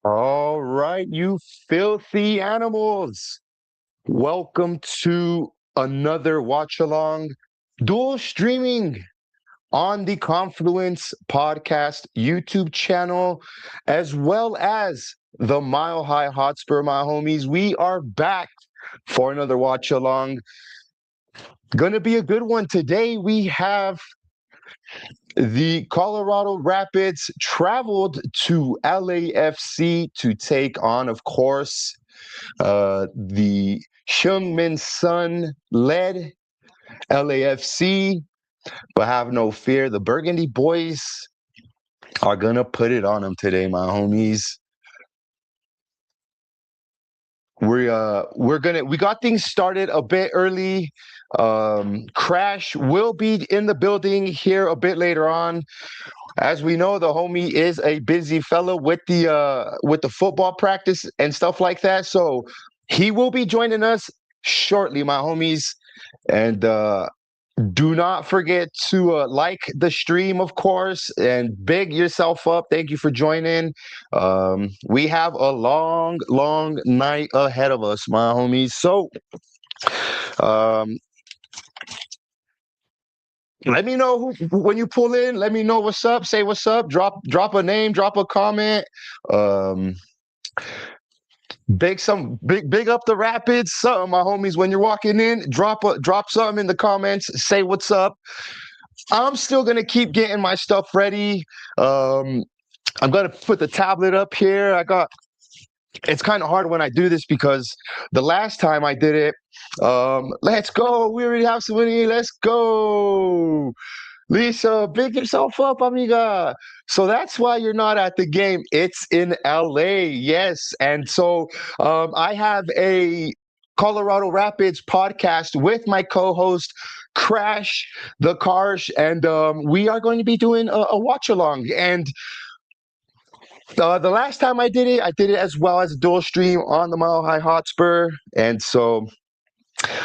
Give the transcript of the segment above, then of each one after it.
All right, you filthy animals. Welcome to another watch along dual streaming on the Confluence Podcast YouTube channel, as well as the Mile High Hotspur, my homies. We are back for another watch along. Gonna be a good one today. We have the Colorado Rapids traveled to LAFC to take on, of course, the Heung-min Son led LAFC. But have no fear, the Burgundy boys are gonna put it on them today, my homies. We got things started a bit early. Crash will be in the building here a bit later on. As we know, the homie is a busy fellow with the football practice and stuff like that. So he will be joining us shortly, my homies. And do not forget to like the stream, of course, and big yourself up. Thank you for joining. We have a long, long night ahead of us, my homies. So um, let me know when you pull in. Let me know what's up. Say what's up. Drop a name. Drop a comment. Um, big up the Rapids. Something, my homies. When you're walking in, drop something in the comments. Say what's up. I'm still gonna keep getting my stuff ready. Um, I'm gonna put the tablet up here. It's kind of hard when I do this because the last time I did it, let's go. We already have some money. Let's go. Lisa, big yourself up, amiga. So that's why you're not at the game. It's in LA. Yes. And so I have a Colorado Rapids podcast with my co-host Crash the Karsh, and we are going to be doing a watch along. And the last time I did it as well as a dual stream on the Mile High Hotspur. And so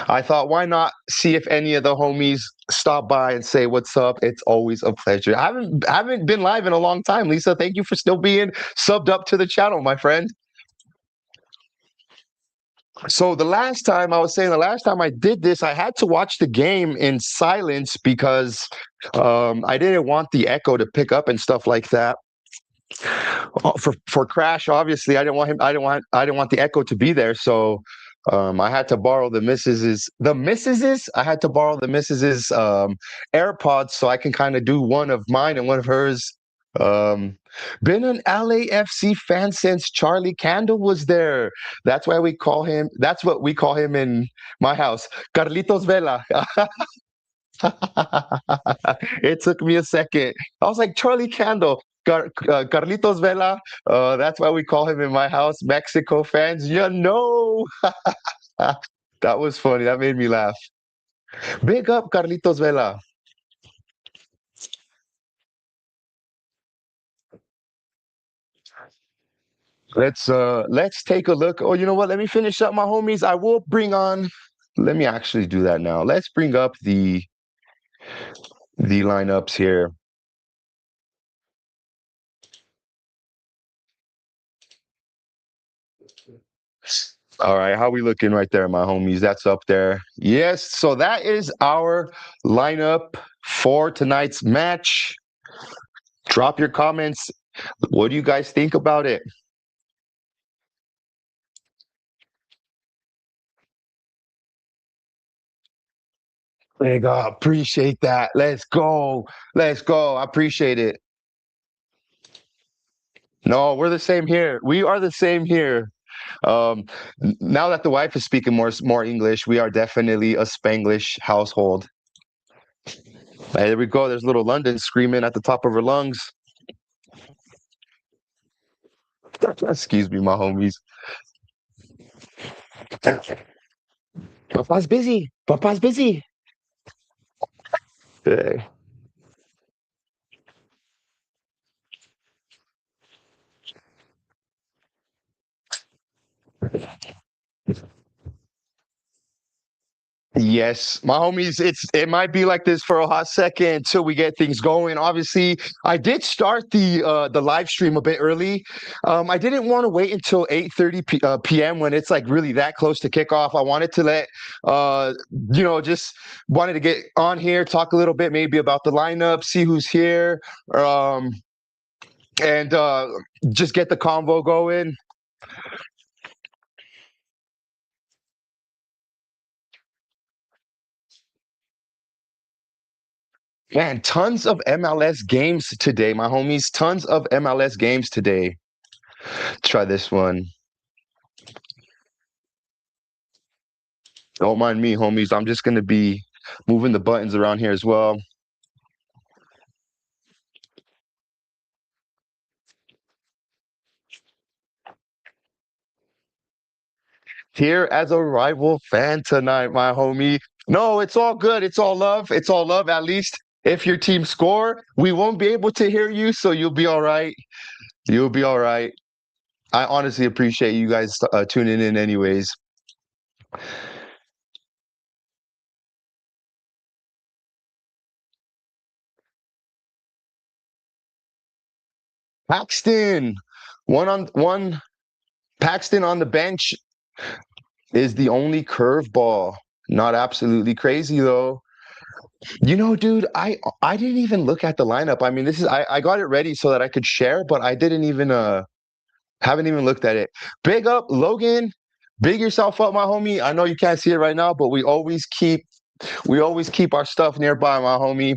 I thought, why not see if any of the homies stop by and say what's up? It's always a pleasure. I haven't been live in a long time, Lisa. Thank you for still being subbed up to the channel, my friend. So the last time I did this, I had to watch the game in silence because I didn't want the echo to pick up and stuff like that. For Crash, obviously, I didn't want him. I didn't want the echo to be there. So I had to borrow the missus's. I had to borrow the missus's AirPods so I can kind of do one of mine and one of hers. Um, been an LAFC fan since Charlie Candle was there. That's why we call him. That's what we call him in my house, Carlitos Vela. It took me a second. I was like, Charlie Candle, Carlitos Vela. That's why we call him in my house. Mexico fans, you know. That was funny. That made me laugh. Big up, Carlitos Vela. Let's take a look. Oh, you know what? Let me finish up my homies. I will bring on. Let me actually do that now. Let's bring up the lineups here. All right, how we looking right there, my homies? That's up there. Yes, so that is our lineup for tonight's match. Drop your comments. What do you guys think about it? Like, appreciate that. Let's go. Let's go. I appreciate it. No, we're the same here. We are the same here. Um, Now that the wife is speaking more English, we are definitely a Spanglish household. Hey, there we go. There's little London screaming at the top of her lungs. Excuse me, my homies. Papa's busy. Papa's busy. Hey. Yes, my homies, it might be like this for a hot second until we get things going. Obviously, I did start the live stream a bit early. I didn't want to wait until 8:30 p.m. when it's like really that close to kickoff. I wanted to let uh just wanted to get on here, talk a little bit maybe about the lineup, see who's here, um and just get the convo going. Man, tons of MLS games today, my homies. Tons of MLS games today. Try this one. Don't mind me, homies. I'm just gonna be moving the buttons around here as well. Here as a rival fan tonight, my homie. No, it's all good. It's all love. It's all love. At least if your team score, we won't be able to hear you, so you'll be all right. You'll be all right. I honestly appreciate you guys tuning in, anyways. Paxton, one on one. Paxton on the bench is the only curveball. Not absolutely crazy though. Dude, I didn't even look at the lineup. I mean, I got it ready so that I could share, but I didn't even haven't even looked at it. Big up, Logan. Big yourself up, my homie. I know you can't see it right now, but we always keep our stuff nearby, my homie.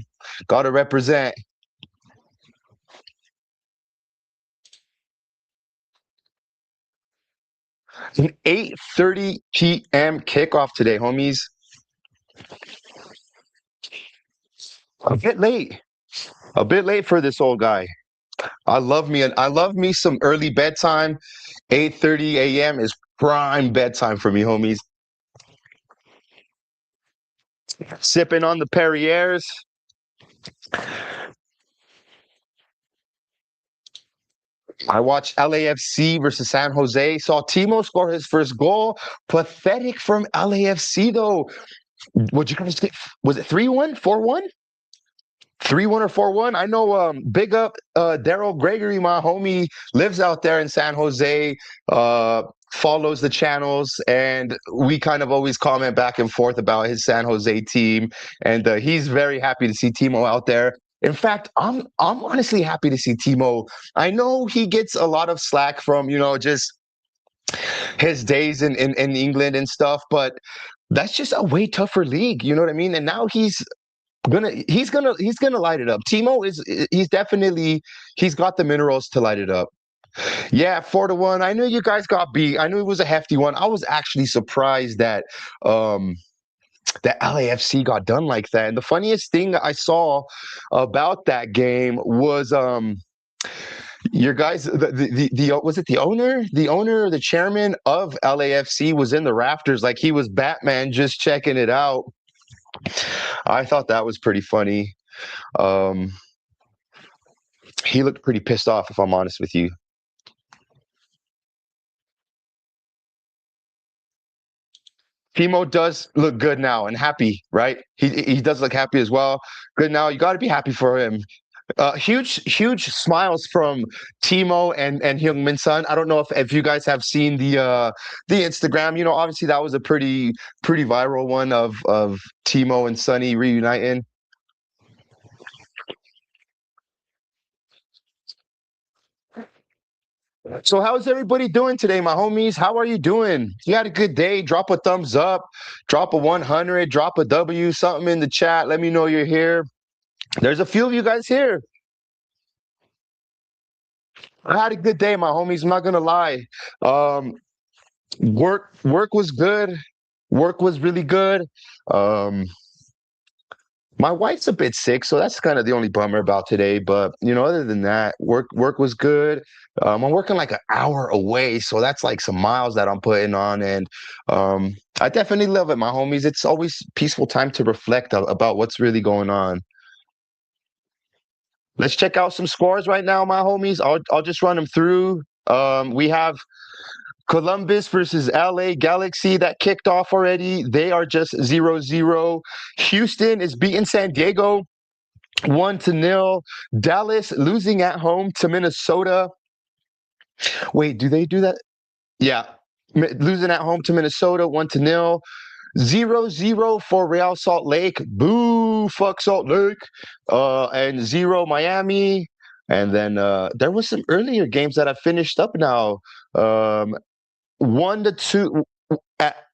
Gotta represent. An 8:30 p.m. kickoff today, homies. A bit late. A bit late for this old guy. I love me some early bedtime. 8:30 a.m. is prime bedtime for me, homies. Sipping on the Perriers. I watched LAFC versus San Jose. Saw Timo score his first goal. Pathetic from LAFC though. Would you guys think? Was it 3-1, 4-1? 3-1 or 4-1? I know big up Daryl Gregory, my homie, lives out there in San Jose, follows the channels, and we kind of always comment back and forth about his San Jose team. And he's very happy to see Timo out there. In fact, I'm honestly happy to see Timo. I know he gets a lot of slack from, just his days in England and stuff, but that's just a way tougher league. You know what I mean? And now he's gonna light it up. Timo he's got the minerals to light it up. Yeah, 4-1. I knew you guys got beat. I knew it was a hefty one. I was actually surprised um that LAFC got done like that. And the funniest thing that I saw about that game was your guys the was it the owner? The owner or the chairman of LAFC was in the rafters like he was Batman just checking it out. I thought that was pretty funny. Um, he looked pretty pissed off, if I'm honest with you. Timo does look good now and happy, right? He does look happy as well. Good now. You got to be happy for him. Huge smiles from Timo and Heung-min Son. I don't know if you guys have seen the Instagram. Obviously that was a pretty viral one of Timo and Sonny reuniting. So how's everybody doing today, my homies? How are you doing? You had a good day? Drop a thumbs up, drop a 100, drop a W, something in the chat. Let me know you're here. There's a few of you guys here. I had a good day, my homies. I'm not gonna lie. Um, work was good. Work was really good. Um, my wife's a bit sick, so that's kind of the only bummer about today. But other than that, work was good. I'm working like an hour away, so that's like some miles that I'm putting on, and I definitely love it, my homies. It's always peaceful time to reflect about what's really going on. Let's check out some scores right now, my homies. I'll just run them through. We have Columbus versus LA Galaxy that kicked off already. They are just 0-0. Houston is beating San Diego 1-0. Dallas losing at home to Minnesota. Wait, do they do that? Yeah. Losing at home to Minnesota 1-0. 0-0 for Real Salt Lake. Boo, fuck Salt Lake. And 0 Miami. And then there was some earlier games that I finished up now. 1-2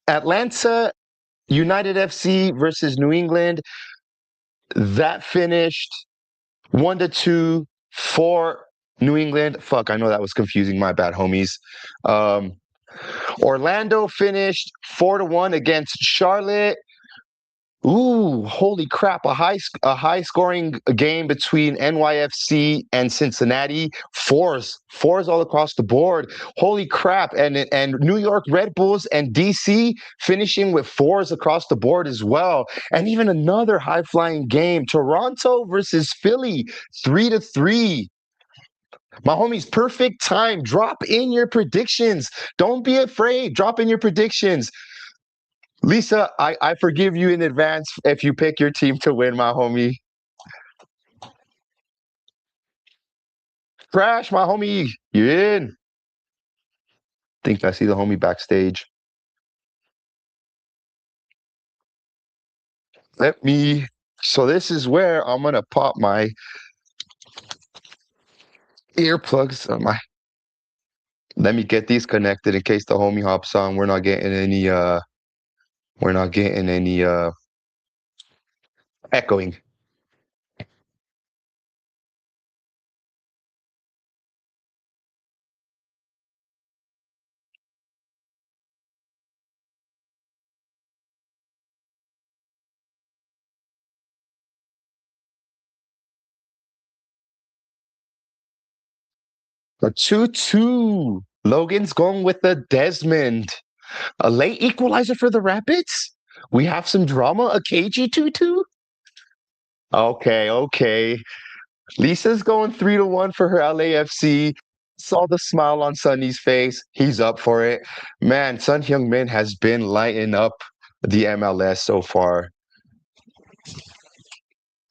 Atlanta United FC versus New England. That finished 1-2 for New England. Fuck, I know that was confusing. My bad, homies. Orlando finished 4-1 against Charlotte. Ooh, holy crap! A high scoring game between NYFC and Cincinnati. Fours all across the board. Holy crap! And New York Red Bulls and DC finishing with fours across the board as well. And even another high flying game. Toronto versus Philly, 3-3. My homies, perfect time. Drop in your predictions. Don't be afraid. Drop in your predictions. Lisa, I forgive you in advance if you pick your team to win, my homie. Crash, my homie, you in? Think I see the homie backstage. So this is where I'm gonna pop my earplugs. Let me get these connected in case the homie hops on. We're not getting any echoing. A 2-2. Logan's going with the Desmond. A late equalizer for the Rapids? We have some drama? A KG 2-2? Okay. Lisa's going 3-1 for her LAFC. Saw the smile on Sonny's face. He's up for it. Man, Son Heung-min has been lighting up the MLS so far.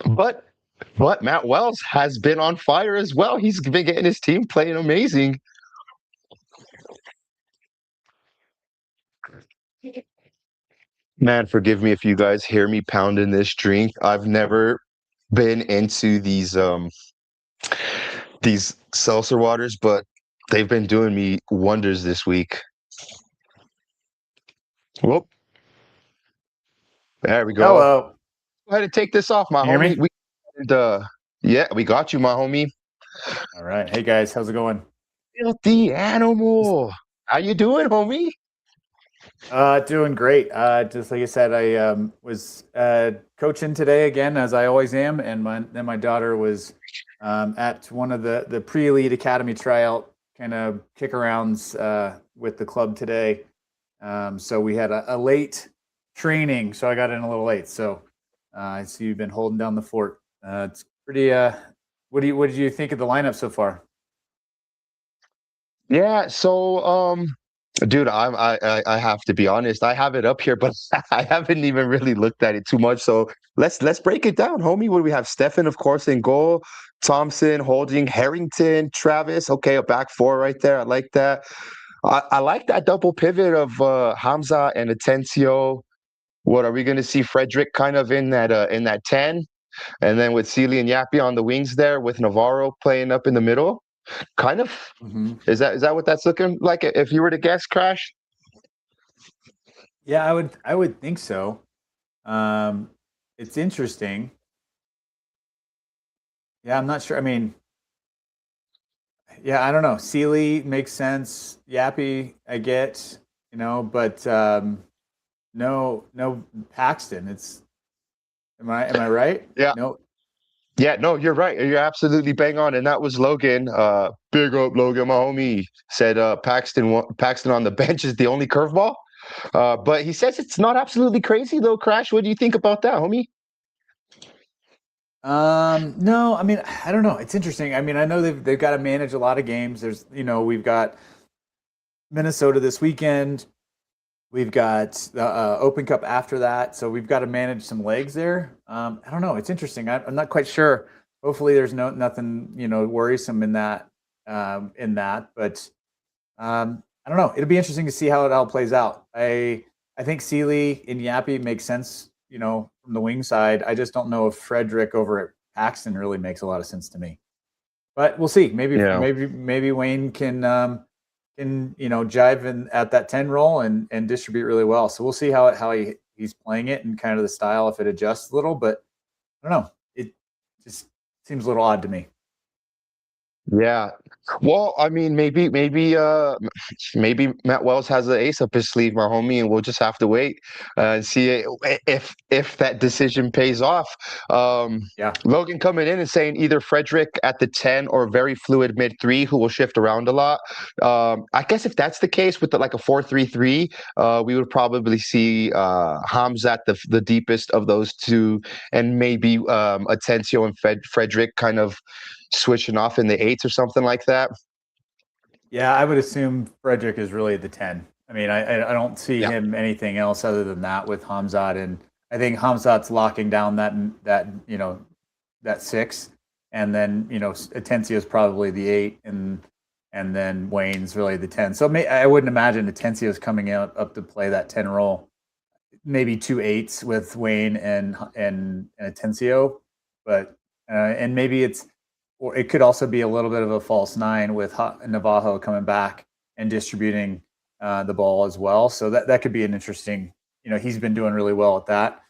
But Matt Wells has been on fire as well. He's been getting his team playing amazing. Man, forgive me if you guys hear me pounding this drink. I've never been into these seltzer waters, but they've been doing me wonders this week. Whoop. There we go. Hello. Go ahead and take this off, my Can you homie. hear me? Yeah, we got you, my homie. All right. Hey guys, how's it going? Filthy animal. How you doing, homie? Doing great. Just like I said, I was coaching today again, as I always am, and my daughter was at one of the pre-elite academy tryout kind of kick-arounds with the club today. So we had a late training, so I got in a little late. So I see you've been holding down the fort. It's pretty. What did you think of the lineup so far? Yeah, so dude, I have to be honest. I have it up here, but I haven't even really looked at it too much. So let's break it down, homie. What do we have? Stefan, of course, in goal. Thompson, Holding, Harrington, Travis. Okay, a back four right there. I like that. I like that double pivot of Hamza and Atencio. What are we going to see? Frederick kind of in that 10, and then with Sealy and Yappy on the wings there, with Navarro playing up in the middle. Kind of. Mm-hmm. Is that what that's looking like? If you were to guess, Crash. Yeah, I would think so. It's interesting. Yeah, I'm not sure. I mean, yeah, I don't know. Sealy makes sense. Yappy, I get, but no Paxton. It's am I right? Yeah. No. Yeah, no, you're right. You're absolutely bang on. And that was Logan. Big up, Logan, my homie. Said Paxton on the bench is the only curveball. But he says it's not absolutely crazy though, Crash. What do you think about that, homie? No, I mean, I don't know. It's interesting. I mean, I know they've got to manage a lot of games. We've got Minnesota this weekend. We've got the Open Cup after that, so we've got to manage some legs there. I don't know. It's interesting. I'm not quite sure. Hopefully, there's nothing worrisome in that. But I don't know. It'll be interesting to see how it all plays out. I think Sealy and Yappy makes sense. From the wing side. I just don't know if Frederick over at Paxton really makes a lot of sense to me. But we'll see. Maybe Wayne can jive in at that 10 role and distribute really well. So we'll see how he's playing it and kind of the style if it adjusts a little. But I don't know. It just seems a little odd to me. Yeah. Well, I mean, maybe Matt Wells has the ace up his sleeve, my homie, and we'll just have to wait and see if that decision pays off. Yeah. Logan coming in and saying either Frederick at the 10 or very fluid mid 3 who will shift around a lot. I guess if that's the case with like a 4-3-3, we would probably see Hamza at the deepest of those two, and maybe Atencio and Frederick kind of switching off in the 8s or something like that. Yeah, I would assume Frederick is really the 10. I mean, I don't see him anything else other than that with Hamzat, and I think Hamzat's locking down that 6, and then Atencio is probably the 8, and then Wayne's really the 10. So I wouldn't imagine Atencio is coming up to play that 10 role. Maybe 2 8s with Wayne and Atencio, but and maybe or it could also be a little bit of a false 9 with Navajo coming back and distributing the ball as well. So that could be an interesting. He's been doing really well at that.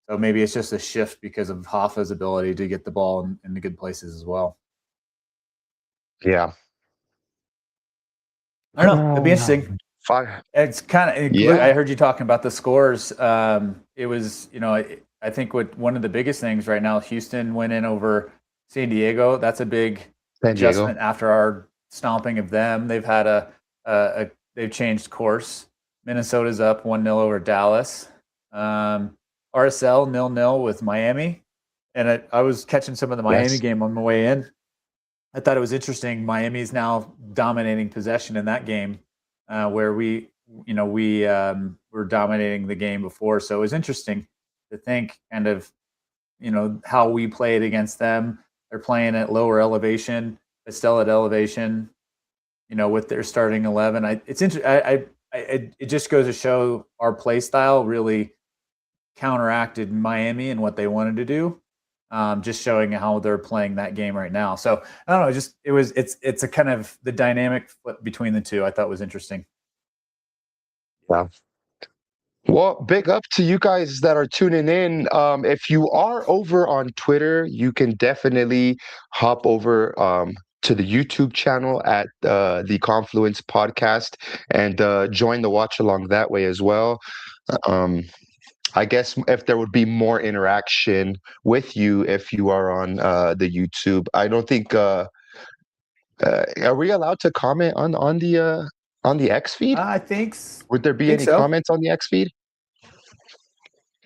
So maybe it's just a shift because of Hoffa's ability to get the ball in the good places as well. Yeah. I don't know. It'd be interesting. It's kind of. Yeah. I heard you talking about the scores. It was, I think one of the biggest things right now, Houston went in over San Diego. That's a big adjustment after our stomping of them. They've had they've changed course. Minnesota's up 1-0 over Dallas. RSL 0-0 with Miami. And I was catching some of the Miami game on the way in. I thought it was interesting. Miami is now dominating possession in that game, where we were dominating the game before. So it was interesting to think kind of, how we played against them. They're playing at lower elevation, but still at elevation, with their starting 11. It just goes to show our play style really counteracted Miami and what they wanted to do. Just showing how they're playing that game right now. So I don't know, it's a kind of the dynamic flip between the two I thought was interesting. Yeah. Well, big up to you guys that are tuning in. If you are over on Twitter, you can definitely hop over to the YouTube channel at the Confluence Podcast and join the watch along that way as well. I guess if there would be more interaction with you if you are on the YouTube. I don't think are we allowed to comment on the X feed? I think. Would there be any comments on the X feed?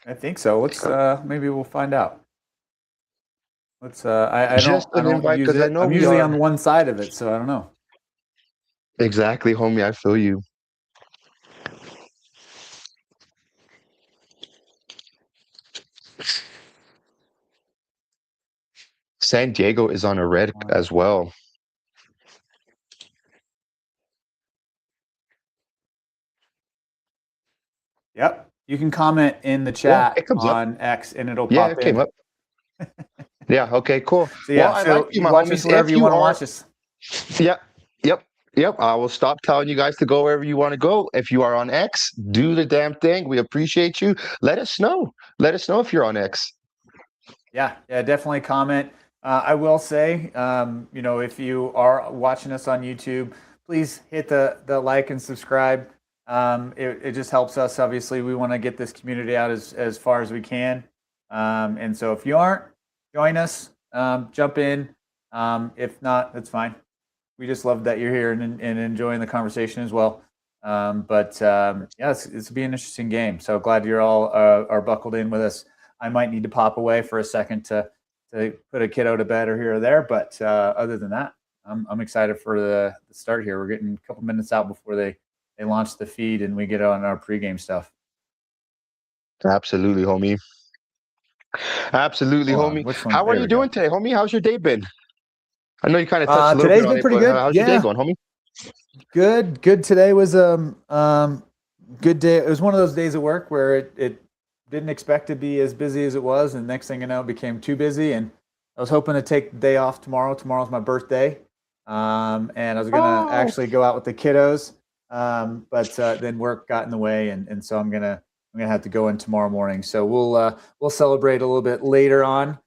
I think so. Let's maybe we'll find out. Let's I don't use it. I'm usually on one side of it, so I don't know. Exactly, homie. I feel you. San Diego is on a red as well. Yep. You can comment in the chat on X and it'll pop in. It came up. Yeah, okay, cool. So I like you watch us wherever you want to watch us. Yep. I will stop telling you guys to go wherever you want to go. If you are on X, do the damn thing. We appreciate you. Let us know. Let us know if you're on X. Yeah, definitely comment. I will say, if you are watching us on YouTube, please hit the like and subscribe. It just helps us. Obviously, we want to get this community out as far as we can. And so if you aren't, join us, jump in. If not, that's fine. We just love that you're here and enjoying the conversation as well. It's be an interesting game. So glad you're all are buckled in with us. I might need to pop away for a second to put a kiddo to bed or here or there. But other than that, I'm excited for the start here. We're getting a couple minutes out before they launch the feed and we get on our pregame stuff. Absolutely, homie. Absolutely, homie. How are you doing today, homie? How's your day been? I know you kind of touched a little bit on it, pretty but good. how's your day going, homie? Good. Today was good day. It was one of those days of work where it didn't expect to be as busy as it was, and next thing you know, it became too busy. And I was hoping to take the day off tomorrow. Tomorrow's my birthday, and I was gonna actually go out with the kiddos, but then work got in the way, and so I'm gonna have to go in tomorrow morning. So we'll celebrate a little bit later on.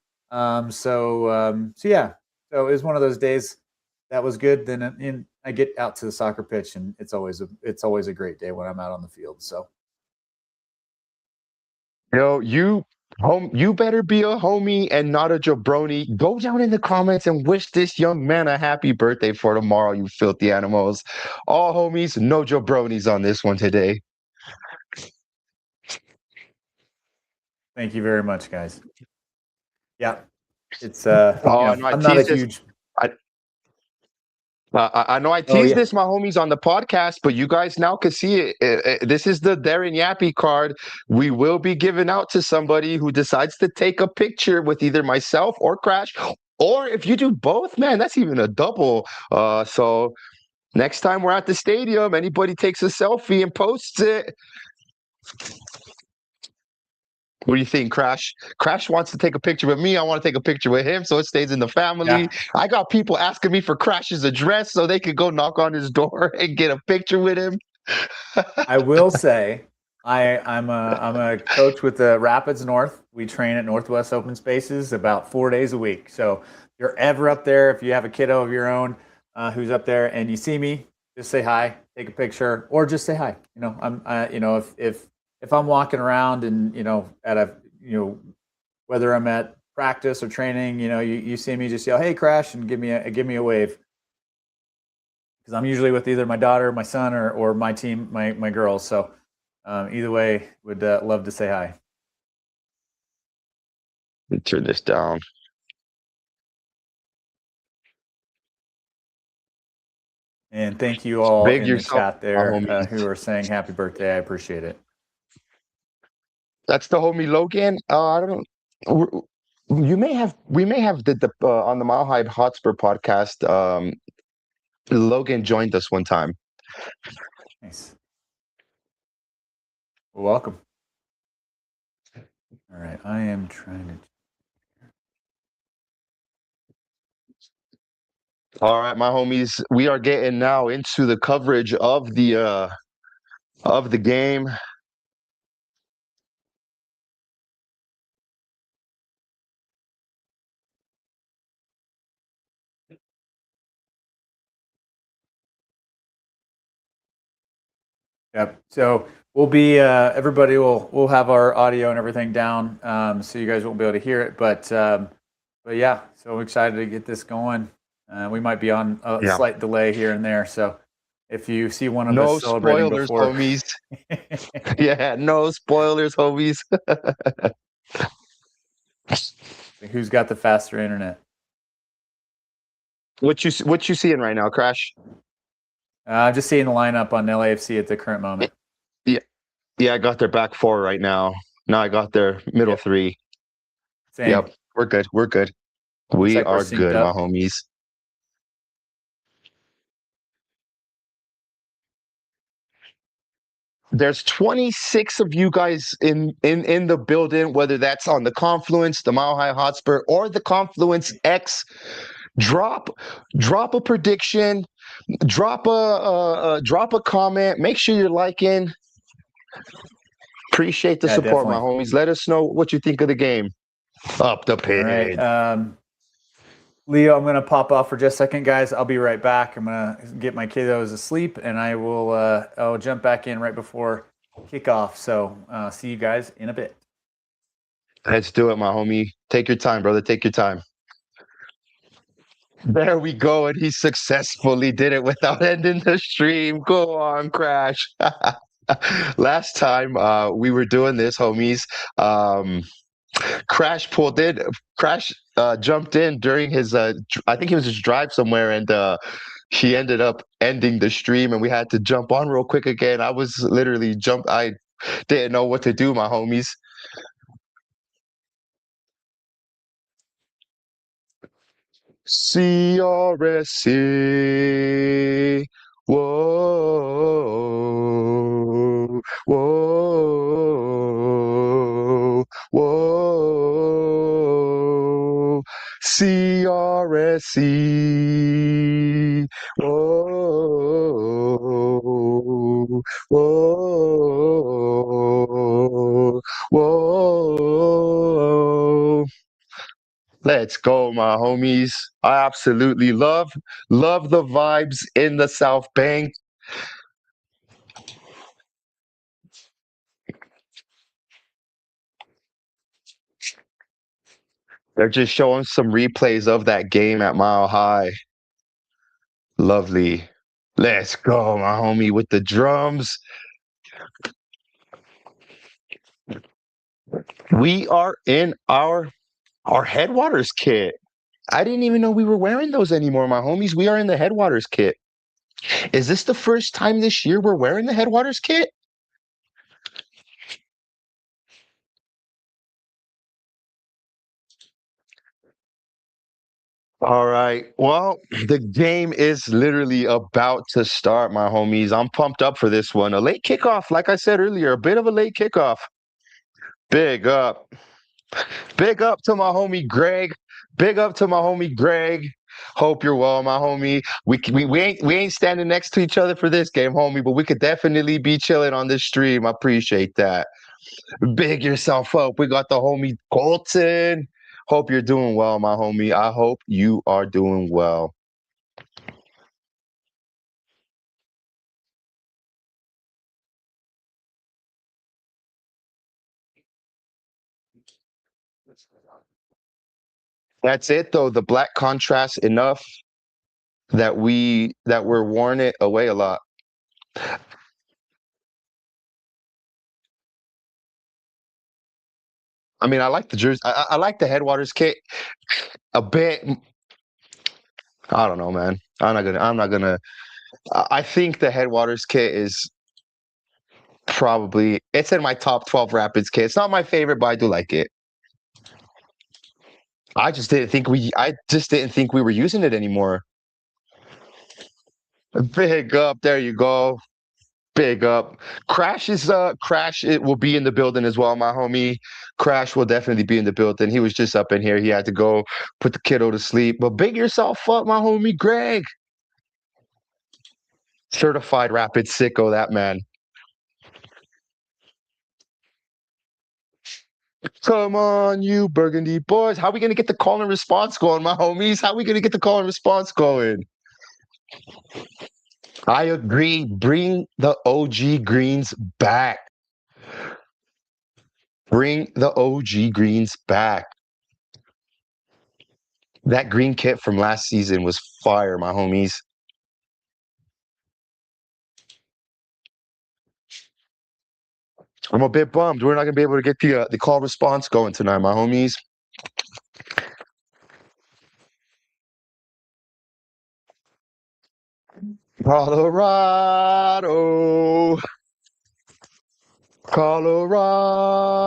So yeah. So it was one of those days that was good. Then I get out to the soccer pitch, and it's always a great day when I'm out on the field. So, you better be a homie and not a jabroni. Go down in the comments and wish this young man a happy birthday for tomorrow, you filthy animals. All homies, no jabronis on this one today. Thank you very much, guys. Yeah, it's I'm not a huge. I know I teased this, my homies, on the podcast, but you guys now can see it. This is the Darren Yappy card. We will be giving out to somebody who decides to take a picture with either myself or Crash, or if you do both, man, that's even a double. So next time we're at the stadium, anybody takes a selfie and posts it. What do you think, Crash? Crash wants to take a picture with me. I want to take a picture with him, so it stays in the family. Yeah. I got people asking me for Crash's address so they could go knock on his door and get a picture with him. I will say, I'm a coach with the Rapids North. We train at Northwest Open Spaces about 4 days a week. So if you're ever up there, if you have a kiddo of your own who's up there and you see me, just say hi, take a picture, or just say hi. If I'm walking around and, whether I'm at practice or training, you see me, just yell, "Hey, Crash," and give me a wave. Because I'm usually with either my daughter, my son, or my team, my girls. So either way, would love to say hi. Let me turn this down. And thank you all in the chat there who are saying happy birthday. I appreciate it. That's the homie Logan. I don't know. We may have did the on the Mile High Hotspur podcast. Logan joined us one time. Nice. Well, welcome. All right, I am trying to. All right, my homies, we are getting now into the coverage of the game. Yep. So we'll be everybody will have our audio and everything down, so you guys won't be able to hear it. But yeah, so excited to get this going. We might be on a slight delay here and there. So if you see one of us celebrating before, homies. Yeah, no spoilers, homies. Who's got the faster internet? What you seeing right now, Crash? I'm just seeing the lineup on LAFC at the current moment. Yeah, I got their back four right now. Now I got their middle three. Same. Yep, we're good. We're good. We are good, my homies. There's 26 of you guys in the building, whether that's on the Confluence, the Mile High Hotspur, or the Confluence X. Drop a prediction, drop a comment. Make sure you're liking. Appreciate the support, definitely. My homies. Let us know what you think of the game. Up the pin. All right. Leo, I'm going to pop off for just a second, guys. I'll be right back. I'm going to get my kiddos asleep, and I will I'll jump back in right before kickoff. So see you guys in a bit. Let's do it, my homie. Take your time, brother. Take your time. There we go, and he successfully did it without ending the stream. Go on, Crash. Last time we were doing this, homies, Crash pulled in. Crash jumped in during his I think he was just drive somewhere, and he ended up ending the stream and we had to jump on real quick again. I was literally I didn't know what to do, my homies. CRSC. Whoa, whoa, whoa. CRSC. Whoa, whoa, whoa. Let's go, my homies. I absolutely love the vibes in the South Bank. They're just showing some replays of that game at Mile High. Lovely. Let's go, my homie, with the drums. We are in our Headwaters kit. I didn't even know we were wearing those anymore, my homies. We are in the Headwaters kit. Is this the first time this year we're wearing the Headwaters kit? All right. Well, the game is literally about to start, my homies. I'm pumped up for this one. A late kickoff, like I said earlier, a bit of a late kickoff. Big up. Big up to my homie Greg. Big up to my homie Greg. Hope you're well, my homie. We ain't standing next to each other for this game, homie, but we could definitely be chilling on this stream. I appreciate that. Big yourself up. We got the homie Colton. Hope you're doing well, my homie. I hope you are doing well. That's it though. The black contrast enough that we're worn it away a lot. I mean, I like the jersey. I like the Headwaters kit a bit. I don't know, man. I'm not gonna. I think the Headwaters kit is probably it's in my top 12 Rapids kit. It's not my favorite, but I do like it. I just didn't think we were using it anymore. Big up. There you go. Big up. Crash it will be in the building as well, my homie. Crash will definitely be in the building. He was just up in here. He had to go put the kiddo to sleep. But big yourself up, my homie Greg. Certified rapid sicko, that man. Come on, you Burgundy boys. How are we gonna get the call and response going, my homies? How are we gonna get the call and response going? I agree. Bring the OG greens back. Bring the OG greens back. That green kit from last season was fire, my homies. I'm a bit bummed. We're not gonna be able to get the call response going tonight, my homies. Colorado. Colorado.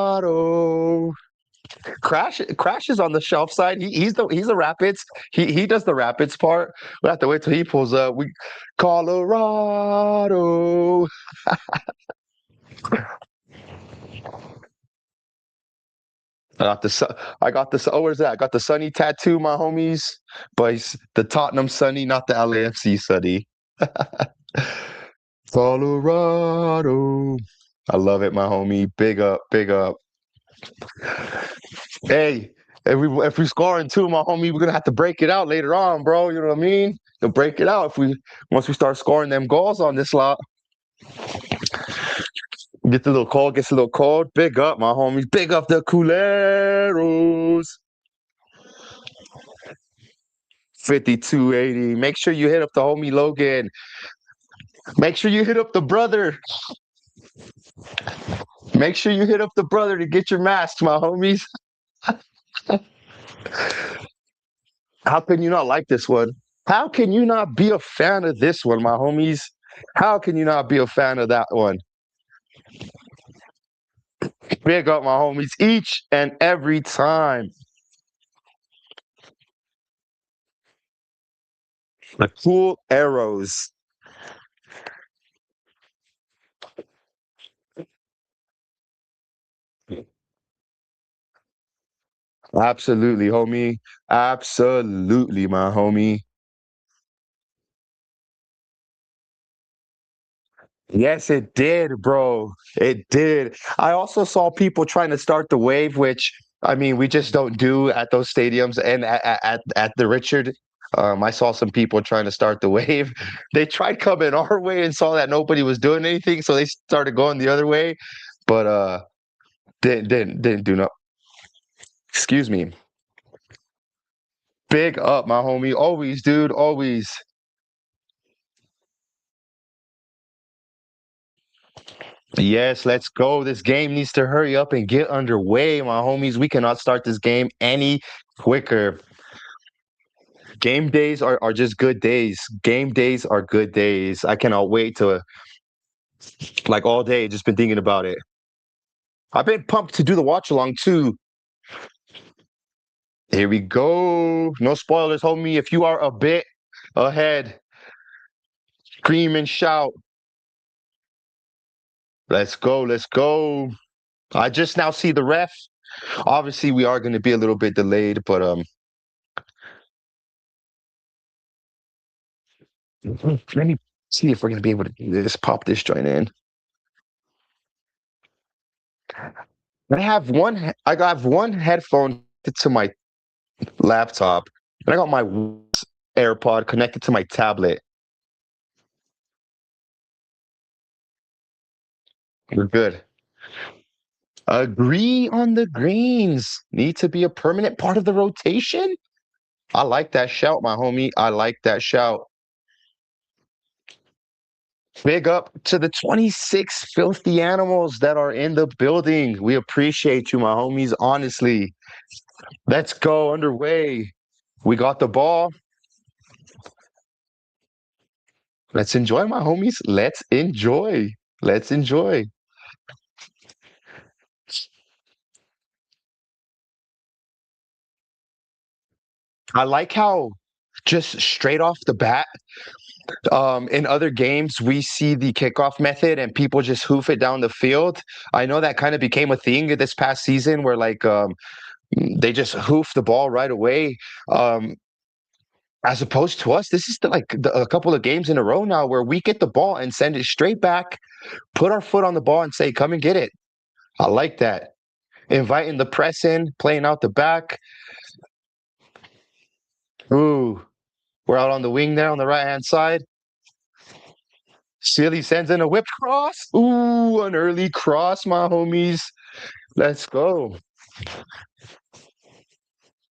Crash is on the shelf side. He's the Rapids. He does the Rapids part. We'll have to wait till he pulls up. We Colorado. I got the oh, what is that? I got the Sunny tattoo, my homies. But it's the Tottenham Sunny, not the LAFC Sunny. Colorado. I love it, my homie. Big up, big up. Hey, if we score in two, my homie, we're gonna have to break it out later on, bro. You know what I mean? To break it out once we start scoring them goals on this lot. Gets a little cold. Big up, my homies. Big up the Culeros. 5280. Make sure you hit up the homie Logan. Make sure you hit up the brother. Make sure you hit up the brother to get your masks, my homies. How can you not like this one? How can you not be a fan of this one, my homies? How can you not be a fan of that one? Big up, my homies, each and every time. The cool arrows. Absolutely, homie. Absolutely, my homie. Yes, it did, bro. It did. I also saw people trying to start the wave, which I mean, we just don't do at those stadiums and at the Richard. I saw some people trying to start the wave. They tried coming our way and saw that nobody was doing anything, so they started going the other way. But didn't do no. Excuse me. Big up, my homie. Always, dude. Always. Yes, let's go. This game needs to hurry up and get underway, my homies. We cannot start this game any quicker. Game days are just good days. Game days are good days. I cannot wait to, like, all day, just been thinking about it. I've been pumped to do the watch along too. Here we go. No spoilers, homie. If you are a bit ahead, scream and shout. Let's go. Let's go. I just now see the ref. Obviously, we are going to be a little bit delayed, but let me see if we're going to be able to do this. Pop this joint in. I got one headphone to my laptop, and I got my AirPod connected to my tablet. We're good. Agree on the greens. Need to be a permanent part of the rotation. I like that shout, my homie. I like that shout. Big up to the 26 filthy animals that are in the building. We appreciate you, my homies, honestly. Let's go underway. We got the ball. Let's enjoy, my homies. Let's enjoy. Let's enjoy. I like how just straight off the bat, in other games, we see the kickoff method and people just hoof it down the field. I know that kind of became a thing this past season where like they just hoof the ball right away. Um, as opposed to us, this is a couple of games in a row now where we get the ball and send it straight back, put our foot on the ball and say, come and get it. I like that. Inviting the press in, playing out the back. Ooh, we're out on the wing there on the right-hand side. Sealy sends in a whip cross. Ooh, an early cross, my homies. Let's go.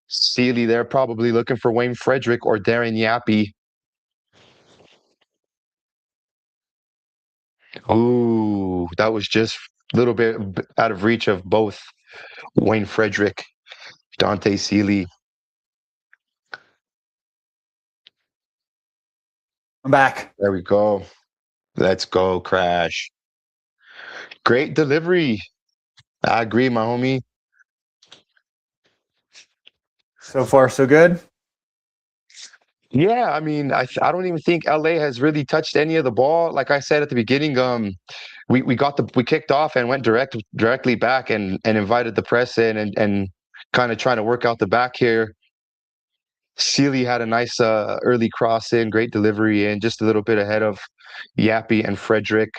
Sealy there probably looking for Wayne Frederick or Darren Yappy. Ooh, that was just a little bit out of reach of both Wayne Frederick, Dante Sealy. I'm back. There we go. Let's go, Crash. Great delivery. I agree, my homie. So far, so good. Yeah, I mean, I don't even think LA has really touched any of the ball. Like I said at the beginning, we kicked off and went directly back and invited the press in and kind of trying to work out the back here. Sealy had a nice early cross in, great delivery in, just a little bit ahead of Yappy and Frederick.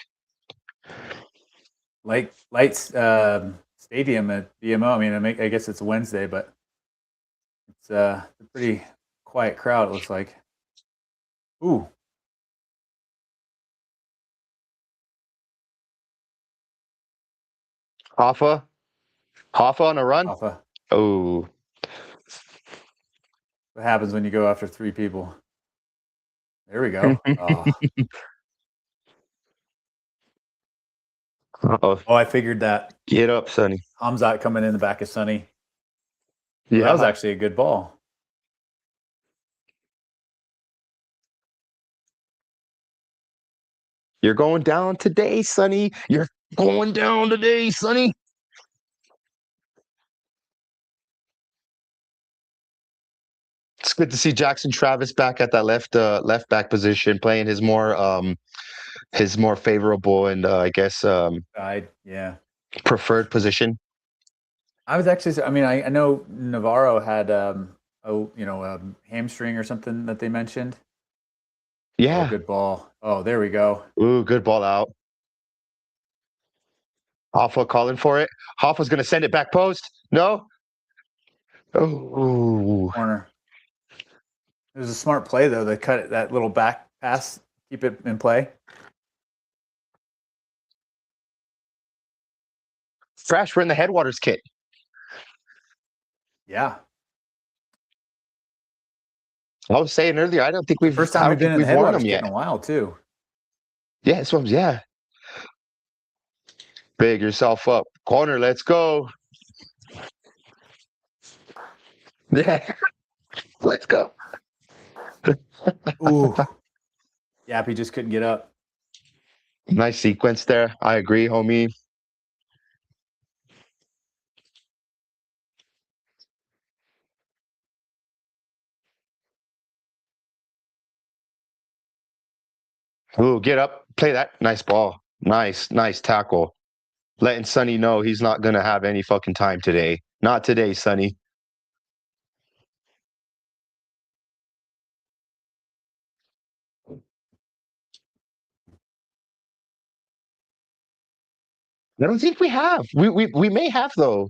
Lights stadium at BMO. I mean, I guess it's Wednesday, but it's a pretty quiet crowd, it looks like. Ooh. Hoffa on a run. Hoffa. Oh, What happens when you go after three people? There we go. Oh. Uh-oh. Oh, I figured that. Get up, Sonny. Hamzat coming in the back of Sonny. Yeah, That was actually a good ball. You're going down today, Sonny. You're going down today, Sonny. It's good to see Jackson Travis back at that left back position, playing his more favorable and I guess yeah, preferred position. I was actually. I mean, I know Navarro had hamstring or something that they mentioned. Yeah. Oh, good ball. Oh, there we go. Ooh, good ball out. Hoffa calling for it. Hoffa's going to send it back post. No. Oh. Corner. It was a smart play though. They cut it, that little back pass, keep it in play. Fresh, we're in the Headwaters kit. Yeah. I was saying earlier, I don't think we've First time we've been in the worn Headwaters them kit yet. in a while too. Yeah, this one's Big yourself up. Corner, let's go. Yeah. Let's go. Ooh. Yep, he just couldn't get up. Nice sequence there. I agree, homie. Ooh, get up. Play that. Nice ball. Nice tackle. Letting Sonny know he's not going to have any fucking time today. Not today, Sonny. I don't think we have. We may have though.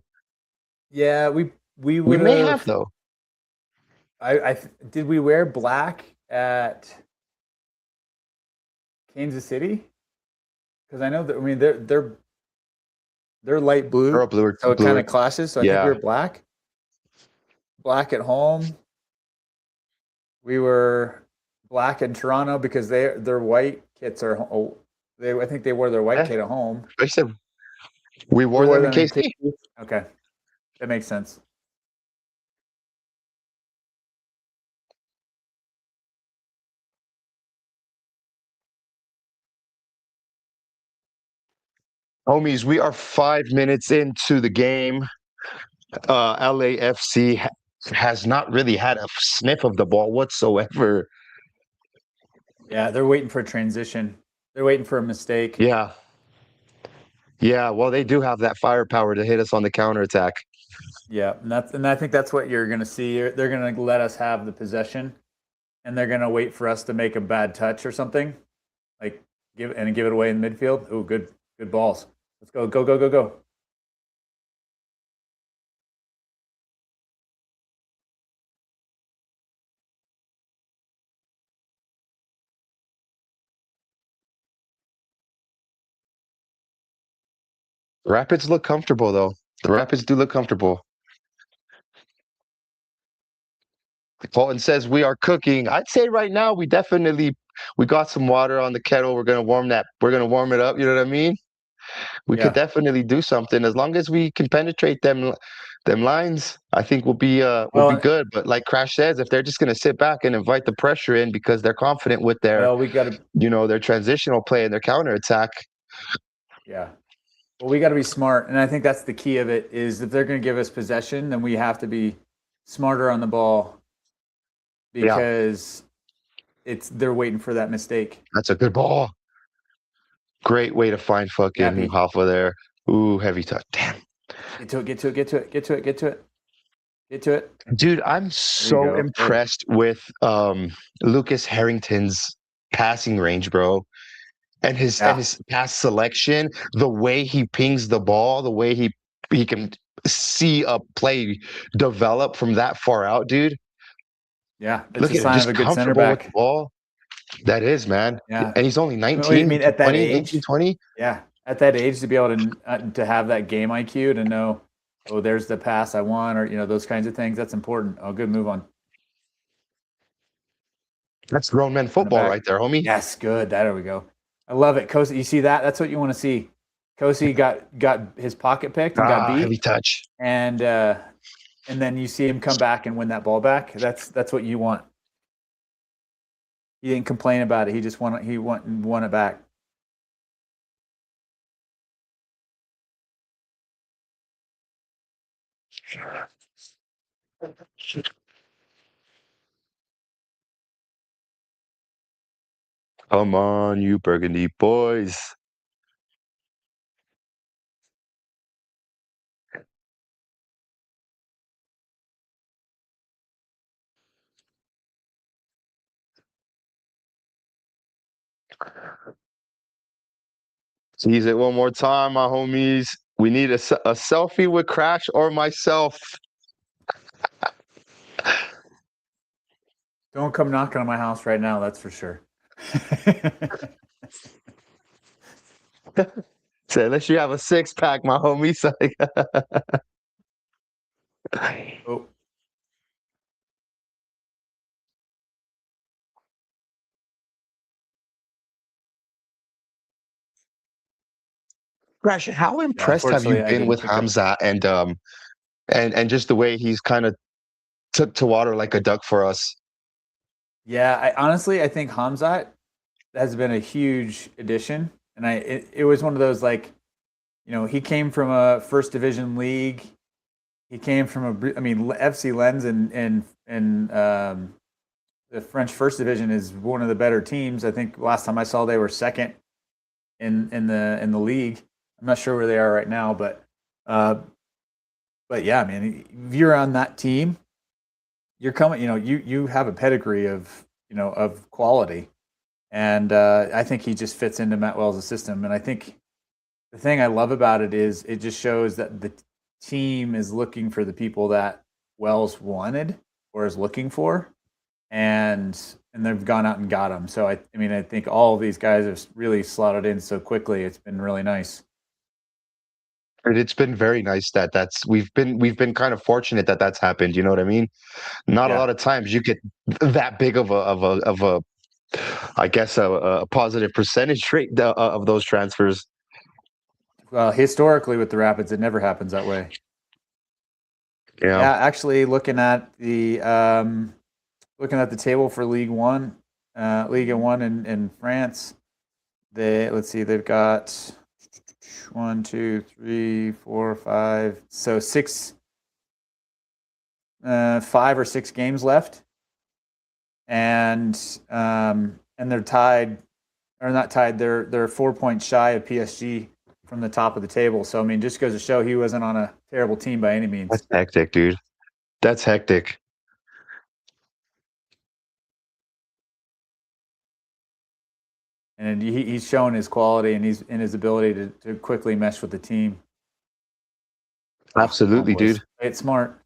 Yeah, we We may have though. Did we wear black at Kansas City? Because I know that. I mean, they're light blue, so it kind of clashes. So I think we were black. Black at home. We were black in Toronto because their white kits are. I think they wore their white kit at home. I said we wore them in KC. Okay, that makes sense. Homies, we are 5 minutes into the game. LAFC has not really had a sniff of the ball whatsoever. Yeah, they're waiting for a transition. They're waiting for a mistake. Yeah. Yeah, well, they do have that firepower to hit us on the counterattack. Yeah, and I think that's what you're going to see. They're going to let us have the possession, and they're going to wait for us to make a bad touch or something, like give it away in midfield. Ooh, good balls. Let's go. Rapids look comfortable, though. The Rapids do look comfortable. Fulton says we are cooking. I'd say right now we got some water on the kettle. We're gonna warm it up. You know what I mean? We could definitely do something as long as we can penetrate them lines. I think we'll be good. But like Crash says, if they're just gonna sit back and invite the pressure in because they're confident with their their transitional play and their counterattack. Yeah. Well, we got to be smart, and I think that's the key of it. Is if they're going to give us possession, then we have to be smarter on the ball because they're waiting for that mistake. That's a good ball. Great way to find fucking Hoffa there. Ooh, heavy touch. Damn. Get to it. Dude, I'm so impressed with Lucas Harrington's passing range, bro. And his pass selection, the way he pings the ball, the way he can see a play develop from that far out, dude. Yeah, look at him, just a good center back. With the ball. That is, man. Yeah, and he's only 19. I mean, at that 20, age, 18, 20. Yeah, at that age to be able to have that game IQ to know, oh, there's the pass I want, or those kinds of things. That's important. Oh, good move on. That's grown men football right there, homie. Yes, good. There we go. I love it, Kosi. You see that? That's what you want to see. Kosi got his pocket picked and got beat. Heavy touch. And then you see him come back and win that ball back. That's what you want. He didn't complain about it. He just won it back. Come on, you Burgundy boys. Seize it one more time, my homies. We need a selfie with Crash or myself. Don't come knocking on my house right now, that's for sure. So unless you have a six-pack, my homies. Oh, Crash, how yeah, impressed have you unfortunately, I been didn't with pick up. Hamza and just the way he's kind of took to water like a duck for us? Yeah, I think Hamzat has been a huge addition, and it was one of those, like, he came from a first division league. He came from FC Lens and the French first division is one of the better teams. I think last time I saw they were second in the league. I'm not sure where they are right now, but yeah, man, if you're on that team, you're coming. You have a pedigree of quality, and I think he just fits into Matt Wells' system. And I think the thing I love about it is it just shows that the team is looking for the people that Wells wanted or is looking for, and they've gone out and got them. So I think all of these guys have really slotted in so quickly. It's been really nice. And it's been very nice we've been kind of fortunate that that's happened. You know what I mean? Not a Yeah. lot of times you get that big of a I guess a positive percentage rate of those transfers. Well, historically with the Rapids, it never happens that way. Yeah. Yeah, actually, looking at the table for Ligue 1 in France. Let's see, they've got 1, 2, 3, 4, 5. So 5 or 6 games left, and they're tied, or not tied. They're 4 points shy of PSG from the top of the table. So just goes to show he wasn't on a terrible team by any means. That's hectic, dude. That's hectic. And he's shown his quality and he's in his ability to quickly mesh with the team. Absolutely, dude. Play it smart.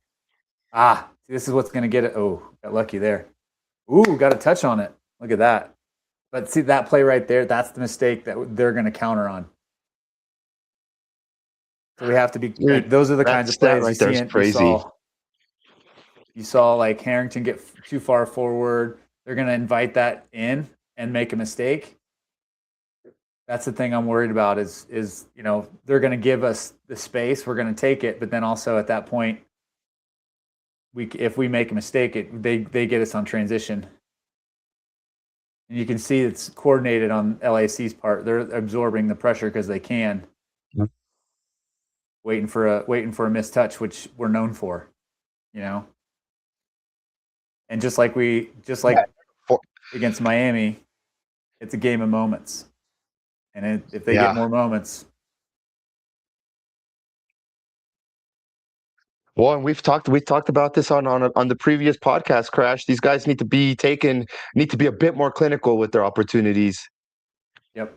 This is what's going to get it. Oh, got lucky there. Ooh, got a touch on it. Look at that. But see that play right there, that's the mistake that they're going to counter on. So we have to be like, those are the kinds of plays right there is crazy. You saw like Harrington get too far forward. They're going to invite that in and make a mistake. That's the thing I'm worried about is they're going to give us the space, we're going to take it, but then also at that point, if we make a mistake, they get us on transition. And you can see it's coordinated on LAC's part. They're absorbing the pressure because they can. Mm-hmm. Waiting for a missed touch, which we're known for, And just like against Miami, it's a game of moments. And if they get more moments. Well, and we've talked about this on the previous podcast, Crash. These guys need to be a bit more clinical with their opportunities. Yep.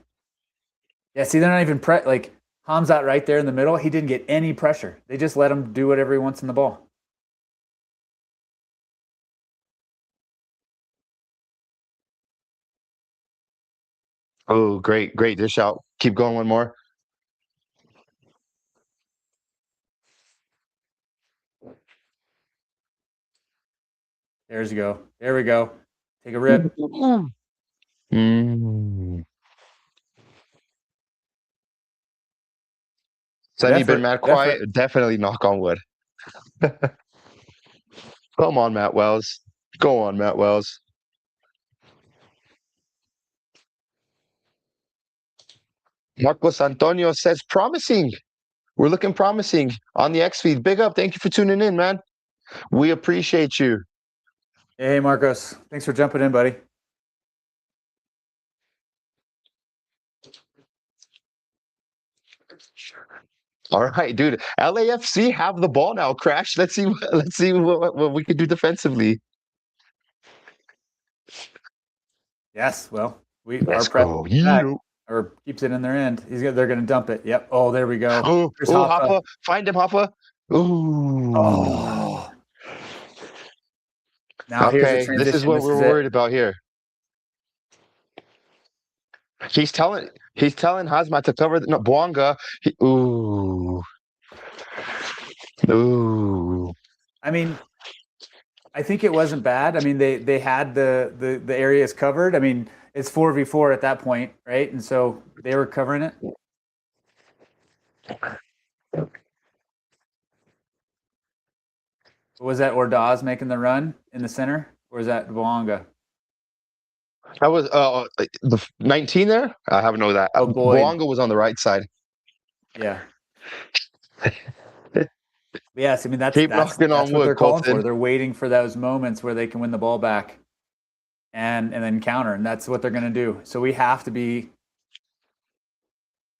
Yeah, see, they're not even like Hamzat right there in the middle. He didn't get any pressure. They just let him do whatever he wants in the ball. Oh, great dish out. Keep going one more. There we go. Take a rip. Sunny been mad quiet? Definitely knock on wood. Come on, Matt Wells. Go on, Matt Wells. Marcos Antonio says promising. We're looking promising on the X feed. Big up. Thank you for tuning in, man. We appreciate you. Hey, Marcos. Thanks for jumping in, buddy. All right, dude. LAFC have the ball now. Crash. Let's see. Let's see what we can do defensively. Yes. Well, Let's our press go. You. or keeps it in their end. They're going to dump it. Yep. Oh, there we go. Oh, Hoffa. Find him, Hoffa. Ooh. Oh. Now okay, here's a transition. This is what we're worried about here. He's telling Hazmat to cover the Bwanga. Ooh. I mean, I think it wasn't bad. I mean, they had the areas covered. I mean, it's 4v4 at that point, right? And so they were covering it. Was that Ordaz making the run in the center, or was that Bwanga? That was the 19 there. I haven't know that. Bwanga was on the right side. Yeah. Yes, I mean that's what they're calling for. They're waiting for those moments where they can win the ball back and then counter, and that's what they're going to do. So we have to be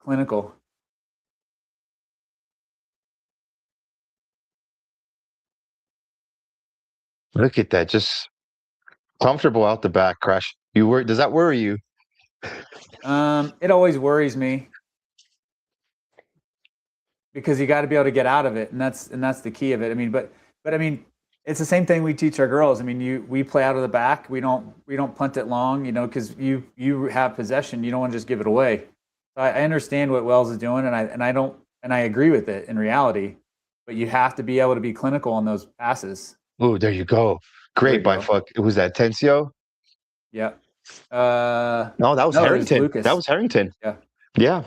clinical. Look at that, just comfortable out the back. Crash. Does that worry you? It always worries me because you got to be able to get out of it, and that's the key of it. I mean, but I mean, it's the same thing we teach our girls. I mean, we play out of the back. We don't punt it long, you know, because you have possession. You don't want to just give it away. So I understand what Wells is doing, and I agree with it in reality. But you have to be able to be clinical on those passes. Oh, there you go. Great by fuck. Was that Tencio? Yeah. No, that was Harrington. That was Harrington. Yeah. Yeah.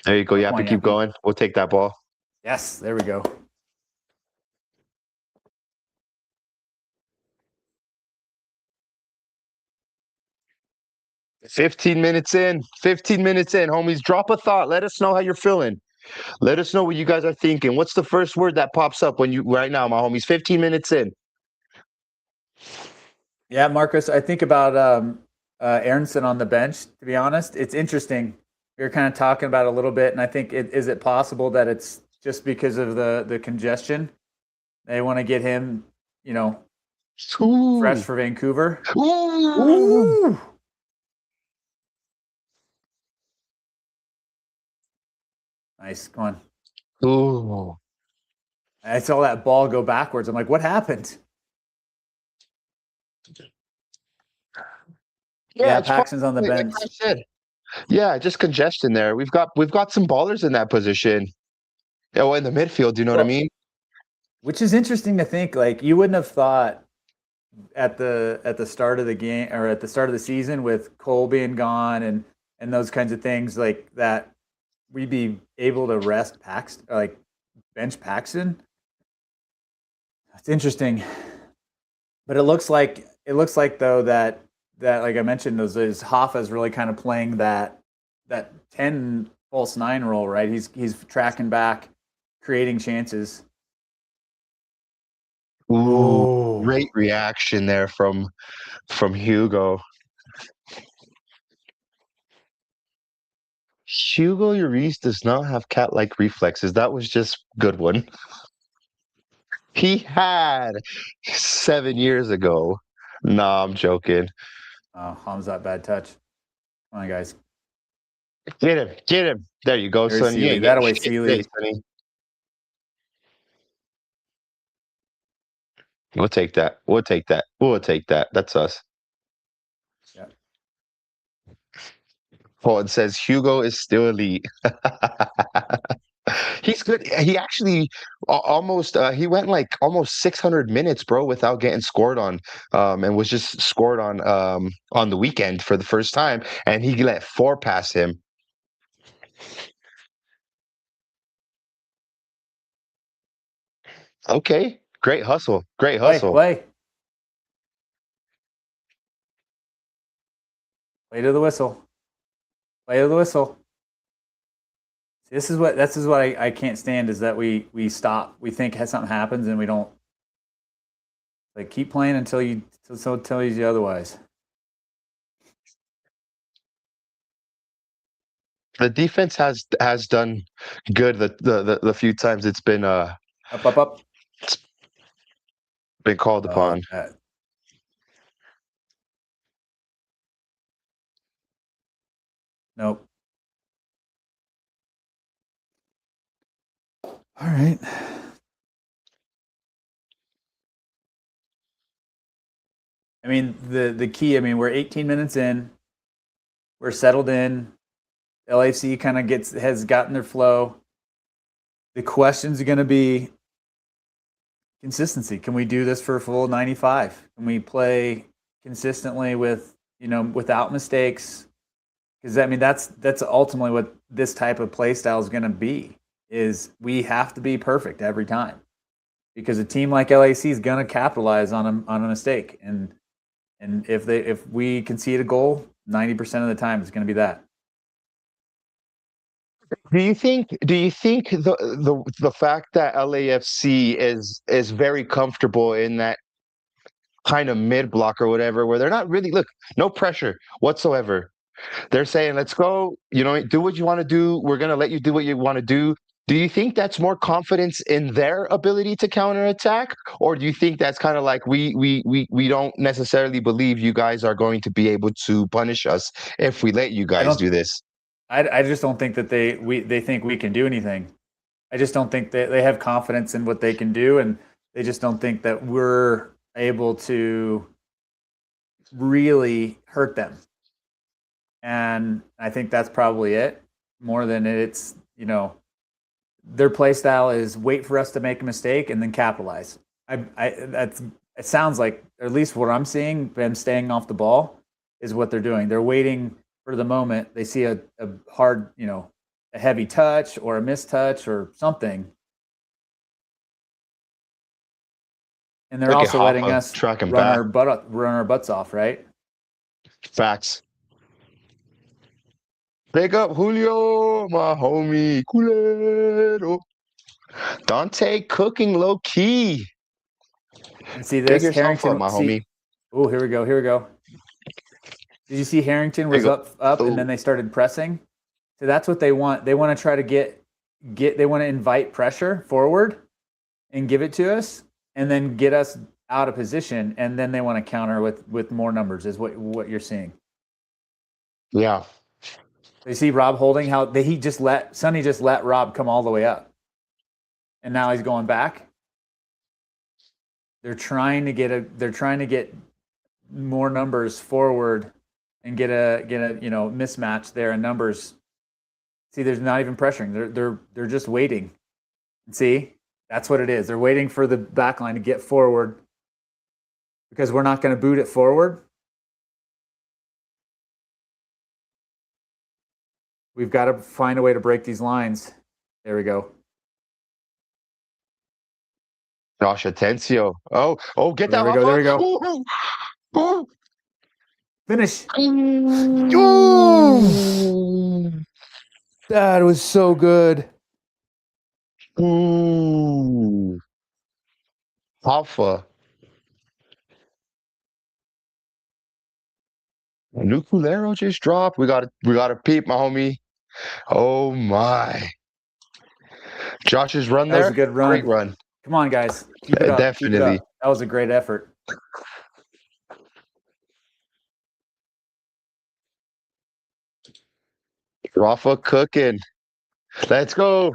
There you go. You have to keep going. We'll take that ball. Yes, there we go. $15 minutes in, homies. Drop a thought. Let us know how you're feeling. Let us know what you guys are thinking. What's the first word that pops up when you right now, my homies? 15 minutes in. Yeah, Marcus, I think about Aronson on the bench, to be honest. It's interesting. We were kind of talking about it a little bit, and I think is it possible that it's just because of the congestion? They want to get him, you know, fresh for Vancouver. Ooh. Nice. Go on. Ooh. I saw that ball go backwards. I'm like, what happened? Yeah, Paxton's on the bench. Like I said. Yeah, just congestion there. We've got some ballers in that position. Oh, in the midfield, you know what I mean? Which is interesting to think. Like, you wouldn't have thought at the start of the game or at the start of the season with Cole being gone and those kinds of things like that, we'd be able to rest Paxton, like bench Paxton. It's interesting, but it looks like though that like I mentioned, is Hoffa's really kind of playing that 10 false 9 role, right? He's tracking back, creating chances. Ooh, great reaction there from Hugo. Hugo Lloris does not have cat-like reflexes. That was just good one. He had 7 years ago. Nah, I'm joking. Oh, Hamza, bad touch. Come on, guys. Get him. There you go, There's son. Yeah, that away, Sealy. We'll take that. That's us. Yeah. Paul says Hugo is still elite. He's good. He actually almost he went like almost 600 minutes, bro, without getting scored on, and was just scored on the weekend for the first time, and he let 4 pass him. Okay, great hustle. Play to the whistle. Play the whistle. This is what I can't stand is that we stop. We think something happens and we don't. Like keep playing until someone tells you otherwise. The defense has done good the few times it's been Up. been called upon. Nope. All right. I mean, the key, I mean, we're 18 minutes in. We're settled in. LAFC kind of has gotten their flow. The questions are going to be consistency. Can we do this for a full 95? Can we play consistently without mistakes? Because I mean, that's ultimately what this type of play style is going to be. Is we have to be perfect every time, because a team like LAC is going to capitalize on a mistake, and if we concede a goal, 90% of the time it's going to be that. Do you think the fact that LAFC is very comfortable in that kind of mid block or whatever, where they're not really no pressure whatsoever. They're saying, let's go, do what you want to do. We're going to let you do what you want to do. Do you think that's more confidence in their ability to counterattack? Or do you think that's kind of like we don't necessarily believe you guys are going to be able to punish us if we let you guys do this? I just don't think that they think we can do anything. I just don't think that they have confidence in what they can do, and they just don't think that we're able to really hurt them. And I think that's probably it, more than it's, their play style is wait for us to make a mistake and then capitalize. It sounds like, or at least what I'm seeing, them staying off the ball is what they're doing. They're waiting for the moment they see a hard, a heavy touch or a mistouch or something. And they're also letting us run our butts off, right? Facts. Big up Julio, my homie. Culero. Dante cooking low key. And see this, Harrington, up, my homie. Oh, here we go. Did you see Harrington was up, and then they started pressing? So that's what they want. They want to try to get. They want to invite pressure forward, and give it to us, and then get us out of position, and then they want to counter with more numbers. Is what you're seeing? Yeah. You see Rob Holding how Sonny just let Rob come all the way up, and now he's going back. They're trying to get more numbers forward and get a mismatch there in numbers. See, there's not even pressuring. They're just waiting. See, that's what it is. They're waiting for the back line to get forward, because we're not going to boot it forward. We've got to find a way to break these lines. There we go. Josh Atencio. Oh, get that. There we go. Ooh. Finish. Ooh. That was so good. Ooh. Alpha. A new Culero just dropped. We got to peep, my homie. Oh my. Josh's run there. That was a good run. Great run. Come on, guys. Keep it up. Definitely. Keep it up. That was a great effort. Rafa cooking. Let's go.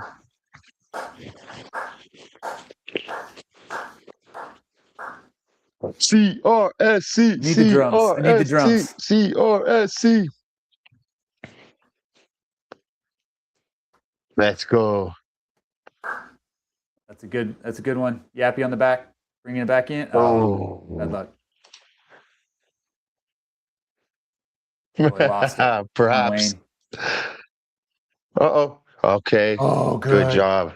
CRSC. Need the drums. I need the drums. CRSC. Let's go. That's a good one. Yappy on the back. Bringing it back in. Oh. Bad luck. Lost it. Perhaps. Uh-oh. Okay. Oh, good job.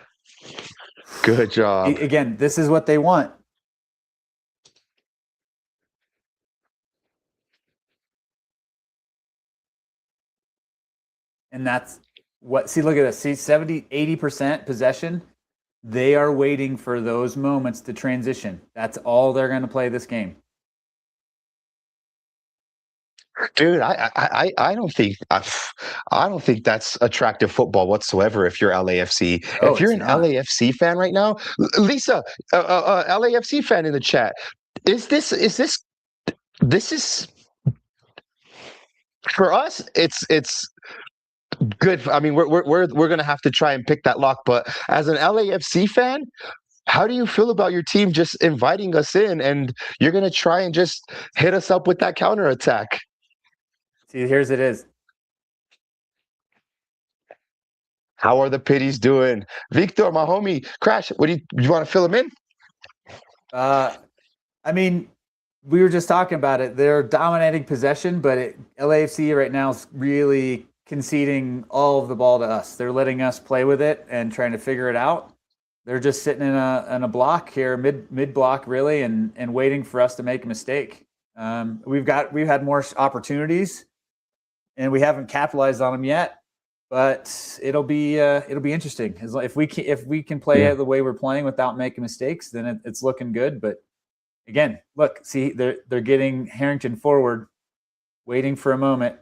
Good job. Again, this is what they want. And that's what, see, look at this. See, 70, 80% possession. They are waiting for those moments to transition. That's all they're going to play this game. Dude, I don't think that's attractive football whatsoever. If you're LAFC, Oh, if you're it's an not. LAFC fan right now, Lisa, LAFC fan in the chat, this is for us. It's good. I mean, we're gonna have to try and pick that lock. But as an LAFC fan, how do you feel about your team just inviting us in, and you're gonna try and just hit us up with that counterattack? See, here's it is. How are the pitties doing? Victor, my homie, Crash, what do you want to fill him in? I mean, we were just talking about it. They're dominating possession, but LAFC right now is really conceding all of the ball to us. They're letting us play with it and trying to figure it out. They're just sitting in a block here, mid block really, and waiting for us to make a mistake. We've had more opportunities, and we haven't capitalized on them yet. But it'll be interesting. If we can play the way we're playing without making mistakes, then it's looking good. But again, look, see, they're getting Harrington forward, waiting for a moment.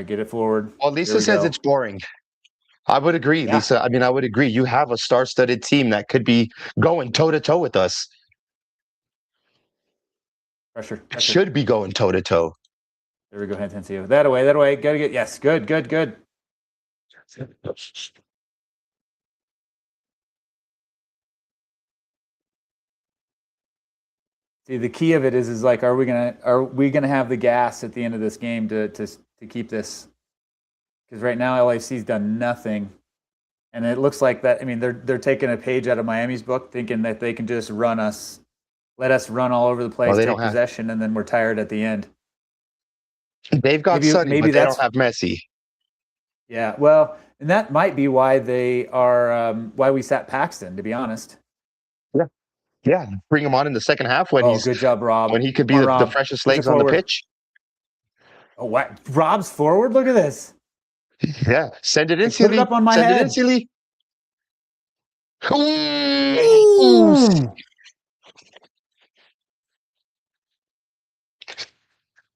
Get it forward. Well, Lisa says it's boring. I would agree, Yeah. Lisa. I mean, I would agree. You have a star-studded team that could be going toe-to-toe with us. Pressure. Should be going toe-to-toe. There we go, Hentencio. That away. Gotta get, yes, good. See, the key of it is like, are we gonna have the gas at the end of this game to keep this? Because right now LAFC's done nothing, and it looks like that. I mean, they're taking a page out of Miami's book, thinking that they can just let us run all over the place, take possession, and then we're tired at the end. They've got Sonny, but they don't have Messi. Yeah, well, and that might be why they are why we sat Paxton, to be honest. Yeah, bring him on in the second half when good job, Rob. When he could be the freshest legs on the pitch. Oh, what? Rob's forward. Look at this. Yeah, send it in, Silly. Put it up on my head. Send it in, Silly. Ooh.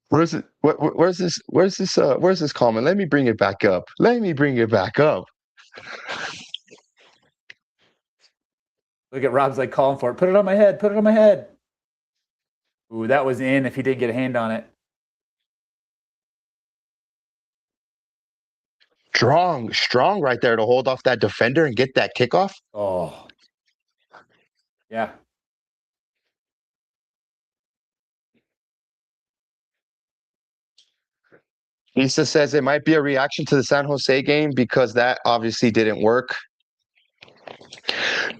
Where's it? Where's this? Where's this comment? Let me bring it back up. Look at Rob's like calling for it. Put it on my head. Ooh, that was in if he did get a hand on it. Strong right there to hold off that defender and get that kickoff. Oh, yeah. Lisa says it might be a reaction to the San Jose game because that obviously didn't work.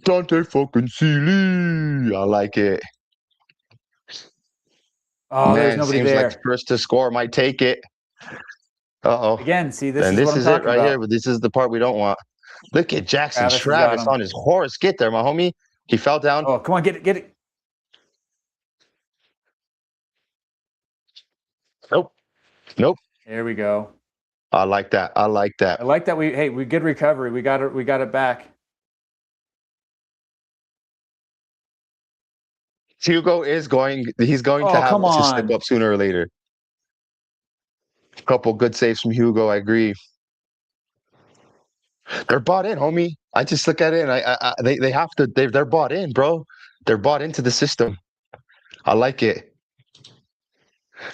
Dante fucking Sealy. I like it. Oh, man, there's nobody seems there. Like first to score might take it. Uh-oh. Again, see, this and is this what I'm is talking it right about. here, but this is the part we don't want. Look at Jackson Travis on his horse. Get there, my homie. He fell down. Oh, come on, get it. Nope. There we go. I like that. I like that we good recovery. We got it back. Hugo is going. He's going to have to step up sooner or later. A couple good saves from Hugo. I agree. They're bought in, homie. I just look at it and they have to. They're bought in, bro. They're bought into the system. I like it.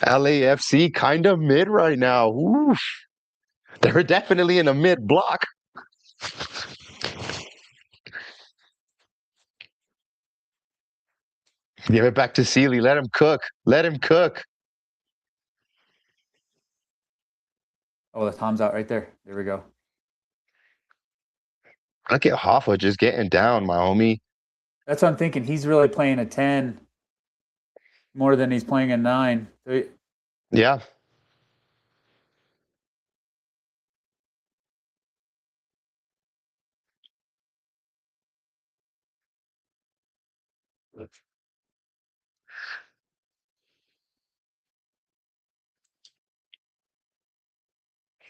LAFC kind of mid right now. Oof. They're definitely in a mid block. Give it back to Sealy. Let him cook. Oh, the Tom's out right there. There we go. Look at Hoffa just getting down, my homie. That's what I'm thinking. He's really playing a 10 more than he's playing a 9. Yeah.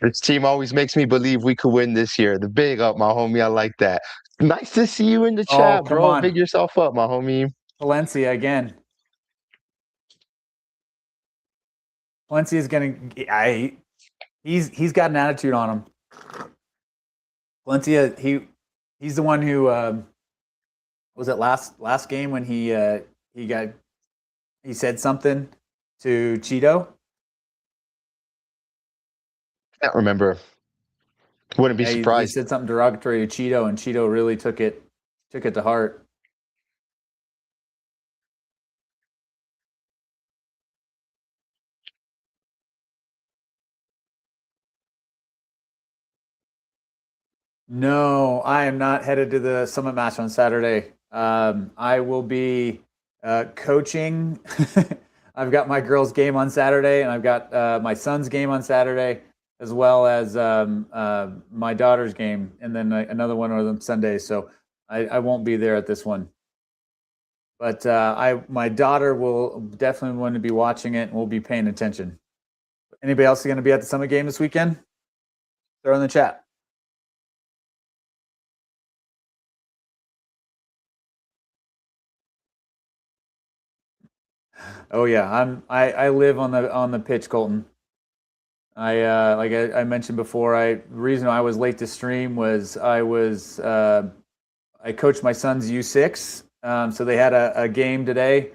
This team always makes me believe we could win this year. The big up, my homie. I like that. Nice to see you in the Oh, chat, come bro. Big on. yourself up, my homie. Valencia again. Valencia is going to he's got an attitude on him. Valencia, he's the one who was it last game when he said something to Cheeto. Can't remember. Wouldn't be Yeah, he surprised. said something derogatory to Cheeto, and Cheeto really took it to heart. No, I am not headed to the Summit match on Saturday. I will be coaching. I've got my girls' game on Saturday, and I've got my son's game on Saturday, as well as my daughter's game, and then another one on Sunday. So I won't be there at this one. But my daughter will definitely want to be watching it, and we'll be paying attention. Anybody else going to be at the Summit game this weekend? Throw in the chat. Oh yeah, I live on the pitch, Colton. I mentioned before, the reason I was late to stream was I coached my son's U6, so they had a game today.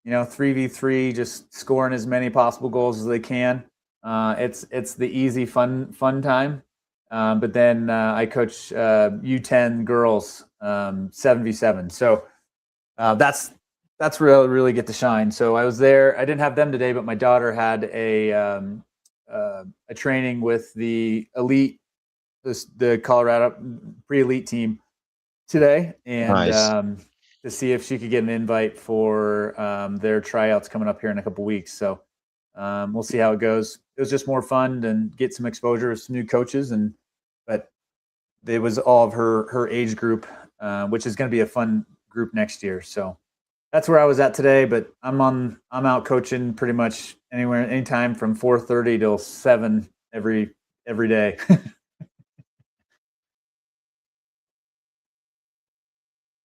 3v3, just scoring as many possible goals as they can. It's the easy fun time. But then I coach U10 girls 7v7. So that's where I really get to shine. So I was there. I didn't have them today, but my daughter had a training with the elite, the Colorado pre-elite team today, and Nice. to see if she could get an invite for their tryouts coming up here in a couple weeks. So we'll see how it goes. It was just more fun and get some exposure with some new coaches, but it was all of her age group, which is going to be a fun group next year. So that's where I was at today, but I'm out coaching pretty much anytime from 4:30 till 7 every day.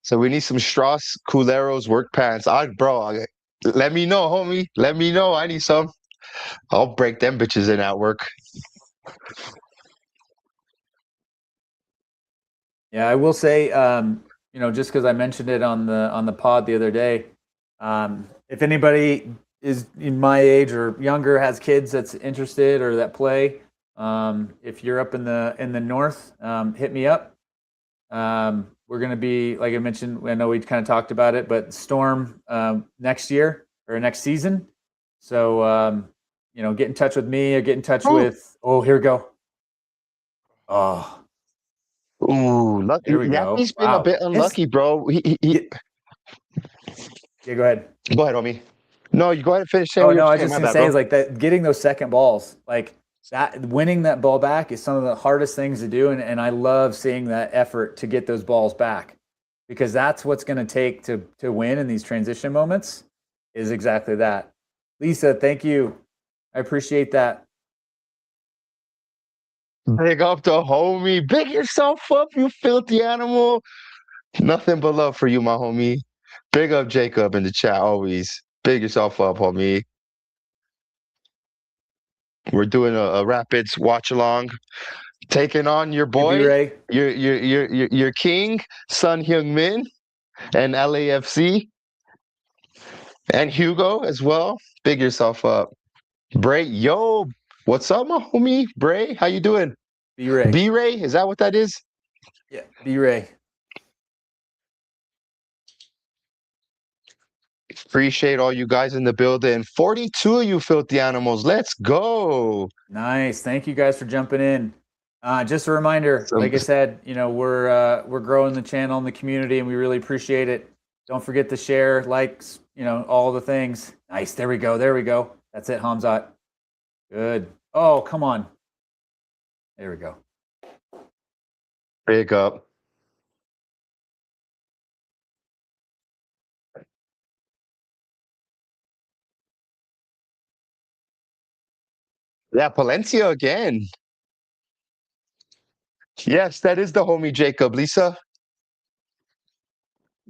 So we need some Strauss Culeros work pants. Let me know, homie. Let me know. I need some. I'll break them bitches in at work. Yeah, I will say, just because I mentioned it on the pod the other day, if anybody is in my age or younger, has kids that's interested or that play, if you're up in the north, hit me up. We're going to be, like I mentioned, I know we kind of talked about it, but Storm next year or next season. So, get in touch with me or get in touch with, here we go. Oh, Ooh, lucky. there we go. Yappy's been a Wow. bit unlucky, bro. Yeah, go ahead. Go ahead, homie. No, you go ahead and finish saying Oh what you no, were I was saying. just My gonna bad, say bro. is like that getting those second balls, like that winning that ball back is some of the hardest things to do. And I love seeing that effort to get those balls back because that's what's gonna take to win in these transition moments is exactly that. Lisa, thank you. I appreciate that. Big up the homie. Big yourself up, you filthy animal. Nothing but love for you, my homie. Big up Jacob in the chat always. Big yourself up, homie. We're doing a Rapids watch along, taking on your Hey B boy, Ray. your king, Sun Hyung Min, and LAFC, and Hugo as well. Big yourself up. Bray, yo, what's up, my homie? Bray, how you doing? B Ray. B-Ray, is that what that is? Yeah, B Ray. Appreciate all you guys in the building. 42 of you filthy animals. Let's go. Nice. Thank you guys for jumping in. Just a reminder, Some, like I said, we're growing the channel and the community, and we really appreciate it. Don't forget to share, likes, all the things. Nice. There we go. There we go. That's it, Hamzat. Good. Oh, come on. There we go. big up. Yeah, Palencia again. Yes, that is the homie Jacob. Lisa,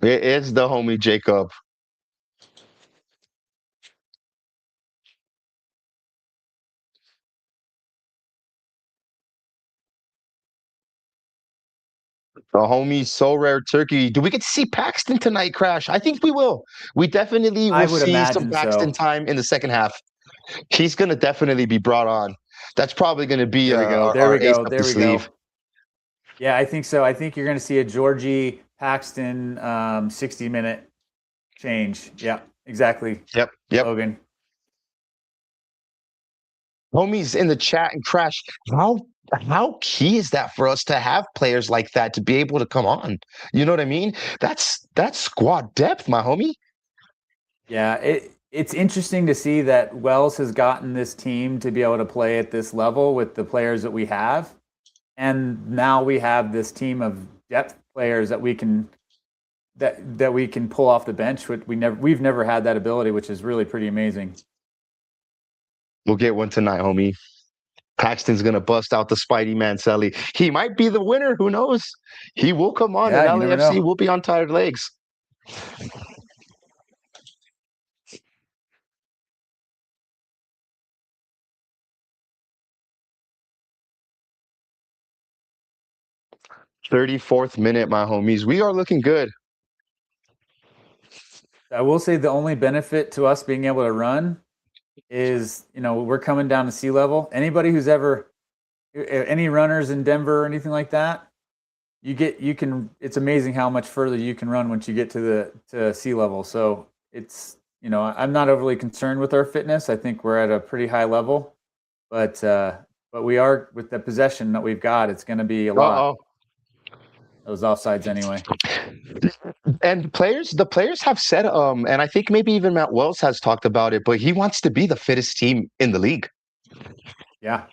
it is the homie Jacob. The homie So Rare Turkey. Do we get to see Paxton tonight, Crash? I think we will. We definitely I will would see some imagine Paxton so. time in the second half. He's going to definitely be brought on. That's probably going to be There we go. There our we ace go. up There the we sleeve. go. Yeah, I think so. I think you're going to see a Georgie Paxton 60-minute change. Yeah, exactly, Yep, yep. Logan. Homies in the chat and Crash. How key is that for us to have players like that to be able to come on? You know what I mean? That's squad depth, my homie. Yeah, it's interesting to see that Wells has gotten this team to be able to play at this level with the players that we have, and now we have this team of depth players that we can pull off the bench. Which we've never had that ability, which is really pretty amazing. We'll get one tonight, homie. Paxton's gonna bust out the Spidey Mancelli. He might be the winner. Who knows? He will come on, and Yeah, you never LAFC know. will be on tired legs. "34th minute, my homies. We are looking good." I will say the only benefit to us being able to run is, we're coming down to sea level. Anybody who's ever any runners in Denver or anything like that, it's amazing how much further you can run once you get to sea level. So it's, I'm not overly concerned with our fitness. I think we're at a pretty high level, but we are, with the possession that we've got, it's going to be a lot. Uh-oh. Those offsides anyway. And the players have said, and I think maybe even Matt Wells has talked about it, but he wants to be the fittest team in the league. Yeah.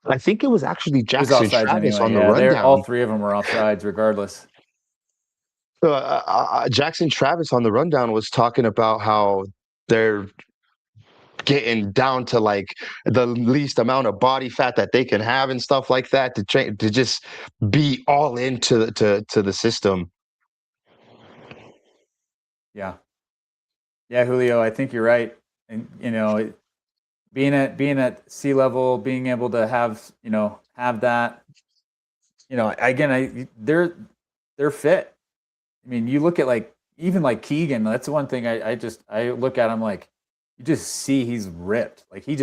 I think it was actually It was Jackson offsides Travis anyway. on the Yeah, they're all rundown. three of them were offsides regardless. Jackson Travis on the rundown was talking about how they're getting down to like the least amount of body fat that they can have and stuff like that to train to just be all into to the system. Yeah. Yeah, Julio, I think you're right. And being at sea level, being able to have that, they're fit. I mean, you look at even like Keegan. That's the one thing I look at him like, you just see he's ripped. Like he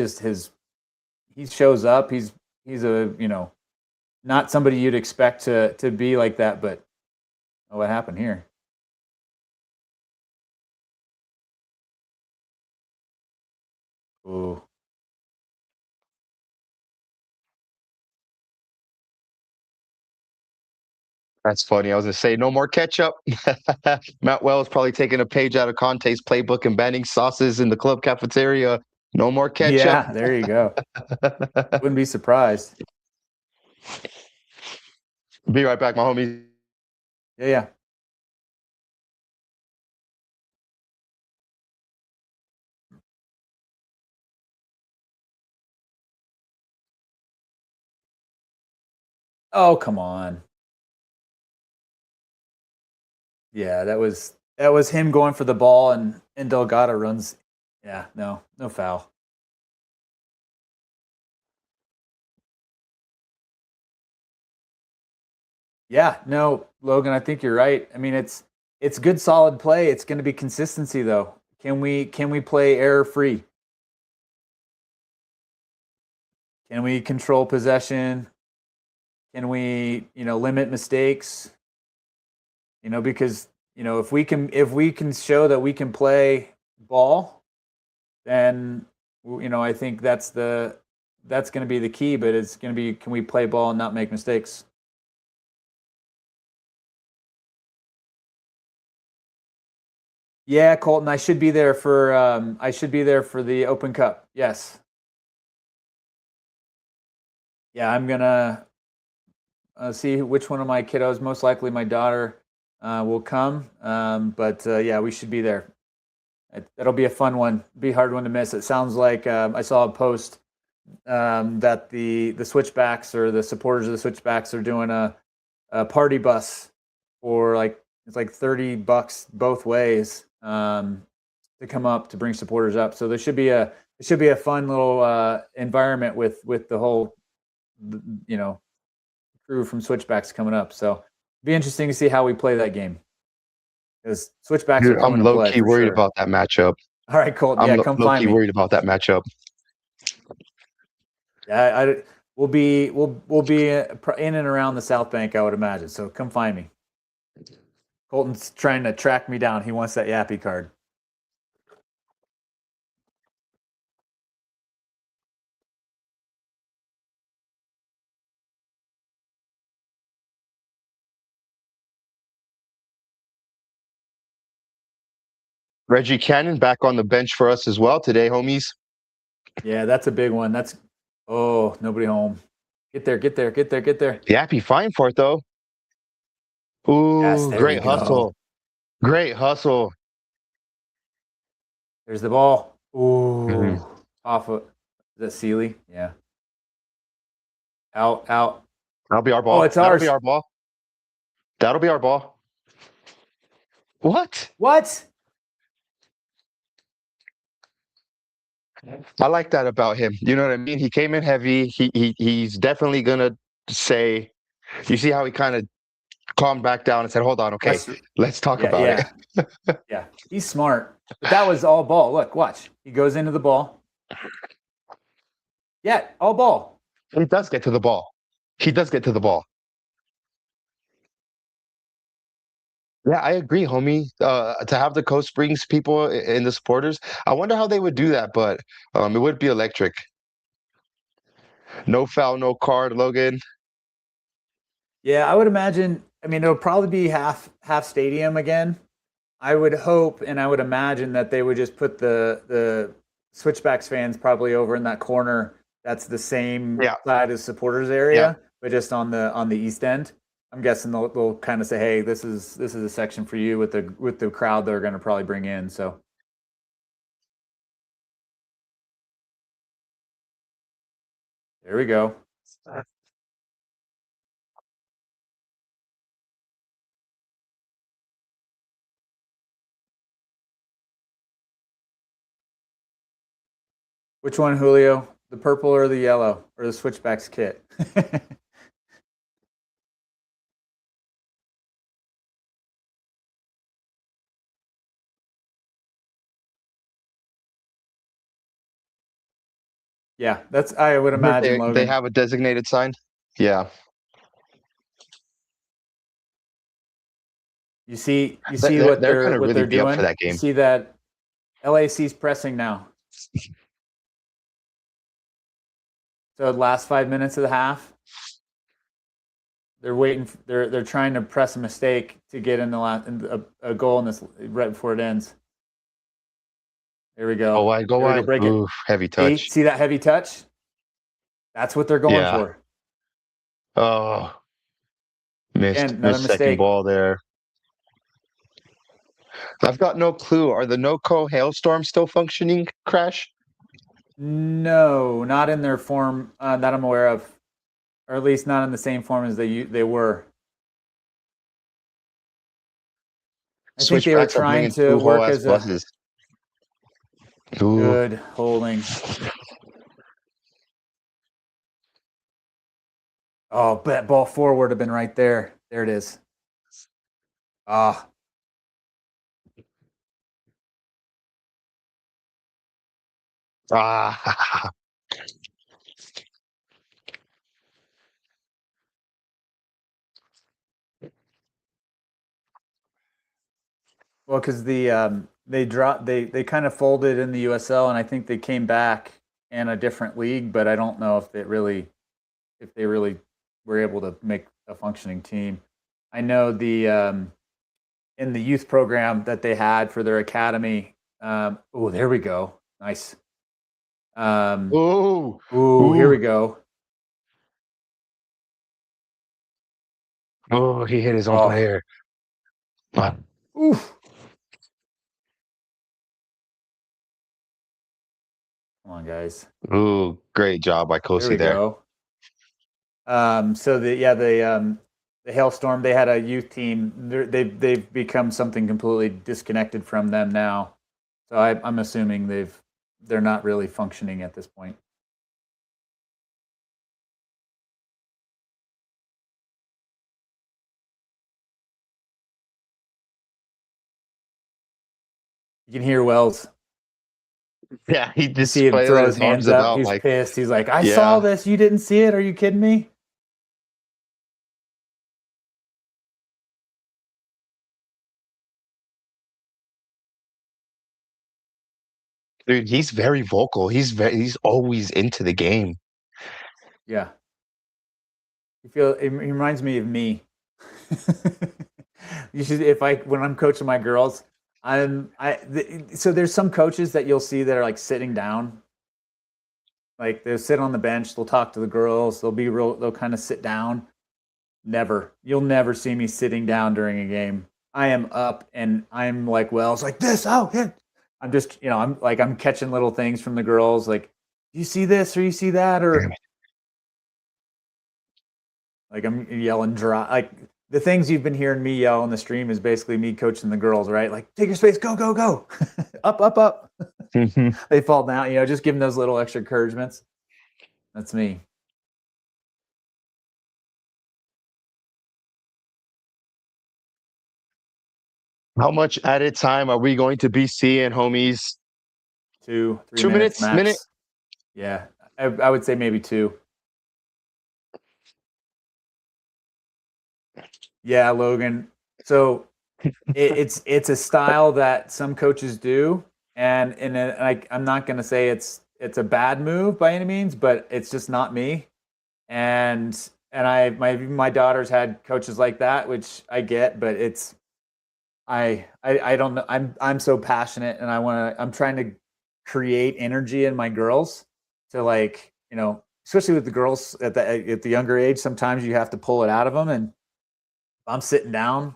shows up. He's a not somebody you'd expect to be like that. But what happened here? Ooh. That's funny. I was gonna say no more ketchup. Matt Wells probably taking a page out of Conte's playbook and banning sauces in the club cafeteria. No more ketchup. Yeah, there you go. Wouldn't be surprised. Be right back, my homies. Yeah, yeah. Oh, come on. Yeah, that was him going for the ball, and Delgado runs. Yeah, no foul. Yeah, no, Logan, I think you're right. I mean, it's good solid play. It's going to be consistency though. Can we play error free? Can we control possession? Can we, limit mistakes? Because, if we can show that we can play ball, then I think that's going to be the key, but it's going to be, can we play ball and not make mistakes? Yeah, Colton, I should be there for the Open Cup. Yes. Yeah, I'm gonna see which one of my kiddos. Most likely, my daughter will come. But yeah, we should be there. That'll be a fun one. Be a hard one to miss. It sounds like I saw a post that the Switchbacks or the supporters of the Switchbacks are doing a party bus for it's like $30 both ways to come up to bring supporters up. So there should be a fun little environment with the whole crew from Switchbacks coming up. So it'll be interesting to see how we play that game, because Switchbacks are coming I'm to low play key for worried sure. about that matchup. All right, Colton. I'm Yeah, come low find key me. worried about that matchup. Yeah, we'll be in and around the South Bank, I would imagine. So come find me. Colton's trying to track me down. He wants that Yappy card. Reggie Cannon back on the bench for us as well today, homies. Yeah, that's a big one. Nobody home. Get there. Yappy fine for it though. Ooh, Yes, there great we go. hustle. Great hustle. There's the ball. Ooh, off of, is that Sealy? Yeah. Out. That'll be our ball. Oh, it's That'll ours. be our ball. That'll be our ball. What? I like that about him. You know what I mean? He came in heavy. He's definitely gonna say. You see how he kind of calmed back down and said, "Hold on, okay, let's talk about it." Yeah, he's smart. But that was all ball. Look, watch. He goes into the ball. Yeah, all ball. He does get to the ball. Yeah, I agree, homie. To have the Coast Springs people and the supporters, I wonder how they would do that, but it would be electric. No foul, no card, Logan. Yeah, I would imagine. I mean, it'll probably be half stadium again. I would hope and I would imagine that they would just put the Switchbacks fans probably over in that corner. That's the same side as supporters area, but just on the east end. I'm guessing they'll kind of say, "Hey, this is a section for you," with the crowd they're going to probably bring in. So there we go. Which one, Julio? The purple or the yellow, or the Switchbacks kit? Yeah, that's, I would imagine, Logan. They have a designated sign. Yeah. You see what they're gonna really be doing up for that game. You see that LAC's pressing now. So the last 5 minutes of the half, they're waiting. They're trying to press a mistake to get in a goal in this right before it ends. There we go. Oh, wide, go wide. Break Ooh, it. heavy touch. See that heavy touch? That's what they're going for. Oh, missed. Again, another missed second mistake. ball there. I've got no clue. Are the NoCo hailstorms still functioning, Crash? No, not in their form that I'm aware of, or at least not in the same form as they were. I think they were trying to work as buses. Good holding. Oh, that ball forward would have been right there. There it is. Ah. Well, because they kind of folded in the USL, and I think they came back in a different league, but I don't know if they really were able to make a functioning team. I know in the youth program that they had for their academy. Oh, there we go. Nice. Here we go. Oh, he hit his own player. Oof. Come on, guys. Ooh, great job by There we Kosi there. go. So the Hailstorm, they had a youth team. They've become something completely disconnected from them now. So I'm assuming they're not really functioning at this point. You can hear Wells. Yeah, he You just see him flailing throw his his arms hands up. about He's like, pissed. He's like, I saw yeah. this. You didn't see it? Are you kidding me? Dude, he's very vocal. He's always into the game. Yeah. He reminds me of me. You should, when I'm coaching my girls, so there's some coaches that you'll see that are like sitting down. Like they'll sit on the bench, they'll talk to the girls, they'll kind of sit down. You'll never see me sitting down during a game. I am up and I'm like, well, it's like this. Oh, yeah. I'm just, I'm catching little things from the girls. Like, you see this or you see that? Or like I'm yelling like the things you've been hearing me yell on the stream is basically me coaching the girls, right? Like, take your space, go, go, go. Up, up, up. They fall down, just give them those little extra encouragements. That's me. How much at a time are we going to be seeing, homies? 2, 3 2 minutes minutes, max. minute? Yeah, I would say maybe 2. Yeah, Logan. So it's a style that some coaches do, and I'm not going to say it's a bad move by any means, but it's just not me. And my daughter's had coaches like that, which I get, but it's I don't know. I'm so passionate, and I'm trying to create energy in my girls to like especially with the girls at the younger age. Sometimes you have to pull it out of them, and if I'm sitting down.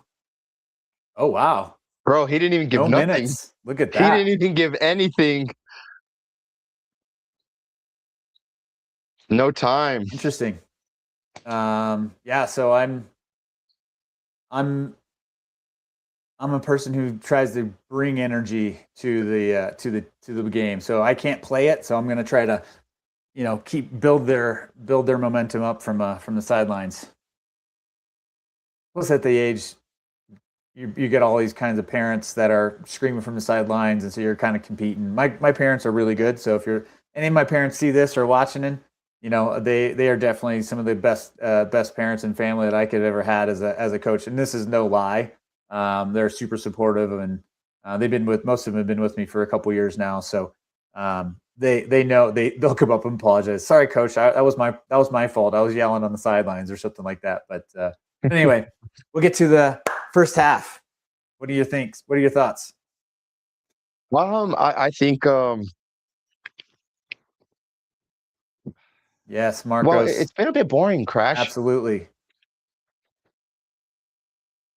Oh wow, Bro, he didn't even give no nothing. minutes. Look at He didn't that. even give anything. No time. Interesting. Yeah. So I'm a person who tries to bring energy to the game. So I can't play it. So I'm going to try to build their momentum up from the sidelines. Plus, at the age, you get all these kinds of parents that are screaming from the sidelines, and so you're kind of competing. My parents are really good. So if any of my parents see this or watching it, they are definitely some of the best parents and family that I could have ever had as a coach. And this is no lie. They're super supportive, and most of them have been with me for a couple years now. So they know they'll come up and apologize. Sorry, coach, that was my fault. I was yelling on the sidelines or something like that. But anyway, we'll get to the first half. What do you think? What are your thoughts? I think Yes, Marcos. well, it's been a bit boring, Crash. Absolutely.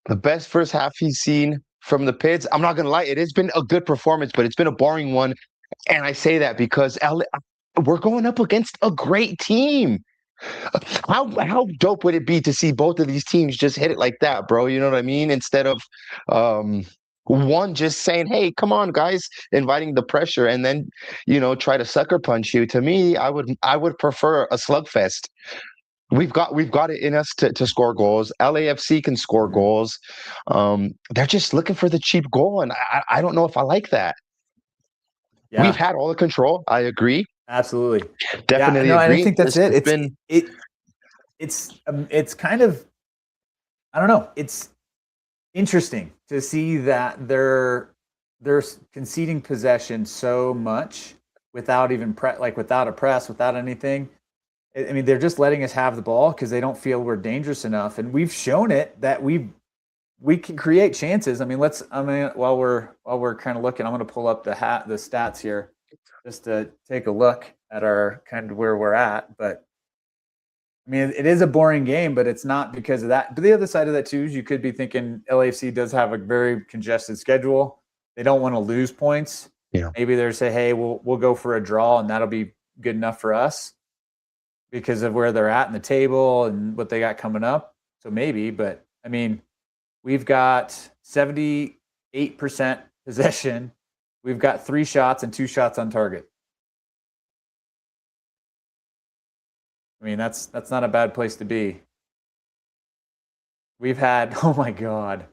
The best first half he's seen from the Pids. I'm not gonna lie, it has been a good performance, but it's been a boring one. And I say that because we're going up against a great team. How dope would it be to see both of these teams just hit it like that, bro? You know what I mean? Instead of one just saying, "Hey, come on, guys," inviting the pressure, and then try to sucker punch you. To me, I would prefer a slugfest. We've got it in us to score goals. LAFC can score goals. They're just looking for the cheap goal, and I don't know if I like that. Yeah. We've had all the control. I agree. Absolutely. Definitely Yeah, no, agree. I think that's it. It's kind of, I don't know. It's interesting to see that they're conceding possession so much without even without a press, without anything. I mean, they're just letting us have the ball because they don't feel we're dangerous enough, and we've shown it that we can create chances. I mean, while we're kind of looking, I'm going to pull up the stats here just to take a look at our kind of where we're at. But I mean, it is a boring game, but it's not because of that. But the other side of that too is you could be thinking LAFC does have a very congested schedule. They don't want to lose points. Yeah. Maybe they're say, hey, we'll go for a draw, and that'll be good enough for us because of where they're at in the table and what they got coming up. So maybe, but I mean, we've got 78% possession. We've got 3 shots and 2 shots on target. I mean, that's not a bad place to be. We've had, oh my God.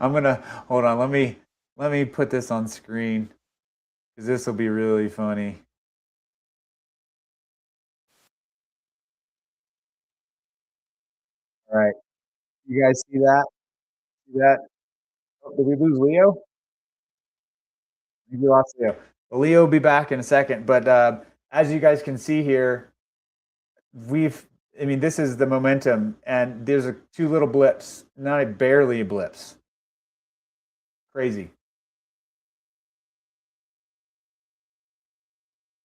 I'm gonna hold on. Let me put this on screen because this will be really funny. All right, you guys see that? See that? Oh, did we lose Leo? We lost Leo. Well, Leo will be back in a second, but as you guys can see here, I mean, this is the momentum, and there's 2 little blips, not barely blips. Crazy.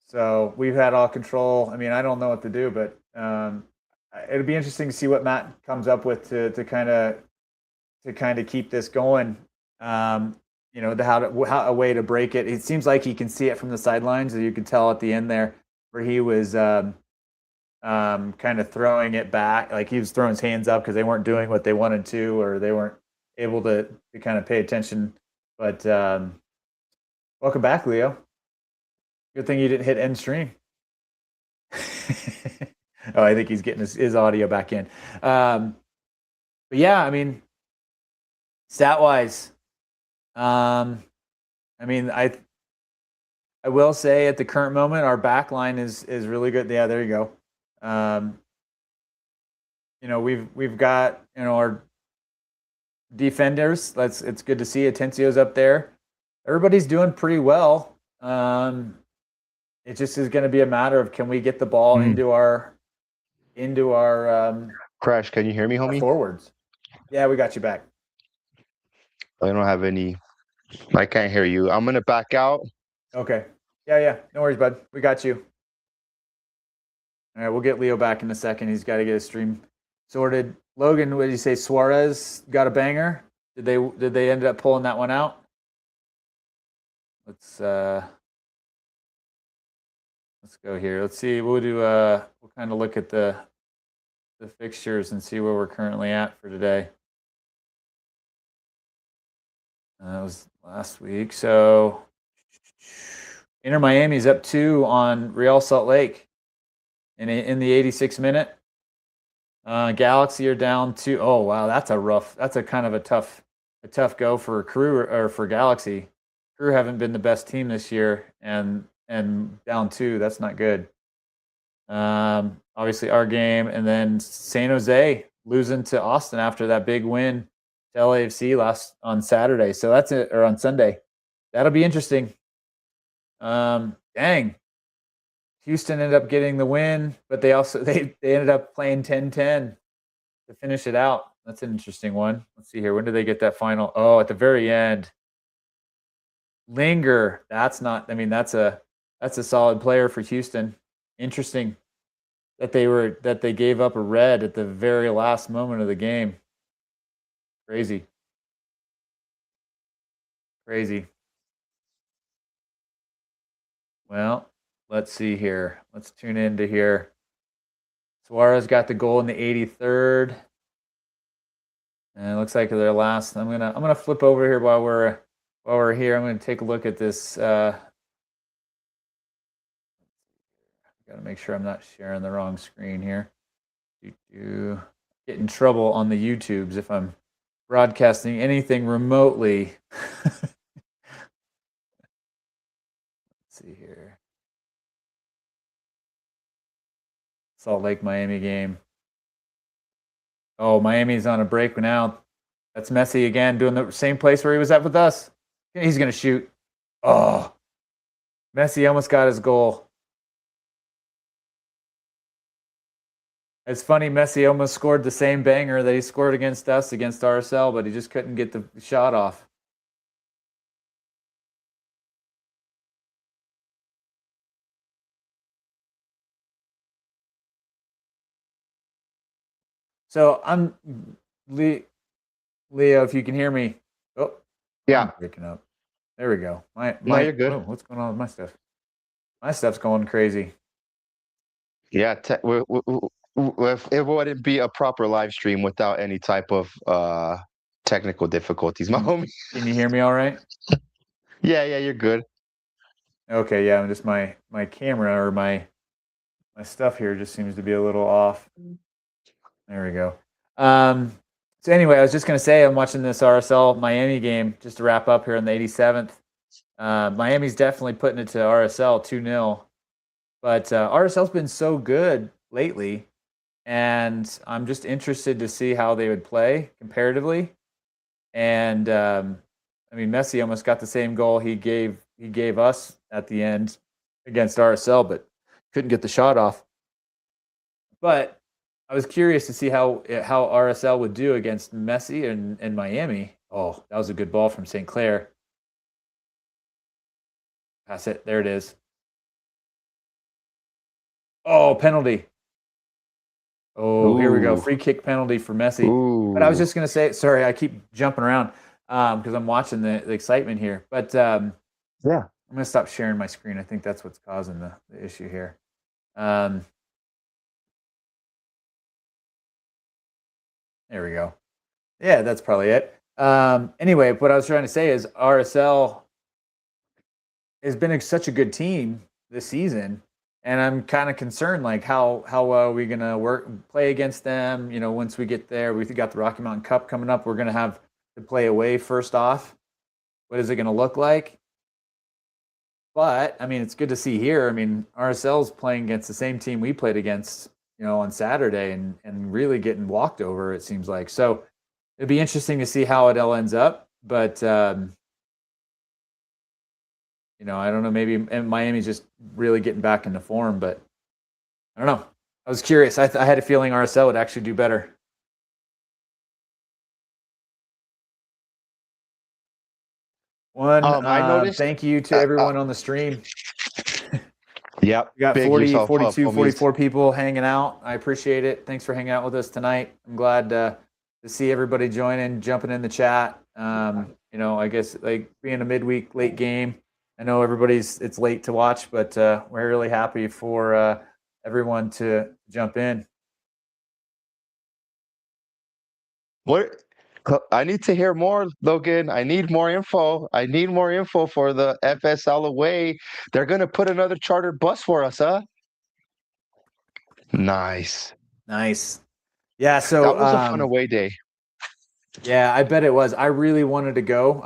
So we've had all control. I mean, I don't know what to do, but it'll be interesting to see what Matt comes up with to kind of keep this going. You know, how a way to break it. It seems like he can see it from the sidelines, as you can tell at the end there, where he was kind of throwing it back, like he was throwing his hands up because they weren't doing what they wanted to, or they weren't able to kind of pay attention. But welcome back, Leo. Good thing you didn't hit end stream. Oh, I think he's getting his audio back in. But yeah, I mean, stat wise, I mean, I will say at the current moment, our back line is really good. Yeah, there you go. You know, we've got, you know, our defenders. It's good to see Atencio's up there. Everybody's doing pretty well. It just is going to be a matter of, can we get the ball into our Crash, can you hear me, homie? forwards. Yeah, we got you back. I don't have any. I can't hear you. I'm gonna back out. Okay. Yeah. No worries, bud. We got you. All right, we'll get Leo back in a second. He's got to get his stream sorted. Logan, what did you say? Suarez got a banger. Did they end up pulling that one out? Let's go here. Let's see. We'll kind of look at the fixtures and see where we're currently at for today. That was last week. So Inter Miami's up 2 on Real Salt Lake in the 86th minute. Galaxy are down 2. Oh wow, that's a kind of a tough go for Crew, or for Galaxy. Crew haven't been the best team this year, and down 2. That's not good. Obviously our game, and then San Jose losing to Austin after that big win to LAFC last on Saturday. So that's it, or on Sunday. That'll be interesting. Dang. Houston ended up getting the win, but they ended up playing 10-10 to finish it out. That's an interesting one. Let's see here. When did they get that final? Oh, at the very end. Linger. That's a solid player for Houston. Interesting that they gave up a red at the very last moment of the game. Crazy. Well, let's see here. Let's tune into here. Suarez got the goal in the 83rd. And it looks like their last. I'm gonna flip over here while we're here. I'm gonna take a look at this. Got to make sure I'm not sharing the wrong screen here. Get in trouble on the YouTubes if I'm broadcasting anything remotely. Let's see here. Salt Lake Miami game. Oh, Miami's on a break now. That's Messi again, doing the same place where he was at with us. He's going to shoot. Oh, Messi almost got his goal. It's funny, Messi almost scored the same banger that he scored against us, against RSL, but he just couldn't get the shot off. So I'm Leo, if you can hear me. Oh, yeah, I'm breaking up. There we go. No, you're good. Oh, what's going on with my stuff? My stuff's going crazy. Yeah, it wouldn't be a proper live stream without any type of technical difficulties, my homie. Can you hear me all right? Yeah, you're good. Okay, yeah, just my camera or my stuff here just seems to be a little off. There we go. So anyway, I was just gonna say I'm watching this RSL Miami game just to wrap up here on the 87th. Miami's definitely putting it to RSL 2-0, but RSL's been so good lately, and I'm just interested to see how they would play comparatively. And I mean, Messi almost got the same goal he gave us at the end against RSL, but couldn't get the shot off. But I was curious to see how RSL would do against Messi and Miami. Oh, that was a good ball from St. Clair. Pass it. There it is. Oh, penalty. Oh, here we go. Free kick penalty for Messi. Ooh. But I was just going to say, sorry, I keep jumping around because I'm watching the excitement here. But yeah, I'm going to stop sharing my screen. I think that's what's causing the issue here. There we go. Yeah, that's probably it. Anyway, what I was trying to say is RSL has been such a good team this season, and I'm kind of concerned, like how are we gonna play against them? You know, once we get there, we got the Rocky Mountain Cup coming up. We're gonna have to play away first off. What is it gonna look like? But I mean, it's good to see here. I mean, RSL's playing against the same team we played against, you know, on Saturday, and really getting walked over. It seems like so. It'd be interesting to see how it all ends up, but you know, I don't know. Maybe Miami's just really getting back into form, but I don't know. I was curious. I had a feeling RSL would actually do better. I noticed. Thank you to everyone on the stream. Yep. We got 40, 42, 44 people hanging out. I appreciate it. Thanks for hanging out with us tonight. I'm glad to see everybody joining, jumping in the chat. You know, I guess like being a midweek late game, I know it's late to watch, but we're really happy for everyone to jump in. What? I need to hear more, Logan. I need more info. I need more info for the FSL away. They're gonna put another chartered bus for us, huh? Nice. Yeah, so that was a fun away day. Yeah, I bet it was. I really wanted to go.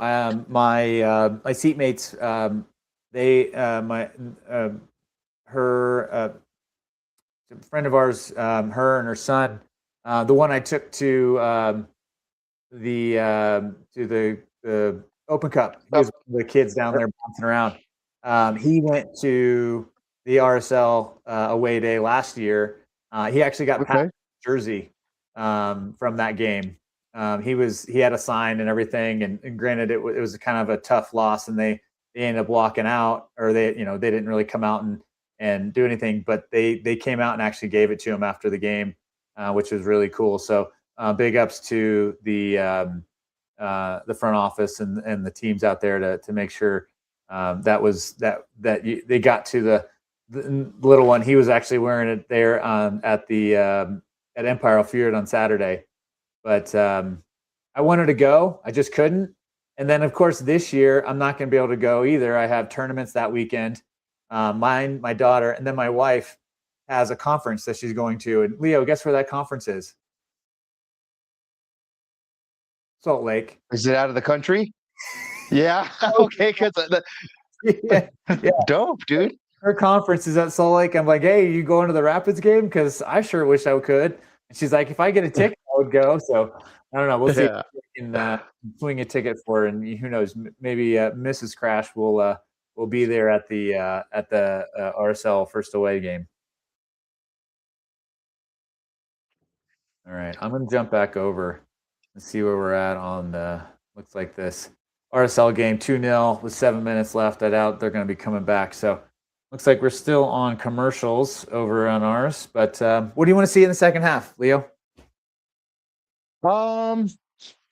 My seatmates, her friend of ours, her and her son, the one I took to the Open Cup. He was one of the kids down there bouncing around. He went to the RSL away day last year. He actually got Pat's jersey from that game. He had a sign and everything, and granted it was kind of a tough loss, and they ended up walking out, or they didn't really come out and do anything, but they came out and actually gave it to him after the game, which was really cool. So big ups to the front office and the teams out there to make sure that they got to the little one. He was actually wearing it there at Empire Field on Saturday. But I wanted to go. I just couldn't. And then, of course, this year, I'm not going to be able to go either. I have tournaments that weekend. Mine, my daughter, and then my wife has a conference that she's going to. And Leo, guess where that conference is? Salt Lake. Is it out of the country? Yeah. Okay. Yeah. Dope, dude. Her conference is at Salt Lake. I'm like, hey, you going to the Rapids game? Because I sure wish I could. And she's like, if I get a ticket, I would go. So I don't know. We'll see if we can swing a ticket for her. And who knows? Maybe Mrs. Crash will be there at the RSL first away game. All right, I'm going to jump back over and see where we're at on the looks like this RSL game 2-0 with 7 minutes left. I doubt they're going to be coming back. So looks like we're still on commercials over on ours. But what do you want to see in the second half, Leo?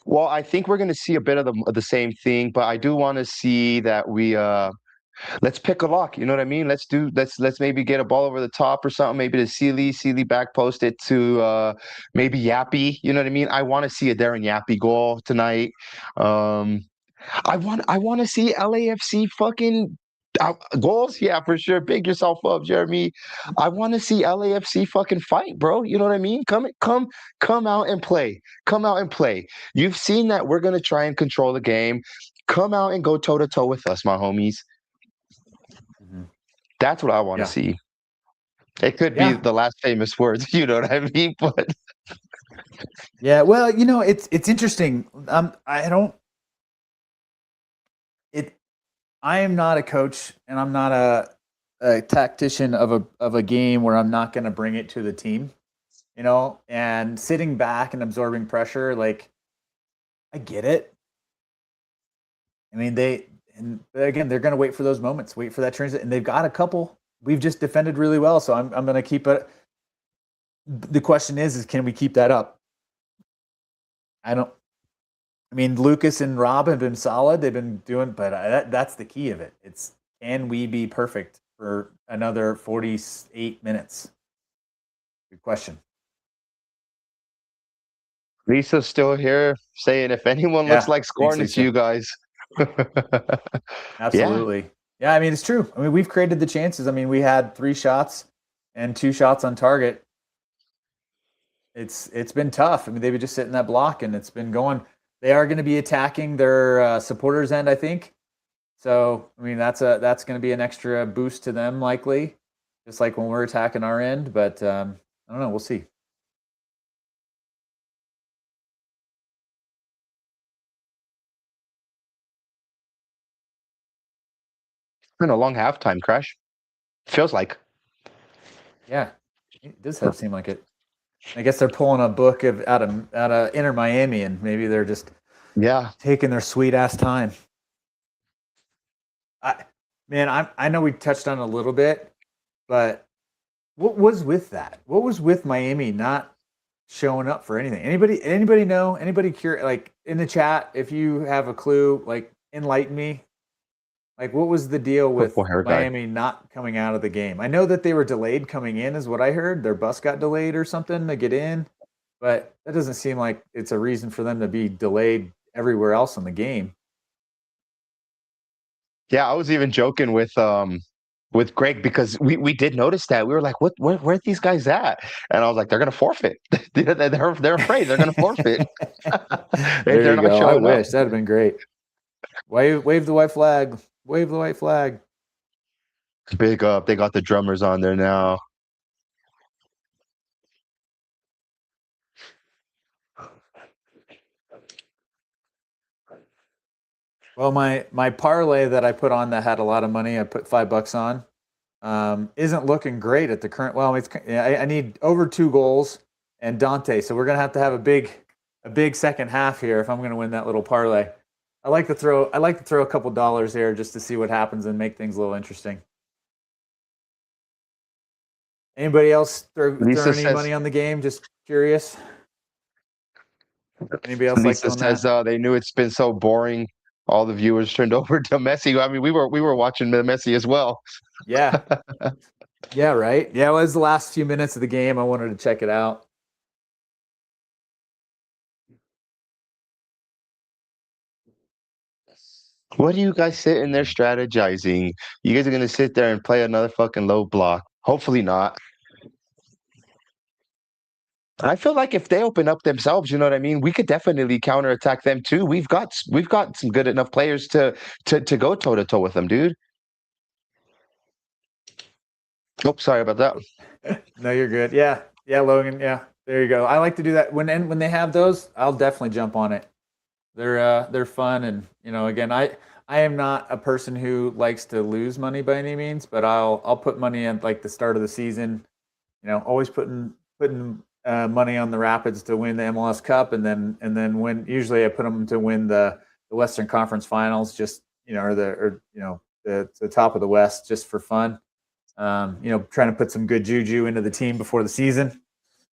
Well, I think we're going to see a bit of the same thing, but I do want to see that we let's pick a lock. You know what I mean? Let's maybe get a ball over the top or something. Maybe to Sealy back post it to maybe Yappy. You know what I mean? I want to see a Darren Yappy goal tonight. Um, I want to see LAFC fucking goals. Yeah, for sure. Big yourself up, Jeremy. I want to see LAFC fucking fight, bro. You know what I mean? Come out and play. Come out and play. You've seen that we're gonna try and control the game. Come out and go toe to toe with us, my homies. Mm-hmm. That's what I want to see. It could be the last famous words, you know what I mean? But yeah, well, it's interesting. I am not a coach, and I'm not a tactician of a game where I'm not going to bring it to the team, and sitting back and absorbing pressure. Like, I get it. I mean, again, they're going to wait for those moments, wait for that transit, and they've got a couple. We've just defended really well, so I'm going to keep it. The question is can we keep that up? I mean, Lucas and Rob have been solid. They've been doing, but that's the key of it. It's, can we be perfect for another 48 minutes? Good question. Lisa's still here saying if anyone looks like scoring, it's you guys. Absolutely. Yeah, I mean, it's true. I mean, we've created the chances. I mean, we had 3 shots and 2 shots on target. It's been tough. I mean, they've been just sitting that block, and it's been going. They are going to be attacking their supporters' end, I think. So, I mean, that's going to be an extra boost to them, likely, just like when we're attacking our end. But I don't know. We'll see. It's been a long halftime, Crash. Feels like. Yeah, it does seem like it. I guess they're pulling a book out of Inter Miami, and maybe they're just taking their sweet ass time. I know we touched on it a little bit, but what was with that? What was with Miami not showing up for anything? Anybody know? Anybody curious? Like, in the chat, if you have a clue, like, enlighten me. Like, what was the deal with Miami not coming out of the game? I know that they were delayed coming in, is what I heard. Their bus got delayed or something to get in, but that doesn't seem like it's a reason for them to be delayed everywhere else in the game. Yeah, I was even joking with Greg, because we did notice that. We were like, where are these guys at? And I was like, they're gonna forfeit. they're afraid they're gonna forfeit. There you go. I wish that'd have been great. Wave the white flag. Wave the white flag. Big up. They got the drummers on there now. Well, my parlay that I put on that had a lot of money, I put $5 on, isn't looking great at the current. Well, I need over 2 goals and Dante, so we're gonna have to have a big second half here if I'm gonna win that little parlay. I like to throw a couple dollars here just to see what happens and make things a little interesting. Anybody else throw any money on the game? Just curious. Anybody else Lisa like doing says they knew it's been so boring. All the viewers turned over to Messi. I mean, we were watching Messi as well. Yeah. Yeah, right. Yeah, it was the last few minutes of the game. I wanted to check it out. What are you guys sitting there strategizing? You guys are gonna sit there and play another fucking low block. Hopefully not. I feel like if they open up themselves, you know what I mean, we could definitely counterattack them too. We've got some good enough players to go toe to toe with them, dude. Oh, sorry about that. No, you're good. Yeah, Logan. Yeah, there you go. I like to do that when they have those. I'll definitely jump on it. They're fun, and again, I am not a person who likes to lose money by any means, but I'll put money in like the start of the season. Always putting money on the Rapids to win the MLS Cup, and then win. Usually, I put them to win the Western Conference Finals, just the top of the West, just for fun. Trying to put some good juju into the team before the season,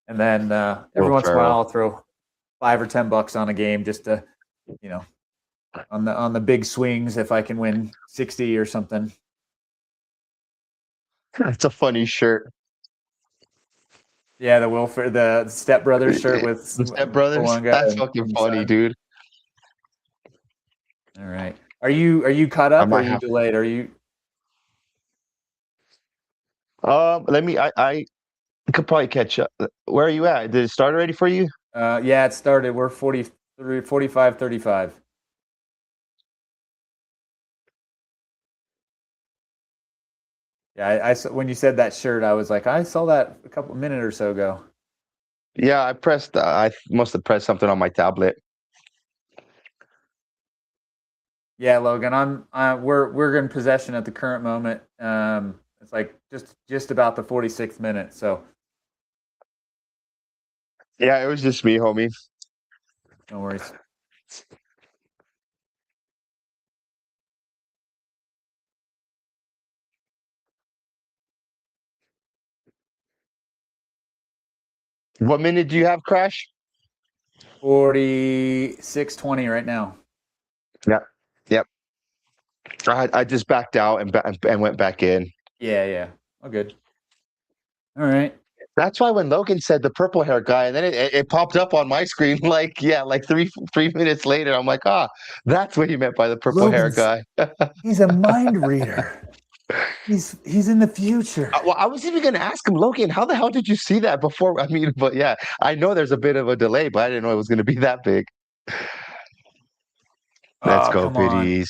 and then every once in a while I'll throw $5 or $10 on a game just to, on the big swings if I can win 60 or something. It's a funny shirt. Yeah, the Step Brothers shirt with the Step Brothers. That's fucking funny, dude. All right. Are you caught up or are you delayed? Are you? I could probably catch up. Where are you at? Did it start already for you? Yeah, it started. We're 43, 45, 35. Yeah, I saw, when you said that shirt, I was like, I saw that a couple minutes or so ago. Yeah, I must have pressed something on my tablet. Yeah, Logan, we're in possession at the current moment. It's like just about the 46th minute. So yeah, it was just me, homie. No worries. What minute do you have, Crash? 46:20 right now. Yep. I just backed out and went back in. Yeah. Oh, good. All right. That's why when Logan said the purple hair guy, and then it popped up on my screen like three minutes later. I'm like, that's what he meant by the purple hair guy. He's a mind reader. He's in the future. Well, I was even going to ask him, Logan, how the hell did you see that before? I mean, but yeah, I know there's a bit of a delay, but I didn't know it was going to be that big. Let's go, biddies.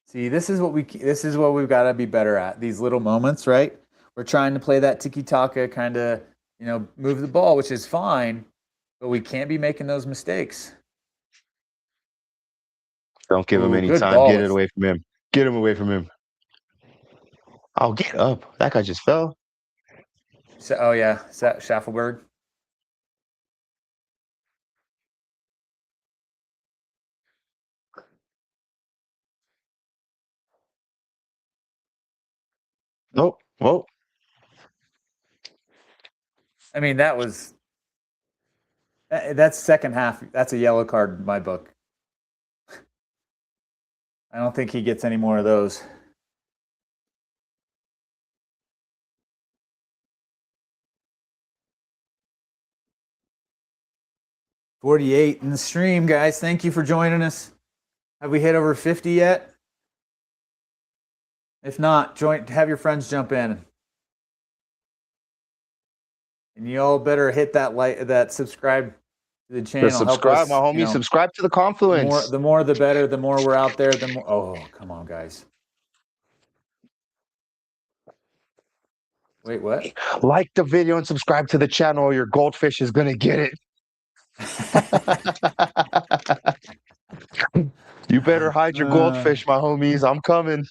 See, this is what we've got to be better at. These little moments, right? We're trying to play that tiki-taka kind of, move the ball, which is fine, but we can't be making those mistakes. Don't give him any time. Get it away from him. Get him away from him. Oh, get up. That guy just fell. Oh, yeah. Schaffelberg. Nope. Whoa. I mean, that's second half. That's a yellow card in my book. I don't think he gets any more of those. $48 in the stream, guys. Thank you for joining us. Have we hit over 50 yet? If not, have your friends jump in. And you all better hit that subscribe to the channel. Subscribe, my homie. Subscribe to the Confluence. The more, the better. The more we're out there, the more. Oh, come on, guys. Wait, what? Like the video and subscribe to the channel, or your goldfish is gonna get it. You better hide your goldfish, my homies. I'm coming.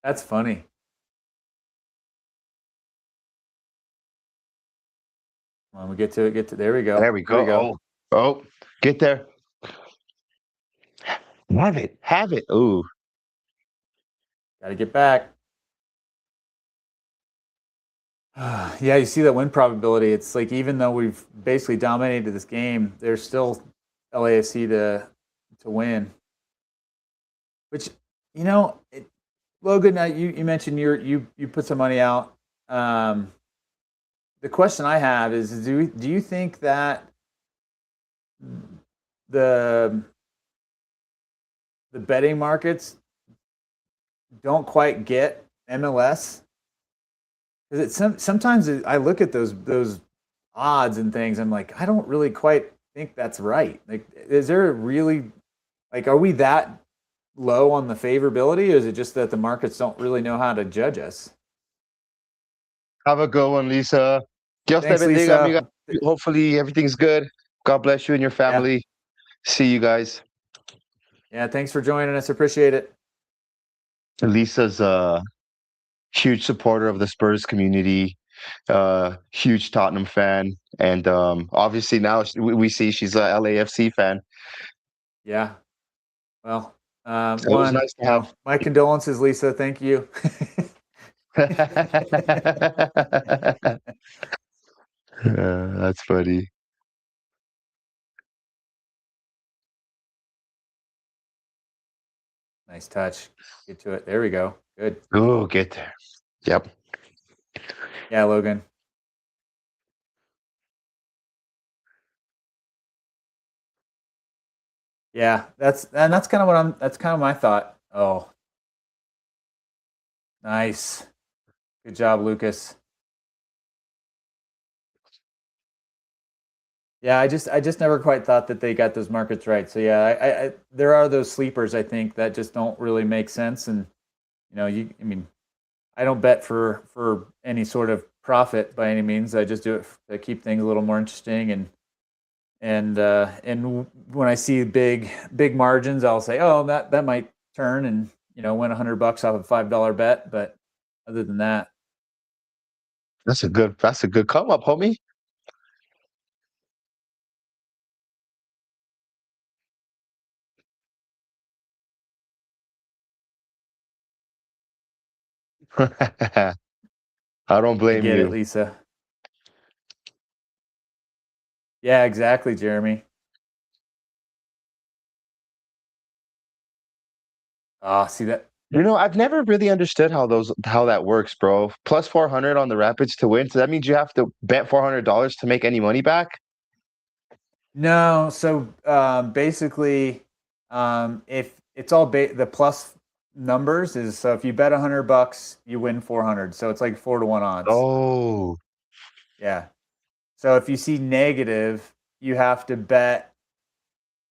That's funny. When we get to there we go. There we go. Oh, get there. Have it. Ooh. Got to get back. Yeah, you see that win probability. It's like even though we've basically dominated this game, there's still LAFC to win. Which, Logan, you mentioned you put some money out. The question I have is, do you think that the betting markets don't quite get MLS? Because sometimes I look at those odds and things, I'm like, I don't really quite think that's right. Like, is there really, like, are we that low on the favorability, or is it just that the markets don't really know how to judge us? Have a good one, Lisa. Thanks, Lisa. Hopefully everything's good. God bless you and your family. Yeah. See you guys. Yeah, thanks for joining us. Appreciate it. Lisa's a huge supporter of the Spurs community, huge Tottenham fan, and obviously now we see she's a LAFC fan. Yeah. Well, It was nice to have. my condolences, Lisa. Thank you. That's funny. Nice touch. Get to it. There we go. Good. Oh, get there. Yep. Yeah, Logan. Yeah, that's kind of that's kind of my thought. Oh, nice. Good job, Lucas. Yeah, I just never quite thought that they got those markets right. So yeah, I there are those sleepers I think that just don't really make sense. And I mean, I don't bet for any sort of profit by any means. I just do it to keep things a little more interesting. And when I see big margins, I'll say, oh, that might turn and win $100 off a $5 bet. But other than that, That's a good come up, homie. I don't I blame get it, you. Lisa. Yeah, exactly, Jeremy. Ah, see that? I've never really understood how that works, bro. Plus 400 on the Rapids to win. So that means you have to bet $400 to make any money back? No, so basically, if it's all the plus numbers is so if you bet $100, you win 400. So it's like 4-1 odds. Oh, Yeah. So if you see negative, you have to bet.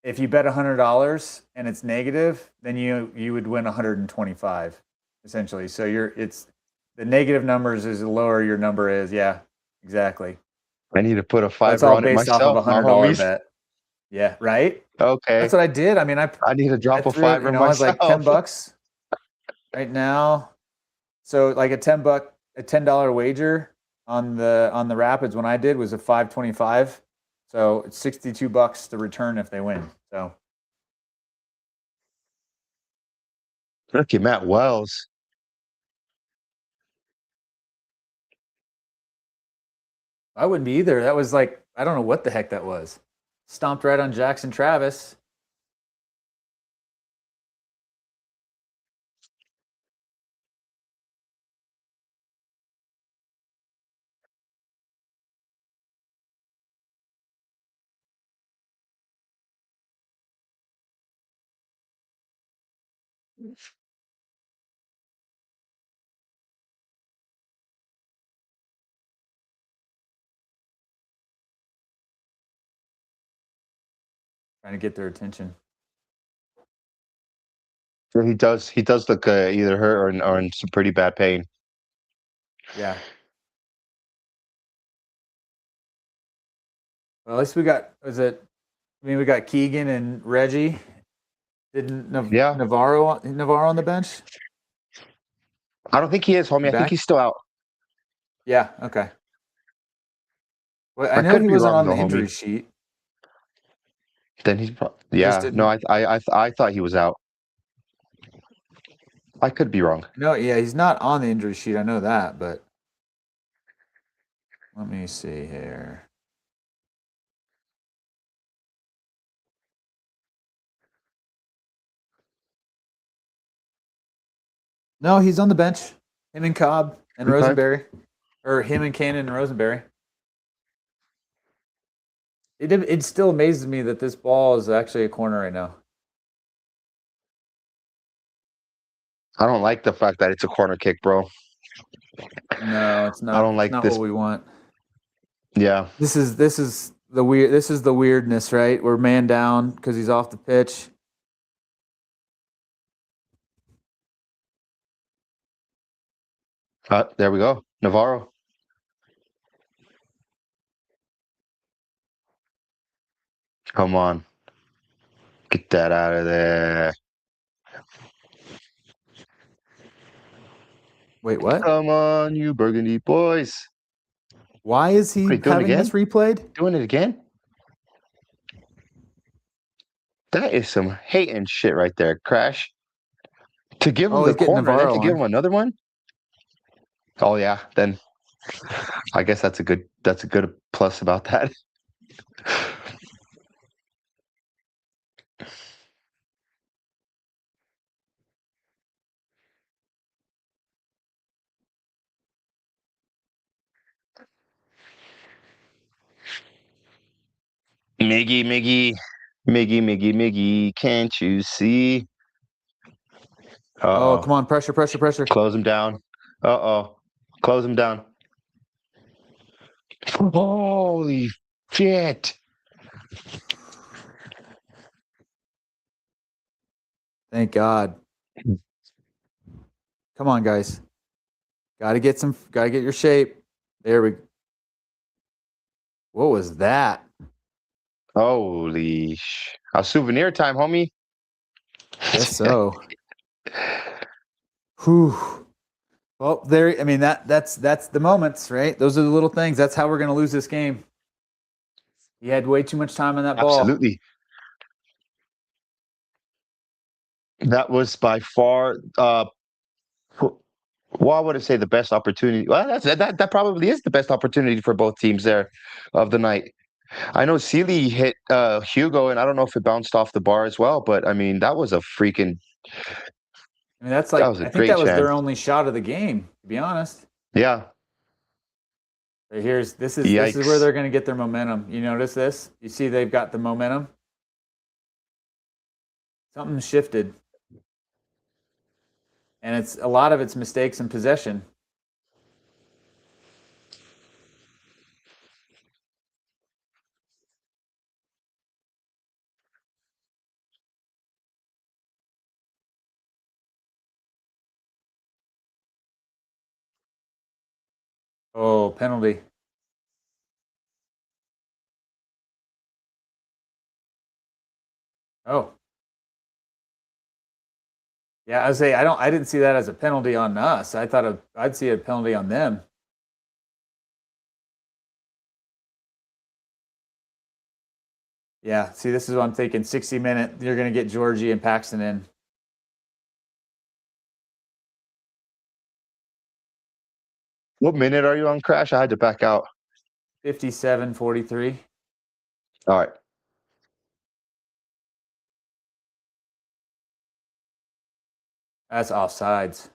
If you bet $100 and it's negative, then you would win 125 essentially. So it's the negative numbers is the lower your number is. Yeah, exactly. I need to put a So it's fiver all on it based off of myself, a my $100 homies. bet. Yeah, right. That's Okay. what I did. I mean, I need to I drop a threw it. fiver I was like myself. $10 right now. So like a $10 wager on the Rapids when I did was a 525. So it's $62 to return if they win. So Look at Matt Wells. I wouldn't be either. That was like I don't know what the heck that was. Stomped right on Jackson Travis. Trying to get their attention. So he does look either hurt or in some pretty bad pain. Yeah. Well, at least we got we got Keegan and Reggie. Didn't Yeah. Navarro on the bench? I don't think he is, homie. I think Back? he's still out. Yeah, okay. Well, I I know could he be wasn't wrong on though, the homie. injury sheet. Then he's He just yeah. No, didn't. I thought he was out. I could be wrong. No, yeah, he's not on the injury sheet. I know that, but let me see here. No, he's on the bench. Him and Cobb and Okay. Rosenberry, or him and Cannon and Rosenberry. It still amazes me that this ball is actually a corner right now. I don't like the fact that it's a corner kick, bro. No, it's I not. don't It's like not this. what we want. Yeah. This is the weird. This is the weirdness, right? We're man down because he's off the pitch. There we go. Navarro. Come on. Get that out of there. Wait, what? Come on, you Burgundy boys. Why is he What are you doing having again? this replayed? Doing it again? That is some hating shit right there, Crash. To give him Oh, the he's getting corner and then Navarro to give on. him another one. Oh yeah, then I guess that's a good plus about that. Miggy, Miggy, Miggy, Miggy, Miggy, can't you see? Oh, Uh-oh. come on. Pressure, pressure, pressure. Close him down. Uh-oh. Close him down. Holy shit. Thank God. Come on, guys. Gotta get your shape. There we go. What was that? Holy a souvenir time, homie. Guess so. Whew. Well, there. I mean, that's the moments, right? Those are the little things. That's how we're gonna lose this game. He had way too much time on that ball. Absolutely. That was by far well, I wouldn't say the best opportunity. Well, that probably is the best opportunity for both teams there of the night. I know Sealy hit Hugo, and I don't know if it bounced off the bar as well, but I mean that was a freaking I mean, that's that like was a I think great that was chance. their only shot of the game, to be honest. Yeah. But this is where Yikes. they're gonna get their momentum. You notice this? You see they've got the momentum. Something shifted. And it's a lot of it's mistakes in possession. Oh, penalty. Oh. Yeah, I didn't see that as a penalty on us. I'd see a penalty on them. Yeah, see, this is what I'm thinking. 60-minute, you're gonna get Georgie and Paxton in. What minute are you on, Crash? I had to back out. 57-43. All right. That's offsides.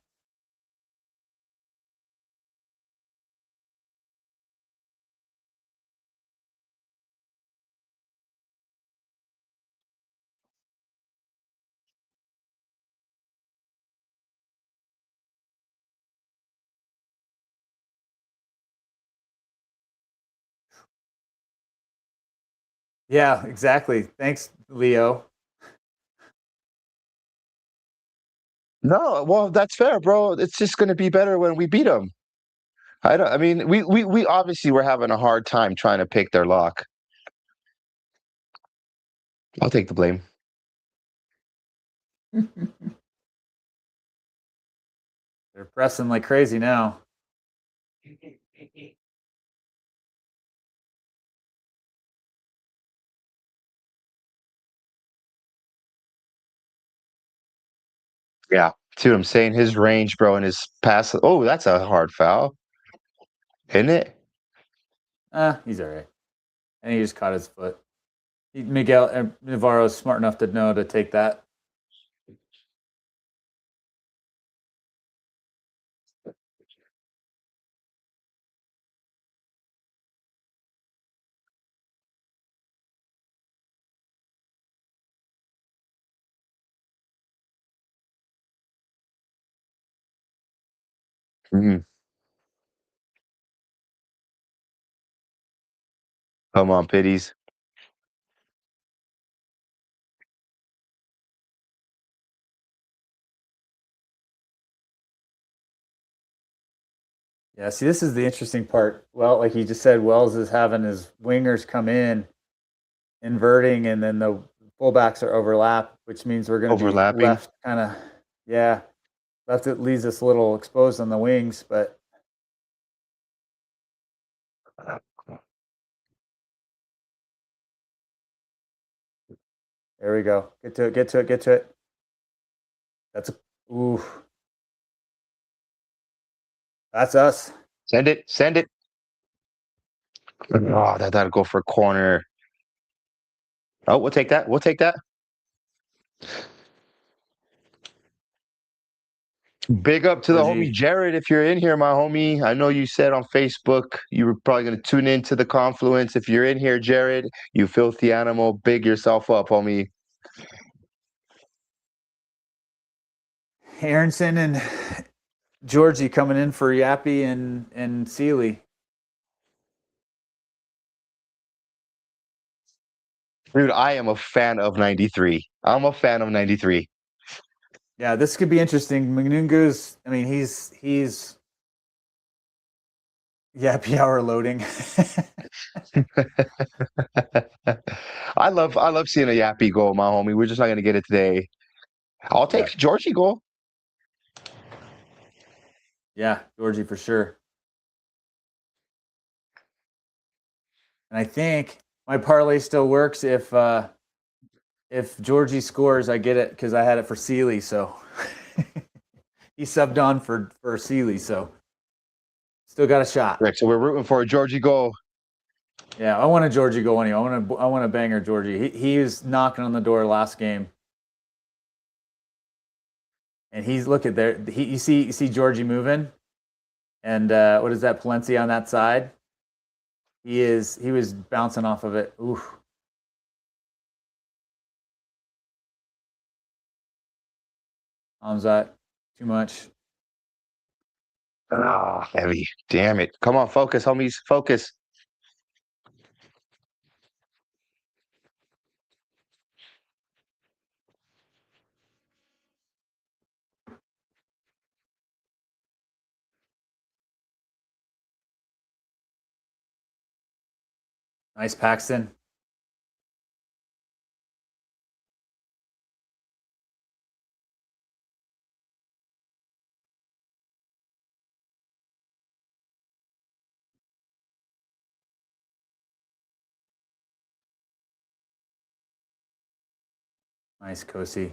Yeah, exactly. Thanks, Leo. No, well, that's fair, bro. It's just going to be better when we beat them. I mean, we obviously were having a hard time trying to pick their lock. I'll take the blame. They're pressing like crazy now. Yeah. See what I'm saying? His range, bro, and his pass. Oh, that's a hard foul, isn't it? He's all right. And he just caught his foot. Miguel Navarro's smart enough to know to take that. Mhm. Come on, pitties. Yeah, see, this is the interesting part. Well, like you just said, Wells is having his wingers come in, inverting, and then the fullbacks are overlap, which means we're going to be Overlapping. left kind of, yeah, left it leaves us a little exposed on the wings. But There we go. Get to it. Get to it. Get to it. That's a, ooh. That's us. Send it. Send it. Oh, that'll go for a corner. Oh, we'll take that. We'll take that. Big up to the homie Georgie. Jared if you're in here, my homie. I know you said on Facebook you were probably going to tune into the confluence. If you're in here, Jared, you filthy animal, big yourself up, homie. Aronson and Georgie coming in for Yappy and Sealy. Dude, I am a fan of 93. I'm a fan of 93. Yeah, this could be interesting. Manungu's, I mean, he's Yappy hour loading. I love seeing a Yappy goal, my homie. We're just not gonna get it today. I'll take Georgie goal. Yeah, Georgie for sure. And I think my parlay still works if Georgie scores, I get it because I had it for Sealy. So he subbed on for Sealy, so still got a shot. Right, so we're rooting for a Georgie goal. Yeah, I want a Georgie go anyway. I want a banger Georgie. He was knocking on the door last game, and he's look at there. You see Georgie moving, and what is that Palencia on that side? He was bouncing off of it. Oof. Hamzat, too much. Ah, heavy. Damn it. Come on, focus, homies. Focus. Nice Paxton. Nice Kosi.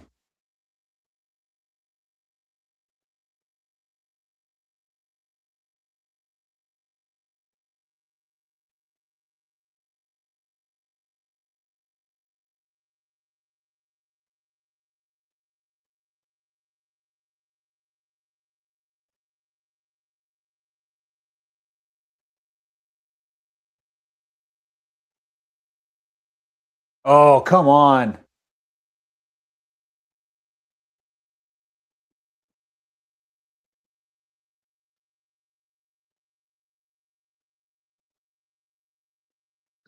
Oh, come on.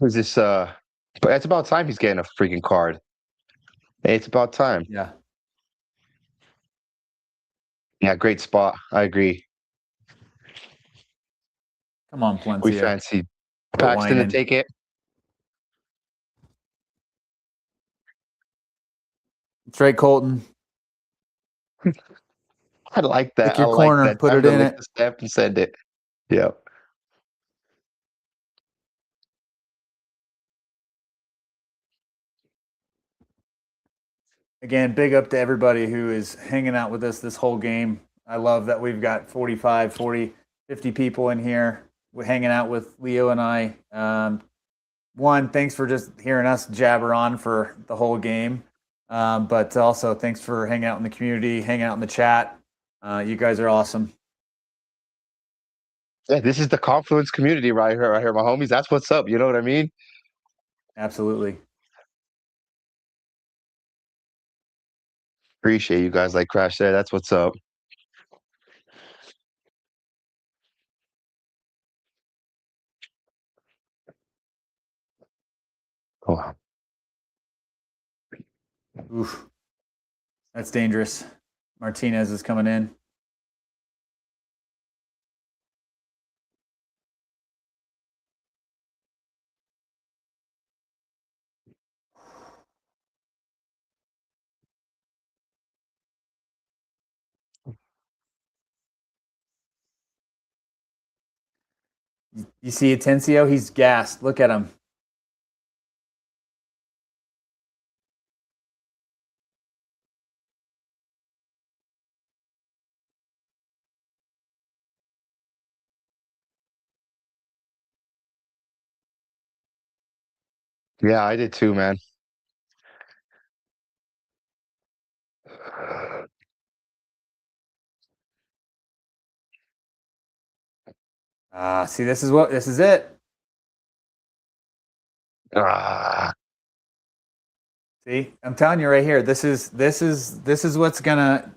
Who's this? But it's about time he's getting a freaking card. Hey, it's about time. Yeah. Yeah, great spot. I agree. Come on, We Palencia. fancy Quit Paxton to whining. take it. That's right, Colton. I like Pick that. I your like corner. that. Put Time it to in lick it. the step and send it. Yep. Again, big up to everybody who is hanging out with us this whole game. I love that we've got 45, 40, 50 people in here. We're hanging out with Leo and I. One, thanks for just hearing us jabber on for the whole game. But also, thanks for hanging out in the community, hanging out in the chat. You guys are awesome. Yeah, this is the Confluence community right here, my homies. That's what's up. You know what I mean? Absolutely. Appreciate you guys like Crash there. That's what's up. Oh, Oof. That's dangerous. Martinez is coming in. You see Atencio? He's gassed. Look at him. Yeah, I did too, man. See, this is it. Ah, See, I'm telling you right here. This is what's gonna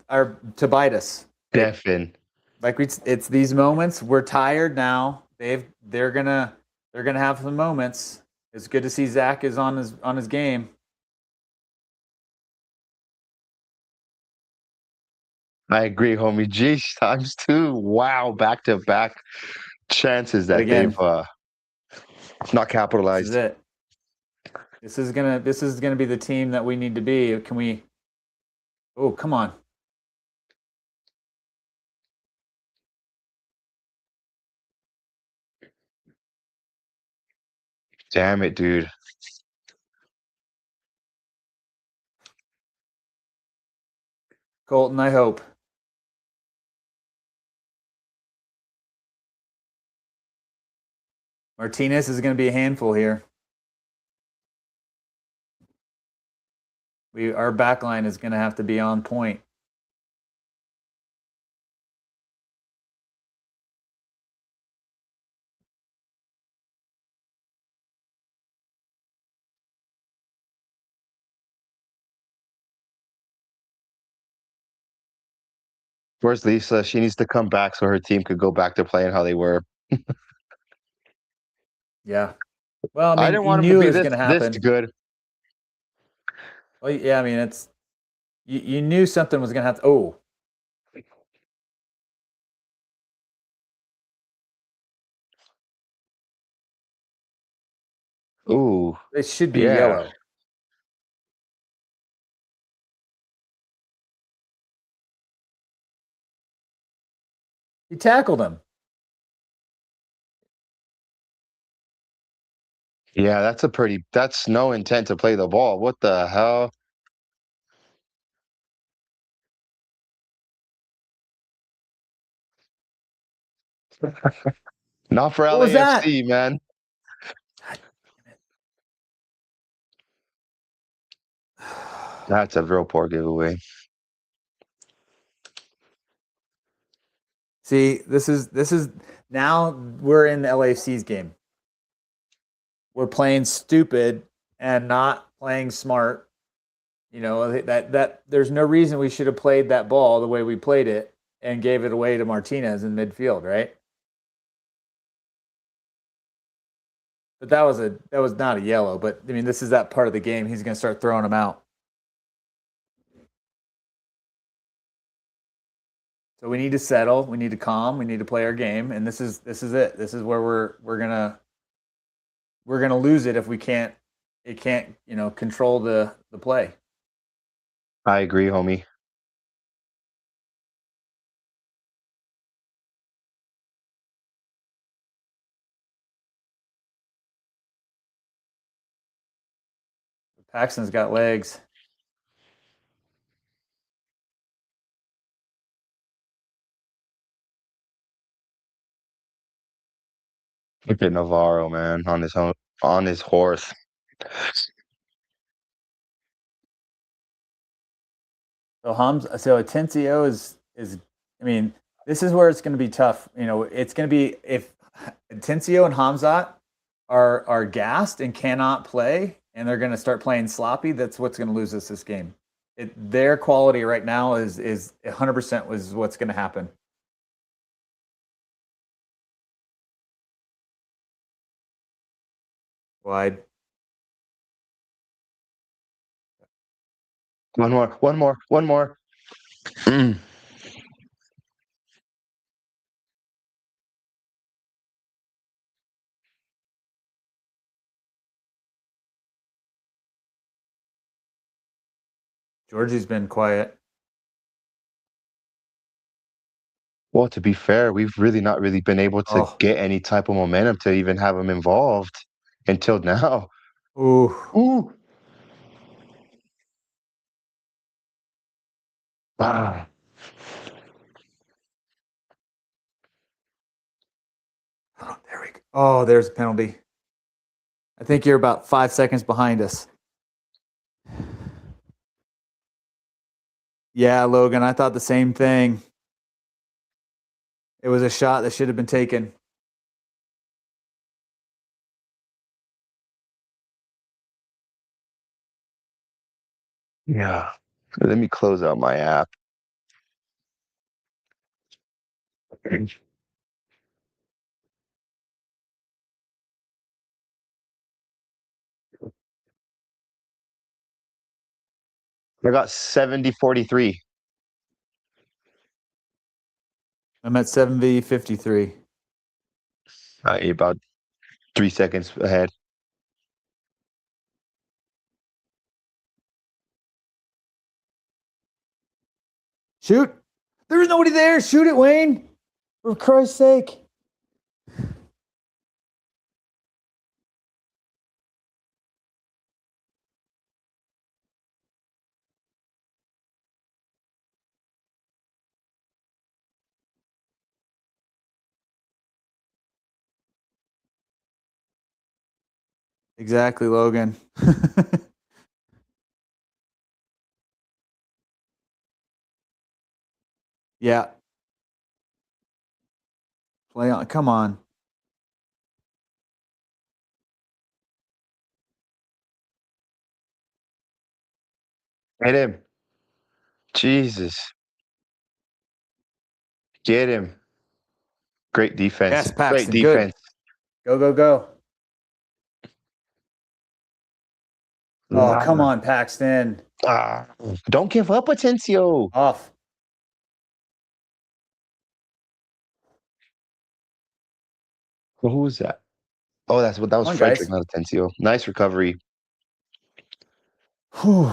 to bite us. Right? Deafin. Like it's these moments. We're tired now. They're gonna have some moments. It's good to see Zach is on his game. I agree, homie. Geez, times two. Wow, back to back chances But that they've again, not this is capitalized. it. This is gonna be the team that we need to be. Can we? Oh, come on. Damn it, dude. Colton, I hope. Martinez is going to be a handful here. Our back line is going to have to be on point. Where's Lisa? She needs to come back so her team could go back to playing how they were. Yeah. Well, I I mean, didn't you want them to knew it be was this going to this happen. good. Well, yeah, I mean, it's you knew something was going to happen. Oh, Ooh, it should be yeah. yellow. He tackled him. Yeah, that's no intent to play the ball. What the hell? Not for What was that? LAFC, man. God damn it. That's a real poor giveaway. See, this is now we're in the LAFC's game. We're playing stupid and not playing smart. You know, that there's no reason we should have played that ball the way we played it and gave it away to Martinez in midfield, right? But that was not a yellow. But I mean, this is that part of the game. He's going to start throwing them out. So we need to settle. We need to calm. We need to play our game. And this is it. This is where we're gonna lose it if we can't control the play. I agree, homie. Paxton's got legs. Look at Navarro, man, on his horse. So Atencio is I mean, this is where it's going to be tough. You know, it's going to be if Atencio and Hamzat are gassed and cannot play, and they're going to start playing sloppy. That's what's going to lose us this game. Their quality right now is 100% was what's going to happen. Wide. One more, one more, one more. Mm. Georgie's been quiet. Well, to be fair, we've really not really been able to Oh, get any type of momentum to even have him involved until now. ooh. Ooh. Ah. Oh, there we go. Oh, there's a penalty. I think you're about 5 seconds behind us. Yeah, Logan, I thought the same thing. It was a shot that should have been taken. Yeah. Let me close out my app. I got 70-43. I'm at 7v53. About 3 seconds ahead. Shoot! There's nobody there. Shoot it, Wayne. For Christ's sake. Exactly, Logan. Yeah. Play on. Come on. Hit him. Jesus. Get him. Great defense. Yes, Great Paxton. defense. Good. Go. Oh, come on, Paxton. Don't give up, Atencio. Off. Who was that? Oh, that was Come on, Frederick, guys. not Atencio. Nice recovery. Whew.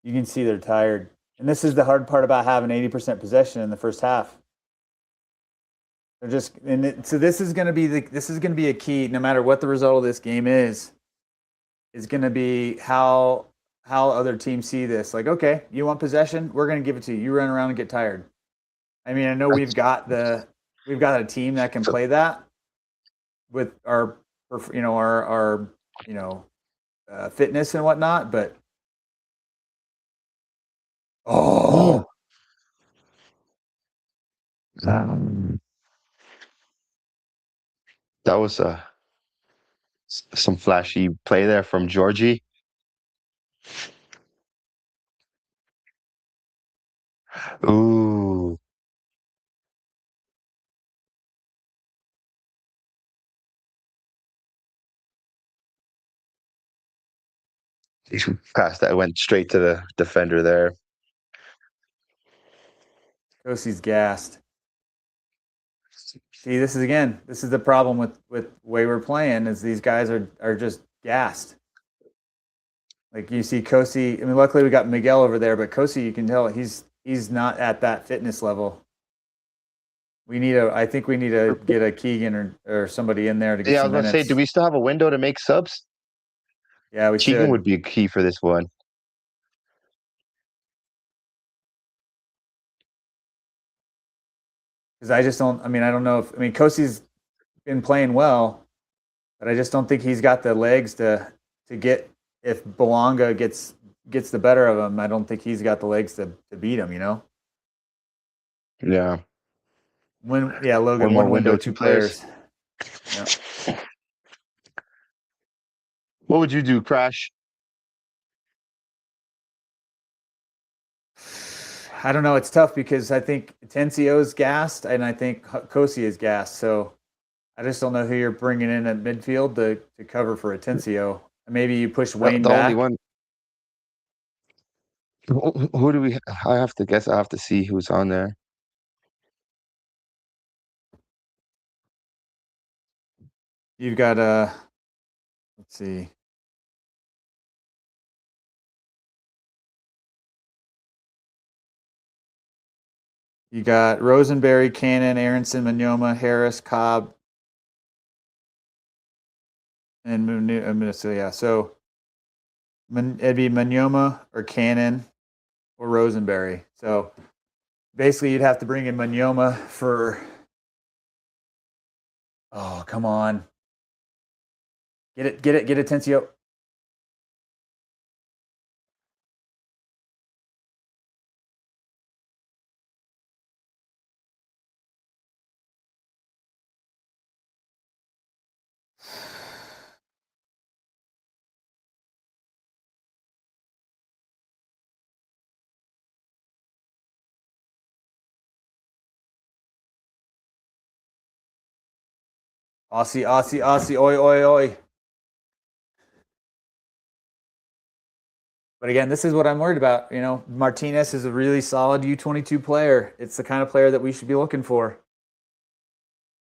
You can see they're tired. And this is the hard part about having 80% possession in the first half. They're just so this is going to be a key no matter what the result of this game is going to be how other teams see this. Like, okay, you want possession? We're going to give it to you. You run around and get tired. I mean, I know we've got a team that can play that with our fitness and whatnot, but That was some flashy play there from Georgie. Ooh. Pass that went straight to the defender there. Kosie's gassed. See, this is the problem with the way we're playing is these guys are just gassed. Like you see Kosi, I mean, luckily we got Miguel over there, but Kosi, you can tell he's not at that fitness level. I think we need to get a Keegan or somebody in there to get some minutes. I was going to say, do we still have a window to make subs? Yeah, we Keegan should. would be a key for this one. Because I don't know if Kosi's been playing well, but I just don't think he's got the legs to get, if Belonga gets the better of him, I don't think he's got the legs to beat him, Yeah. Logan, one window, two players. Yeah. What would you do, Crash? I don't know. It's tough because I think Tensio's gassed and I think Kosi is gassed. So I just don't know who you're bringing in at midfield to cover for Atencio. Maybe you push Wayne the back. Only one. Who do we? I have to guess. I have to see who's on there. You've got let's see. You got Rosenberry, Cannon, Aronson, Manyoma, Harris, Cobb, and yeah. So it'd be Manyoma or Cannon or Rosenberry. So basically, you'd have to bring in Manyoma for. Oh, come on. Get it, Tensio. Aussie, Aussie, Aussie, oi, oi, oi. But again, this is what I'm worried about. You know, Martinez is a really solid U22 player. It's the kind of player that we should be looking for.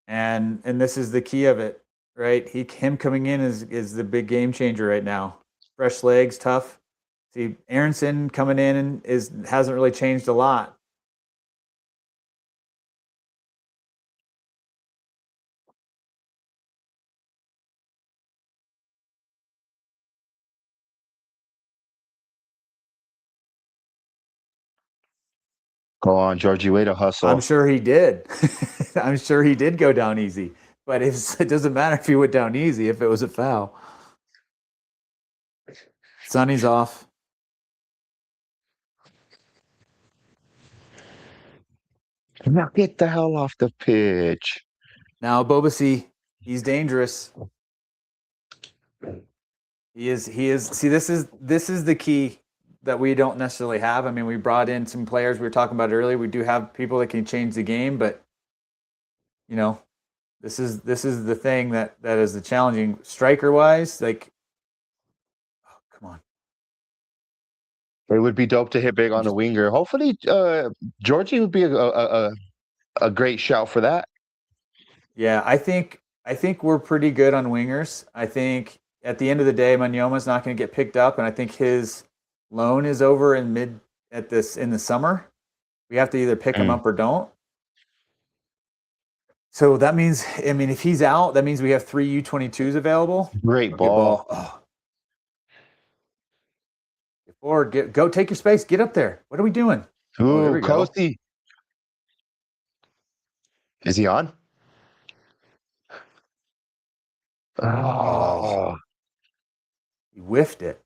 And this is the key of it, right? Him coming in is the big game changer right now. Fresh legs, tough. See, Aronson coming in and hasn't really changed a lot. Go on, Georgie. Way to hustle. I'm sure he did. I'm sure he did go down easy. But it doesn't matter if he went down easy if it was a foul. Sonny's off. Now get the hell off the pitch. Now Bobasi, he's dangerous. He is. See, this is the key that we don't necessarily have. I mean, we brought in some players we were talking about earlier. We do have people that can change the game, but you know, this is the thing that is the challenging striker wise. Like, oh, come on. It would be dope to hit big on the winger. Hopefully, Georgie would be a great shout for that. Yeah, I think we're pretty good on wingers. I think at the end of the day, Manyoma's not going to get picked up, and I think his loan is over in the summer. We have to either pick him up or don't. So that means, I mean, if he's out, that means we have 3 U22s available. Great ball. Oh. Or go take your space. Get up there. What are we doing? Ooh, Coasty. Is he on? Oh. He whiffed it.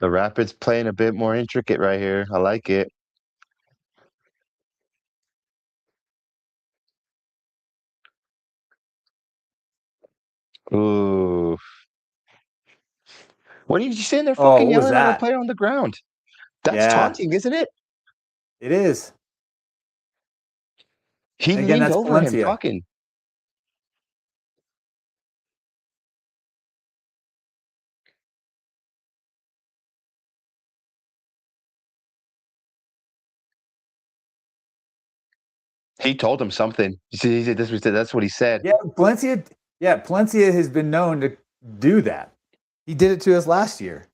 The Rapids playing a bit more intricate right here. I like it. Ooh. What are you sitting there fucking yelling at a player on the ground? That's taunting, isn't it? It is. He leaned over Valencia. Him talking. He told him something. He said that's what he said. Yeah, Valencia has been known to do that. He did it to us last year.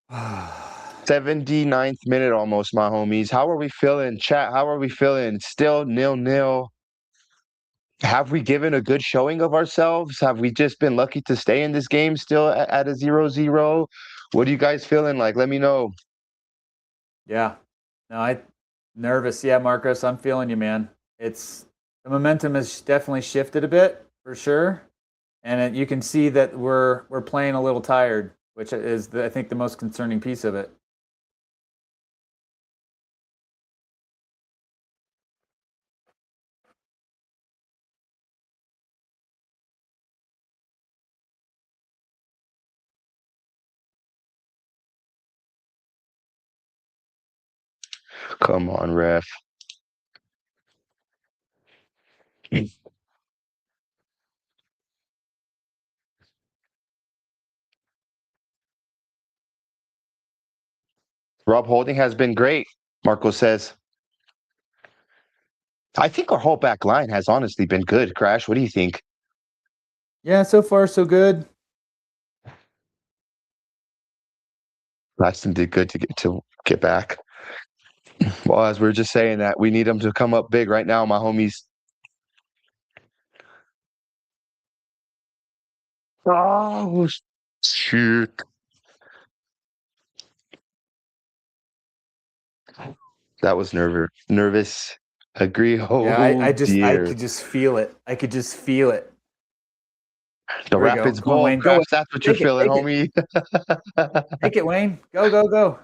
Ah. 79th minute almost, my homies. How are we feeling? Chat, how are we feeling? Still 0-0. Have we given a good showing of ourselves? Have we just been lucky to stay in this game still at a 0-0? What are you guys feeling like? Let me know. Yeah. No, nervous. Yeah, Marcos, I'm feeling you, man. The momentum has definitely shifted a bit, for sure. And you can see that we're playing a little tired, which is, I think, the most concerning piece of it. Come on, ref. Rob Holding has been great, Marco says. I think our whole back line has honestly been good. Crash, what do you think? Yeah, so far so good. Laxton did good to get back. Well, as we are just saying that, we need them to come up big right now, my homies. Oh, shoot. That was nervous. Agree. Yeah, Oh I dear. could just feel it. I could just feel it. The Here we go. Rapids Come on, goal. Wayne. Go, Wayne. Perhaps that's what you're Take it. feeling, Take it. homie. Take it, Wayne. Go, go, go.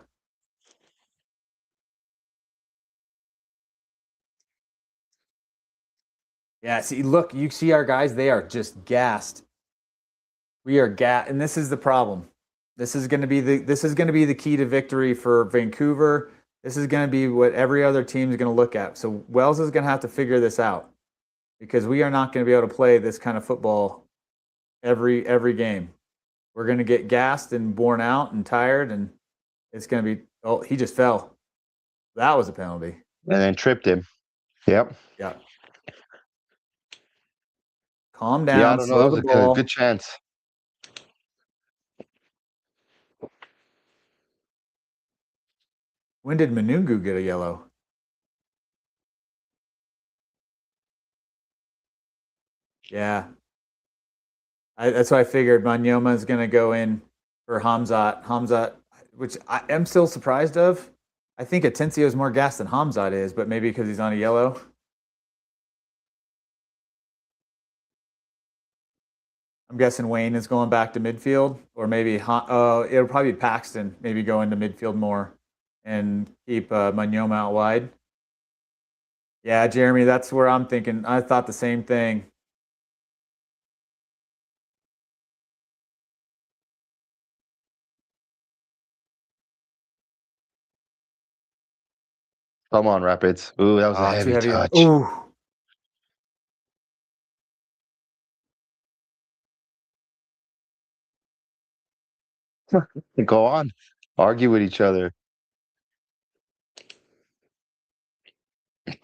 Yeah, see, look, you see our guys, they are just gassed. We are gassed, and this is the problem. This is going to be the key to victory for Vancouver. This is going to be what every other team is going to look at. So Wells is going to have to figure this out because we are not going to be able to play this kind of football every game. We're going to get gassed and worn out and tired, and it's going to be. Oh, he just fell. That was a penalty. And then tripped him. Yep. Yeah. Calm Yeah, I down. don't know. That Slow was the a good ball. chance. When did Manungu get a yellow? Yeah, that's why I figured Manyoma is going to go in for Hamzat. Hamzat, which I am still surprised of. I think Atencio is more gas than Hamzat is, but maybe because he's on a yellow. I'm guessing Wayne is going back to midfield, or maybe it'll probably be Paxton maybe go into midfield more and keep Manyoma out wide. Yeah, Jeremy, that's where I'm thinking. I thought the same thing. Come on, Rapids. Ooh, that was a Too heavy heavy. touch. Ooh. Go on. Argue with each other.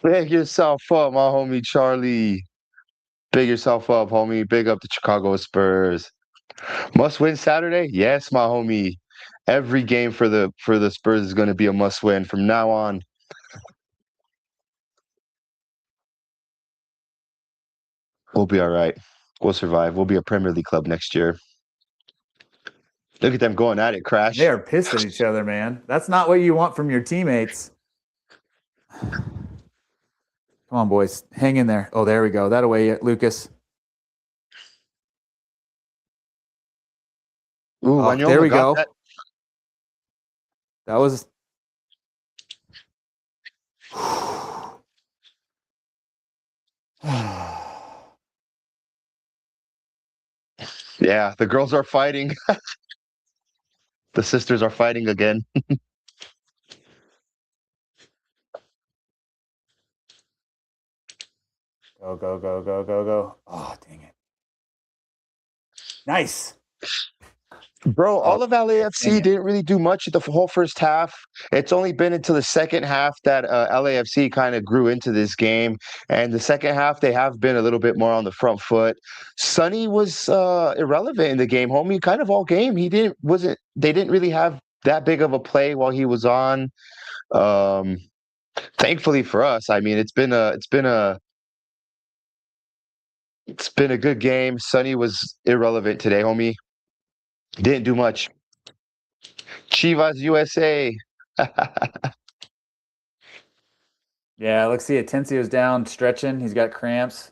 Pick yourself up, my homie Charlie. Big yourself up, homie. Big up the Chicago Spurs. Must win Saturday? Yes, my homie. Every game for the Spurs is going to be a must win from now on. We'll be all right. We'll survive. We'll be a Premier League club next year. Look at them going at it, They Crash. are pissed at each other, man. That's not what you want from your teammates. Come on, boys. Hang in there. Oh, there we go. That away, Lucas. Ooh, Oh, there Wanyoma we got go. that. That was. Yeah, the girls are fighting. The sisters are fighting again. Go, go, go, go, go, go. Oh, dang it. Nice. Bro, Oh, all of dang LAFC it. didn't really do much the whole first half. It's only been until the second half that LAFC kind of grew into this game. And the second half, they have been a little bit more on the front foot. Sonny was irrelevant in the game, homie. Kind of all game. They didn't really have that big of a play while he was on. Um, Thankfully for us, I mean, it's been a good game. Sonny was irrelevant today, homie. Didn't do much. Chivas USA. Yeah, let's see. Atencio's down, stretching. He's got cramps.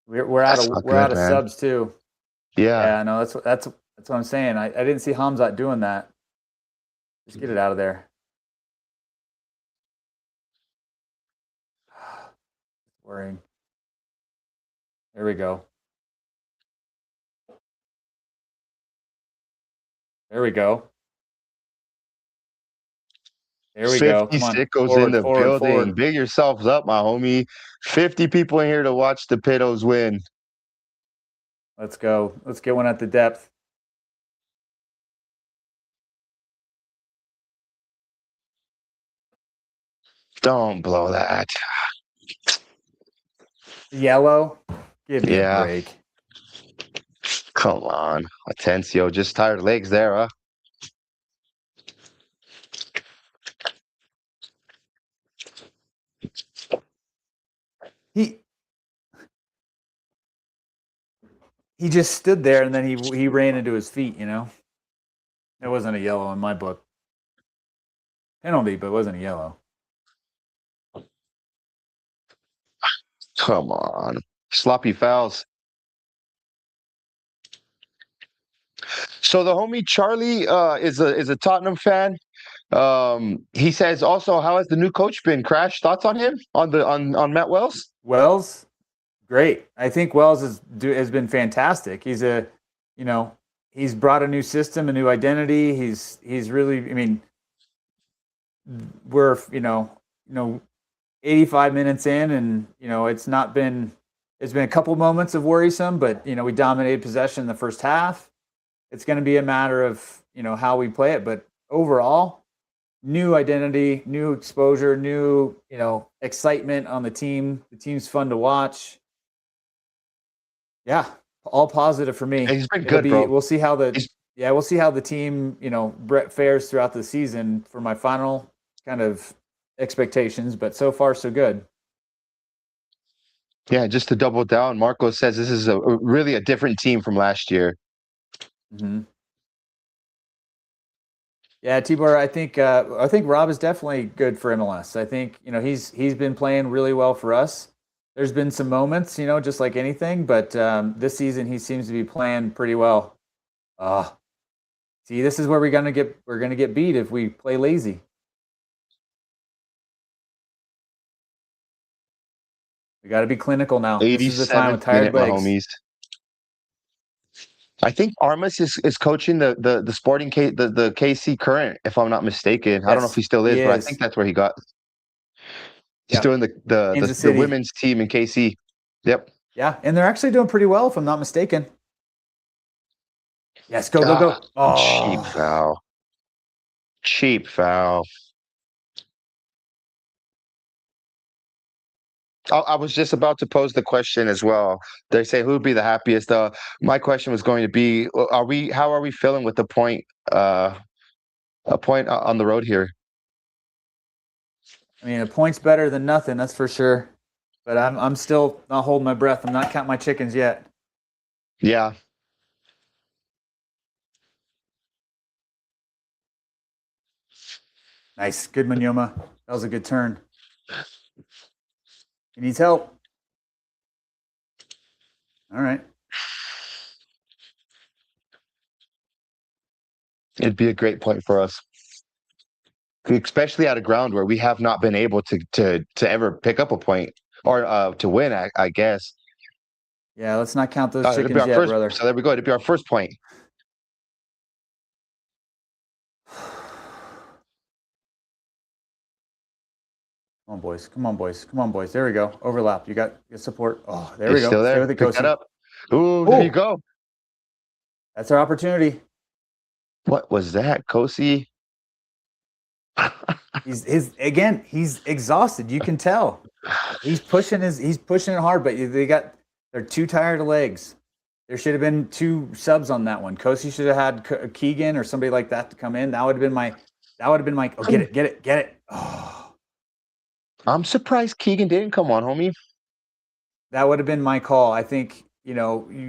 That's not We're out good, of man. subs too. Yeah. Yeah, no, that's what I'm saying. I didn't see Hamzat doing that. Just get it out of there. Worrying. There we go. There we go. There we go. 50 Come on. sickos in Forward, the forward, building. forward. Big yourselves up, my homie. 50 people in here to watch the Pitos win. Let's go. Let's get one at the depth. Don't blow that. Yellow. Give me a Yeah. break. Come on. Atencio. Just tired legs there, huh? He he just stood there and then he ran into his feet. You know, it wasn't a yellow in my book. Penalty, but it wasn't a yellow. Come on. Sloppy fouls. So the homie Charlie is a Tottenham fan. He says also, how has the new coach been? Crash, thoughts on him on Matt Wells? Wells, great. I think Wells has been fantastic. You know, he's brought a new system, a new identity. He's really. I mean, we're 85 minutes in, and it's not been. It's been a couple moments of worrisome, but we dominated possession in the first half. It's going to be a matter of how we play it, but overall, new identity, new exposure, new excitement on the team. The team's fun to watch. Yeah, all positive for me. He's been good, bro. We'll see how the team fares throughout the season for my final kind of expectations, but so far so good. Yeah, just to double down, Marco says this is really a different team from last year. Mm-hmm. Yeah, Tibor, I think Rob is definitely good for MLS. I think he's been playing really well for us. There's been some moments, just like anything, but this season he seems to be playing pretty well. See, this is where we're gonna get beat if we play lazy. We got to be clinical now. This is the time with 87th tired minute, my legs. homies. I think Armas is coaching the Sporting the KC Current, if I'm not mistaken. I don't know if he still is, but I think that's where he got. He's doing the women's team in KC. Yep. Yeah, and they're actually doing pretty well, if I'm not mistaken. Yes, go. Oh. Cheap foul. I was just about to pose the question as well. They say who would be the happiest. My question was going to be: How are we feeling with the point? A point on the road here. I mean, a point's better than nothing, that's for sure. But I'm still not holding my breath. I'm not counting my chickens yet. Yeah. Nice, good Manyoma. That was a good turn. He needs help. All right. It'd be a great point for us, especially at a ground where we have not been able to ever pick up a point or to win. I guess. Yeah, let's not count those chickens yet, brother. So there we go. It'd be our first point. Come on, boys. There we go. Overlap. You got support. Oh, there we go. Still there. Pick that up. Ooh, there you go. That's our opportunity. What was that, Kosi? He's exhausted. You can tell. He's pushing it hard, but they're too tired of legs. There should have been 2 subs on that one. Kosi should have had Keegan or somebody like that to come in. That would have been my. Oh, get it. Oh. I'm surprised Keegan didn't come on, homie. That would have been my call. I think you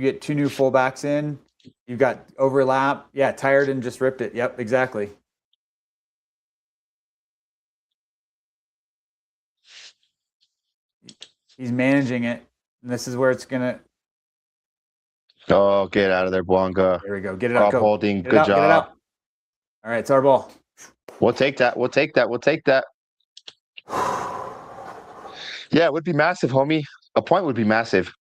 get 2 new fullbacks in. You've got overlap. Yeah, tired and just ripped it. Yep, exactly. He's managing it, and this is where it's gonna. Oh, get out of there, Bwanga. There we go. Get it out. Go. Holding. Good job. Get it out. All right, it's our ball. We'll take that. Yeah, it would be massive, homie. A point would be massive.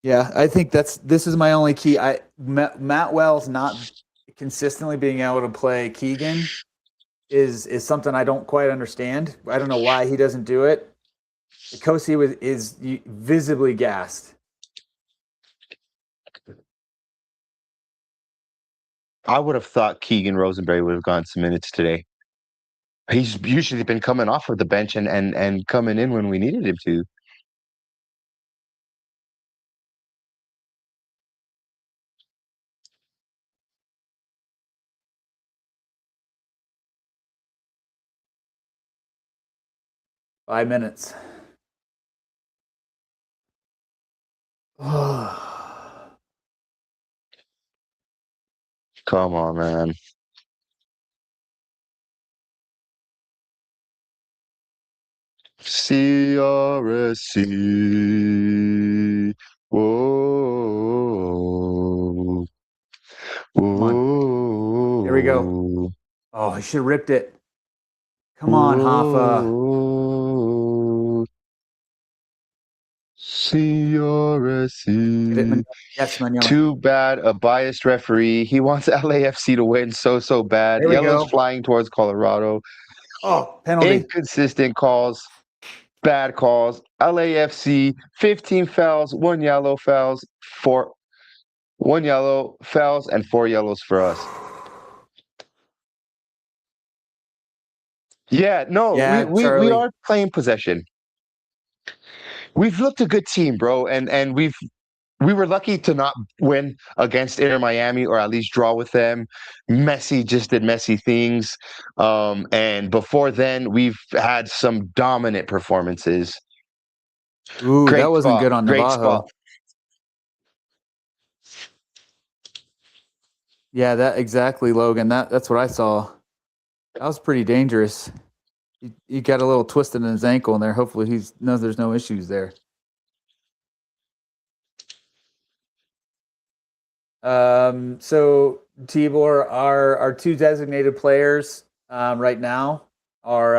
Yeah, I think this is my only key. Matt Wells not consistently being able to play Keegan is something I don't quite understand. I don't know why he doesn't do it. Kosi is visibly gassed. I would have thought Keegan Rosenberry would have gotten some minutes today. He's usually been coming off of the bench and coming in when we needed him to. Five minutes. Come on, man. CRSC. Whoa. Come on. There we go. Whoa. Oh, I should have ripped it. Come on, Hoffa. Whoa. CRSC. Yes, Manila. Too bad. A biased referee. He wants LAFC to win so bad. There we Yellow's go. flying towards Colorado. Oh, penalty. Inconsistent calls. Bad calls. LAFC, 15 fouls, 1 yellow fouls, 1 yellow fouls, and 4 yellows for us. Yeah, no, Yeah, we Charlie. are playing possession. We've looked a good team, bro, and we were lucky to not win against Inter Miami or at least draw with them. Messi just did Messi things. And before then, we've had some dominant performances. Ooh, Great that wasn't spot. good on Great Navajo. spot. Yeah, that exactly, Logan. That's what I saw. That was pretty dangerous. He got a little twisted in his ankle in there. Hopefully, there's no issues there. So Tibor, our two designated players right now are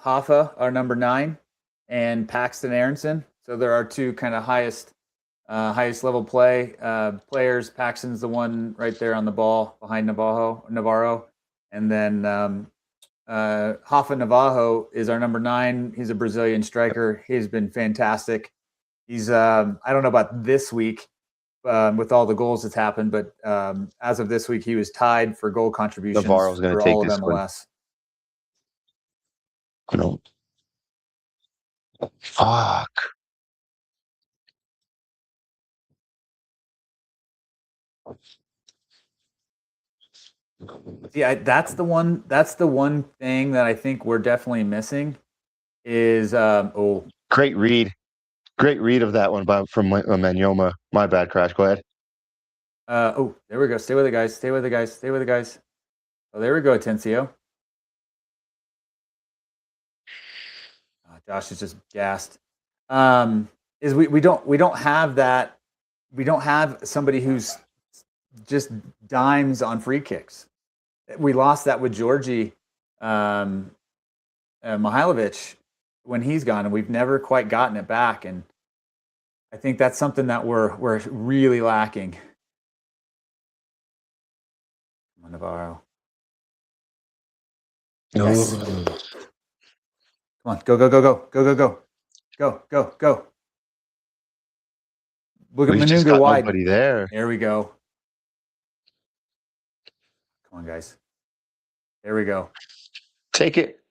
Hoffa, our number 9, and Paxton Aronson. So there are two kind of highest level players. Paxton's the one right there on the ball behind Navarro, and then Hoffa Navarro is our number 9. He's a Brazilian striker. He's been fantastic. He's I don't know about this week with all the goals that's happened, but as of this week, he was tied for goal contributions Navarro's going to for take all of this MLS. one. No. Fuck. Yeah, that's the one. That's the one thing that I think we're definitely missing. Is Great read of that one from Manyoma. My bad, Crash. Go ahead. There we go. Stay with the guys. Stay with the guys. Stay with the guys. Oh, there we go, Atencio. Josh is just gassed. Is we don't have that. We don't have somebody who's just dimes on free kicks. We lost that with Georgie Mihailovic when he's gone, and we've never quite gotten it back. And I think that's something that we're really lacking. Come on, Navarro. Yes. Come on, go. Look at Manunga wide. Nobody there. There we go. Come on, guys. There we go. Take it.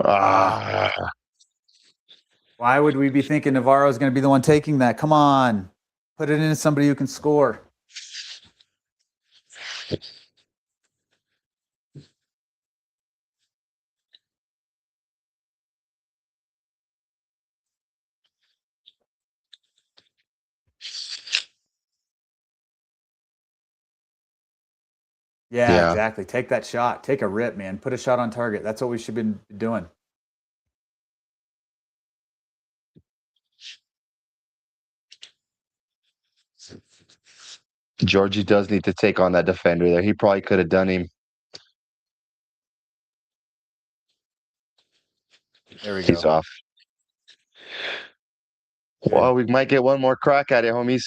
Why would we be thinking Navarro is going to be the one taking that? Come on. Put it into somebody who can score. Yeah, exactly. Take that shot. Take a rip, man. Put a shot on target. That's what we should be doing. Georgie does need to take on that defender there. He probably could have done him. There we go. He's off. Good. Well, we might get one more crack at it, homies.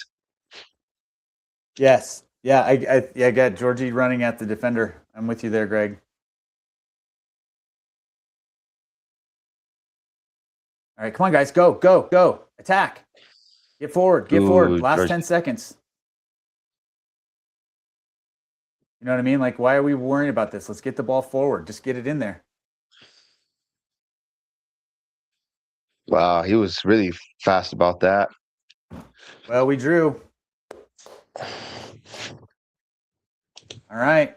Yes. Yeah, I got Georgie running at the defender. I'm with you there, Greg. All right, come on, guys. Go. Attack. Get forward. Last Georgie. 10 seconds. You know what I mean? Like, why are we worrying about this? Let's get the ball forward. Just get it in there. Wow, he was really fast about that. Well, we drew. All right.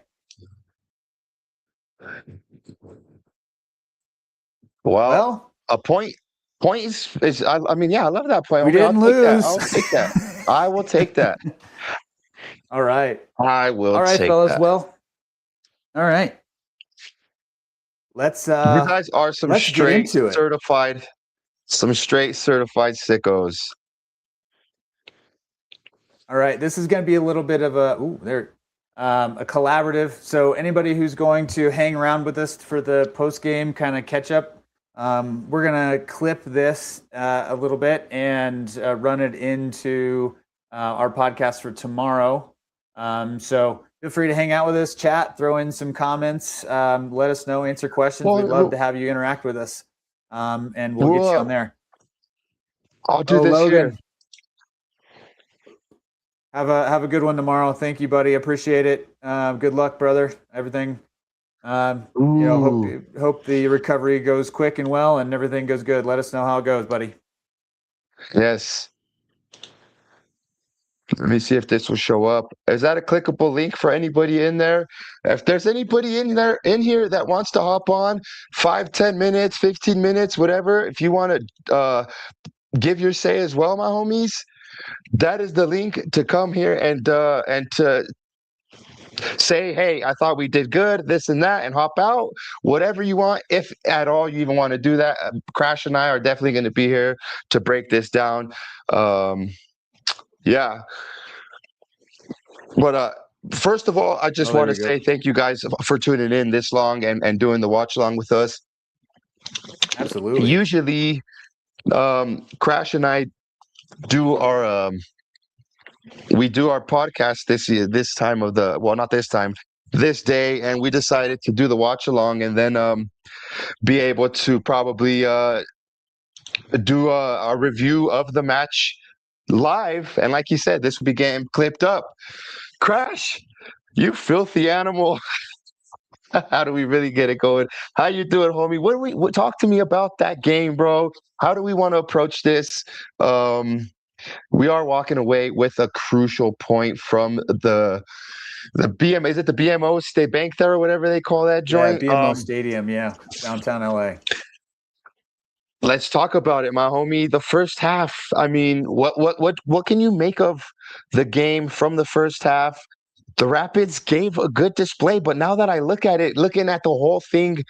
Well, a point Point is I mean, yeah, I love that point. We Homie. I'll didn't take that. lose. I'll take that. I will take that. All right. I will All right, take fellas. that. Well, all right. Let's You guys are some let's get straight into it. straight certified sickos. All right, this is going to be a little bit of a a collaborative. So anybody who's going to hang around with us for the post game kind of catch up, we're going to clip this a little bit and run it into our podcast for tomorrow. So feel free to hang out with us, chat, throw in some comments, let us know, answer questions. We'd love to have you interact with us, and we'll get you on there. I'll do this Logan. here. Have a good one tomorrow. Thank you, buddy. Appreciate it. Good luck, brother. Everything. Hope the recovery goes quick and well, and everything goes good. Let us know how it goes, buddy. Yes. Let me see if this will show up. Is that a clickable link for anybody in there? If there's anybody in here that wants to hop on, 5, 10 minutes, 15 minutes, whatever. If you want to give your say as well, my homies, that is the link to come here and to say, hey, I thought we did good, this and that, and hop out. Whatever you want, if at all you even want to do that. Crash and I are definitely going to be here to break this down. Yeah. But first of all, I just want to say thank you guys for tuning in this long and doing the watch along with us. Absolutely. Usually, Crash and I do our we do our podcast this time of the, well, not this time, this day, and we decided to do the watch along and then be able to probably do a review of the match live. And like you said, this will be getting clipped up. Crash, you filthy animal. How do we really get it going? How you doing, homie? What talk to me about that game, bro? How do we want to approach this? We are walking away with a crucial point from the BM. Is it the BMO State Bank there or whatever they call that joint? Yeah, BMO Stadium. Yeah, downtown LA. Let's talk about it, my homie. The first half. I mean, what can you make of the game from the first half? The Rapids gave a good display, but now that I look at it, looking at the whole thing,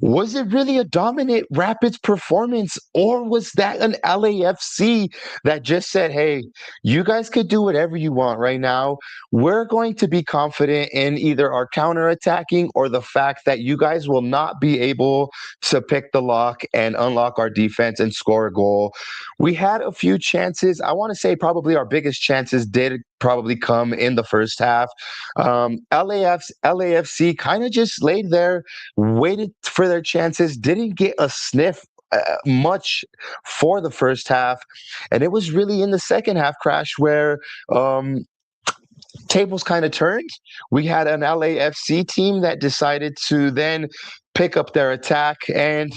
was it really a dominant Rapids performance, or was that an LAFC that just said, hey, you guys could do whatever you want right now. We're going to be confident in either our counterattacking or the fact that you guys will not be able to pick the lock and unlock our defense and score a goal. We had a few chances. I want to say probably our biggest chances did probably come in the first half. LAFC kind of just laid there, waited for their chances, didn't get a sniff much for the first half. And it was really in the second half, Crash, where tables kind of turned. We had an LAFC team that decided to then pick up their attack. And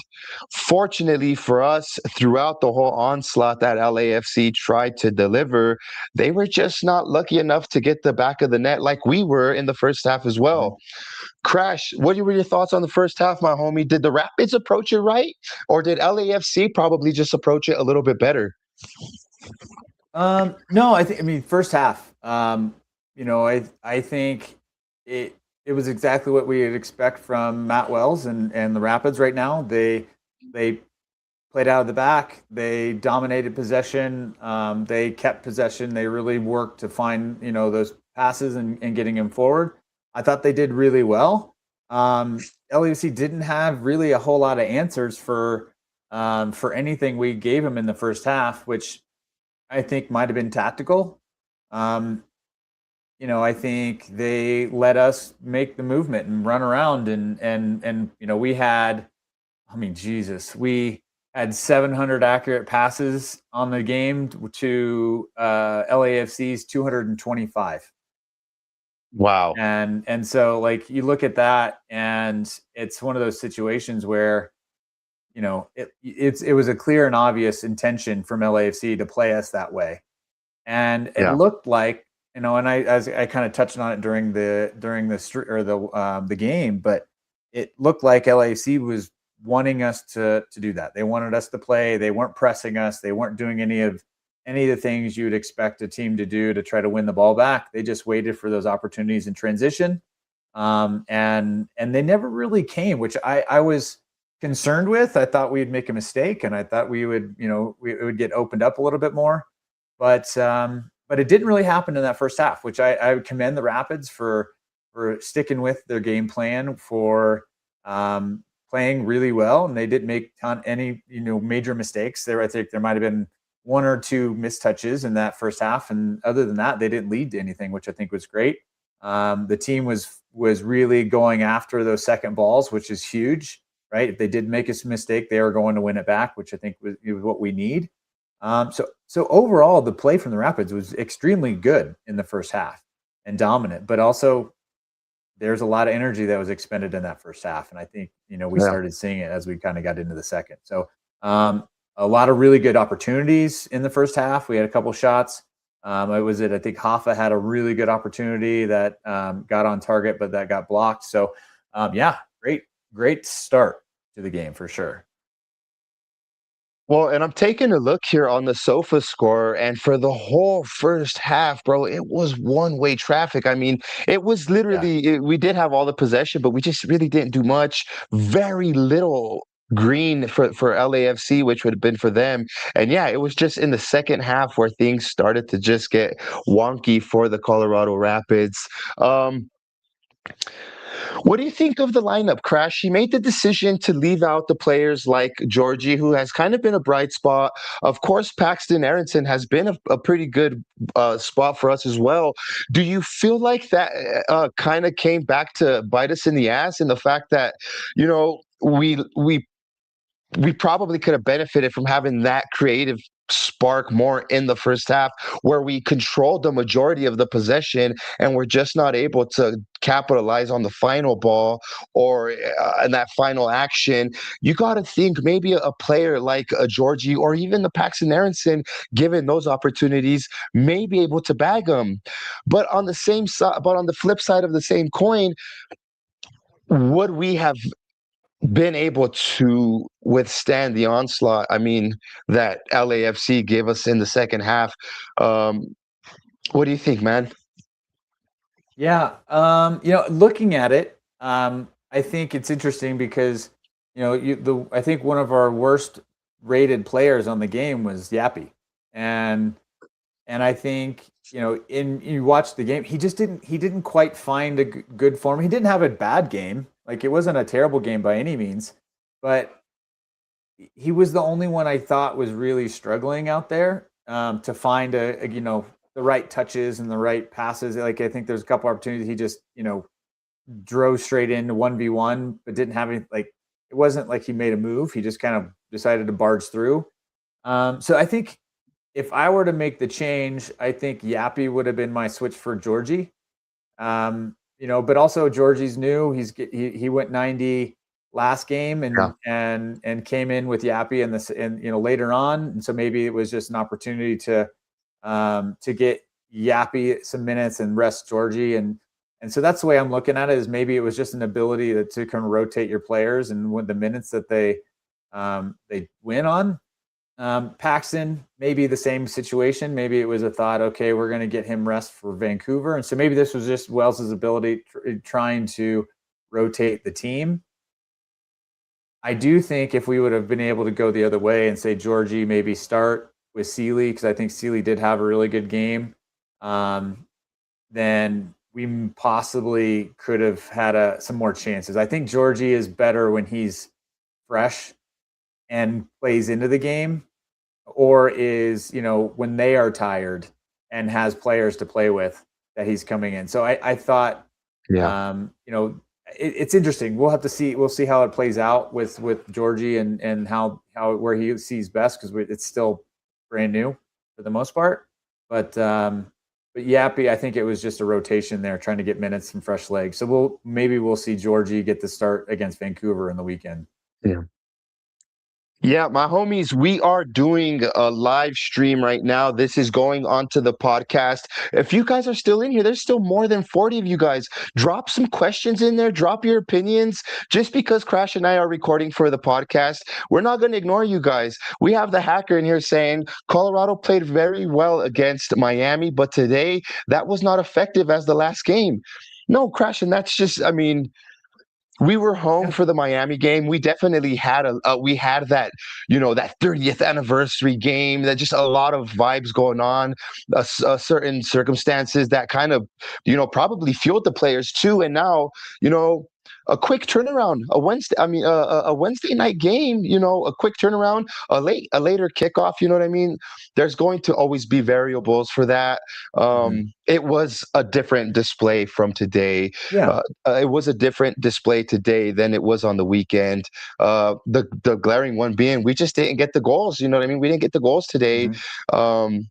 fortunately for us, throughout the whole onslaught that LAFC tried to deliver, they were just not lucky enough to get the back of the net like we were in the first half as well. Crash, what were your thoughts on the first half, my homie? Did the Rapids approach it right, or did LAFC probably just approach it a little bit better? No, I mean, first half, I think it was exactly what we would expect from Matt Wells and the Rapids right now. They played out of the back. They dominated possession. They kept possession. They really worked to find, those passes and getting him forward. I thought they did really well. LAFC didn't have really a whole lot of answers for anything we gave him in the first half, which I think might have been tactical. I think they let us make the movement and run around and we had, we had 700 accurate passes on the game to LAFC's 225. Wow. And so like you look at that and it's one of those situations where it was a clear and obvious intention from LAFC to play us that way. And it looked like, and I kind of touched on it during the game, but it looked like LAFC was wanting us to do that. They wanted us to play. They weren't pressing us. They weren't doing any of the things you would expect a team to do to try to win the ball back. They just waited for those opportunities in transition. And they never really came, which I was concerned with. I thought we'd make a mistake, and I thought we would, it would get opened up a little bit more. But it didn't really happen in that first half, which I would commend the Rapids for sticking with their game plan, for playing really well, and they didn't make any major mistakes. I think there might have been one or two missed touches in that first half, and other than that, they didn't lead to anything, which I think was great. The team was really going after those second balls, which is huge, right? If they did make a mistake, they were going to win it back, which I think was what we need. So overall, the play from the Rapids was extremely good in the first half and dominant, but also there's a lot of energy that was expended in that first half. And I think, we started seeing it as we kind of got into the second. So a lot of really good opportunities in the first half. We had a couple shots. I think Hoffa had a really good opportunity that got on target, but that got blocked. So great start to the game for sure. Well, and I'm taking a look here on the sofa score, and for the whole first half, bro, it was one-way traffic. I mean, it was literally, we did have all the possession, but we just really didn't do much. Very little green for LAFC, which would have been for them. And yeah, it was just in the second half where things started to just get wonky for the Colorado Rapids. What do you think of the lineup, Crash? He made the decision to leave out the players like Georgie, who has kind of been a bright spot. Of course, Paxton Aronson has been a pretty good spot for us as well. Do you feel like that kind of came back to bite us in the ass, in the fact that, we probably could have benefited from having that creative spark more in the first half, where we controlled the majority of the possession and we're just not able to capitalize on the final ball or in that final action? You got to think maybe a player like a Georgie or even the Paxton Aronson, given those opportunities, may be able to bag them. But on the same side, but on the flip side of the same coin, would we have been able to withstand the onslaught, that LAFC gave us in the second half? What do you think, man? Yeah, looking at it, I think it's interesting because I think one of our worst rated players on the game was Yappy, and I think you watch the game, he didn't quite find a good form. He didn't have a bad game. Like, it wasn't a terrible game by any means, but he was the only one I thought was really struggling out there to find the right touches and the right passes. Like, I think there's a couple opportunities he just drove straight into 1v1, but didn't have any. Like, it wasn't like he made a move. He just kind of decided to barge through. So I think if I were to make the change, I think Yappy would have been my switch for Georgie. But also Georgie's new. He went 90 last game and came in with Yappy and later on. And so maybe it was just an opportunity to get Yappy some minutes and rest Georgie. And so that's the way I'm looking at it, is maybe it was just an ability to kind of rotate your players and with the minutes that they win on. Paxton, maybe the same situation. Maybe it was a thought, okay, we're going to get him rest for Vancouver. And so maybe this was just Wells's ability trying to rotate the team. I do think if we would have been able to go the other way and say Georgie maybe start with Sealy, because I think Sealy did have a really good game, then we possibly could have had some more chances. I think Georgie is better when he's fresh and plays into the game, or is, when they are tired and has players to play with, that he's coming in. So I thought, it's interesting. We'll have to see. We'll see how it plays out with Georgie and how where he sees best, because it's still brand new for the most part. But Yappy, I think it was just a rotation there, trying to get minutes and fresh legs. So we'll see Georgie get the start against Vancouver in the weekend. Yeah. Yeah, my homies, we are doing a live stream right now. This is going onto the podcast. If you guys are still in here, there's still more than 40 of you guys. Drop some questions in there, drop your opinions. Just because Crash and I are recording for the podcast, we're not going to ignore you guys. We have the hacker in here saying Colorado played very well against Miami, but today that was not effective as the last game. No, Crash, and that's just, I mean, we were home Yeah. for the Miami game. We definitely had we had that, that 30th anniversary game. That just a lot of vibes going on, certain circumstances that kind of, probably fueled the players too. And now, a quick turnaround, a Wednesday night game, a quick turnaround, a later kickoff. You know what I mean? There's going to always be variables for that. Mhm. It was a different display from today. Yeah. It was a different display today than it was on the weekend. The glaring one being we just didn't get the goals. You know what I mean? We didn't get the goals today. Mhm. Um,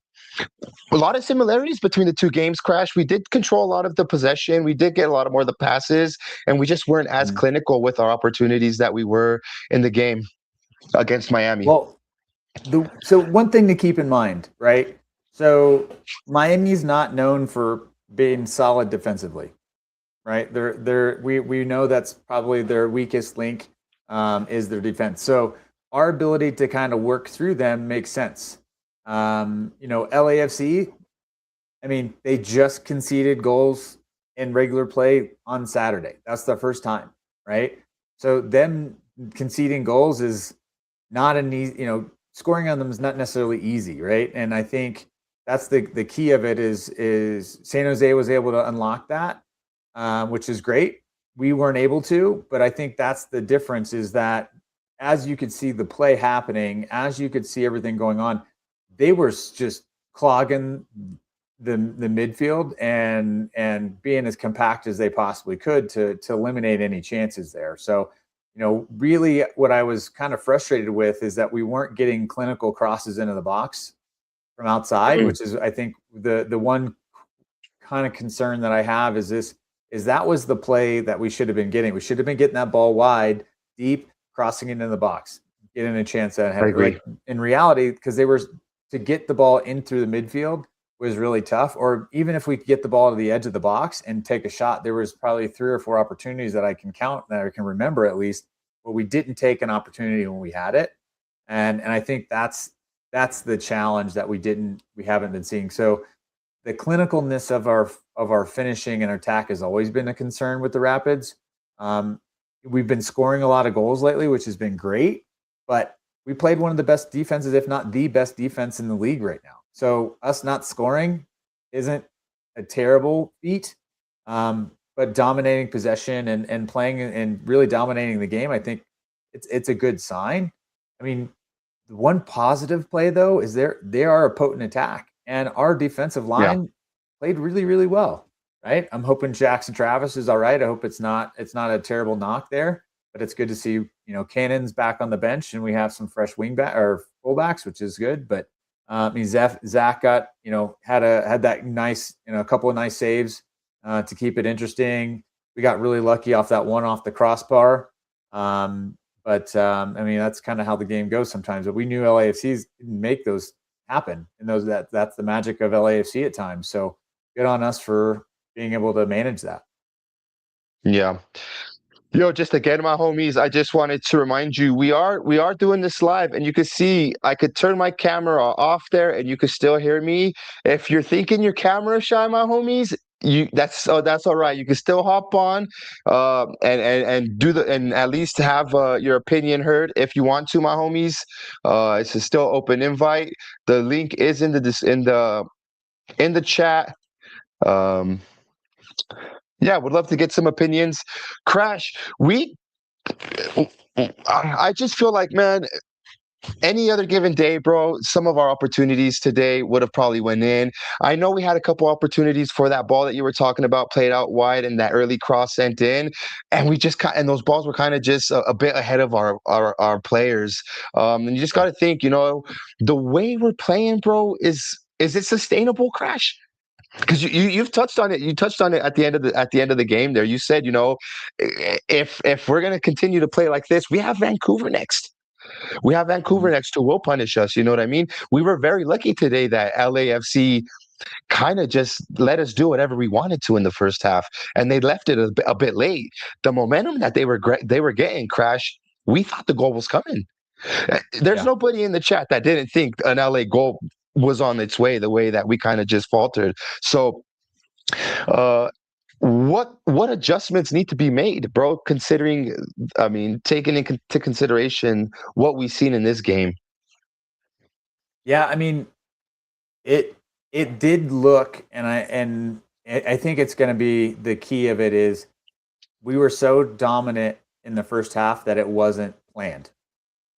a lot of similarities between the two games, Crash. We did control a lot of the possession. We did get a lot of more of the passes, and we just weren't as Mhm. clinical with our opportunities that we were in the game against Miami. Well, so one thing to keep in mind, right? So Miami's not known for being solid defensively, right? We know that's probably their weakest link, is their defense. So our ability to kind of work through them makes sense. LAFC, I mean, they just conceded goals in regular play on Saturday. That's the first time, right? So them conceding goals is not an easy, scoring on them is not necessarily easy, right? And I think that's the key of it is San Jose was able to unlock that, which is great. We weren't able to, but I think that's the difference is that as you could see the play happening, as you could see everything going on, they were just clogging the midfield and being as compact as they possibly could to eliminate any chances there. So, really what I was kind of frustrated with is that we weren't getting clinical crosses into the box from outside, which is I think the one kind of concern that I have is that was the play that we should have been getting. We should have been getting that ball wide, deep, crossing it into the box, getting a chance at I it. agree. Like in reality, because they were to get the ball in through the midfield was really tough. Or even if we could get the ball to the edge of the box and take a shot, there was probably 3 or 4 opportunities that I can count that I can remember at least, but we didn't take an opportunity when we had it. And I think that's the challenge that we haven't been seeing. So the clinicalness of our finishing and our attack has always been a concern with the Rapids. We've been scoring a lot of goals lately, which has been great, but we played one of the best defenses, if not the best defense in the league right now. So us not scoring isn't a terrible feat, but dominating possession and playing and really dominating the game, I think it's a good sign. I mean, the one positive play though is they are a potent attack, and our defensive Yeah. line played really really well. Right, I'm hoping Jackson Travis is all right. I hope it's not a terrible knock there, but it's good to see Cannon's back on the bench and we have some fresh wingback or fullbacks, which is good. But I mean Zach got had that nice a couple of nice saves to keep it interesting. We got really lucky off that one off the crossbar. But I mean, that's kind of how the game goes sometimes. But we knew LAFC's didn't make those happen, and that's the magic of LAFC at times. So good on us for being able to manage that. Yeah. Just again, my homies, I just wanted to remind you we are doing this live, and you can see I could turn my camera off there, and you could still hear me. If you're thinking your camera shy, my homies, that's all right. You can still hop on, and do and at least have your opinion heard if you want to, my homies. It's a still open invite. The link is in the chat. Um, yeah, would love to get some opinions. Crash, I just feel like, man, any other given day, bro, some of our opportunities today would have probably went in. I know we had a couple opportunities for that ball that you were talking about, played out wide, and that early cross sent in, and and those balls were kind of just a bit ahead of our players. And you just got to think, the way we're playing, bro, is it sustainable, Crash? Because you've touched on it. You touched on it at the end of the game. There, you said, if we're gonna continue to play like this, we have Vancouver next. We have Vancouver next to will punish us. You know what I mean? We were very lucky today that LAFC kind of just let us do whatever we wanted to in the first half, and they left it a bit late. The momentum that they were getting, Crash. We thought the goal was coming. There's Yeah. nobody in the chat that didn't think an LA goal was on its way. The way that we kind of just faltered. So, what adjustments need to be made, bro? Considering, I mean, taking into consideration what we've seen in this game. Yeah, I mean, it did look, and I think it's going to be the key of it is we were so dominant in the first half that it wasn't planned,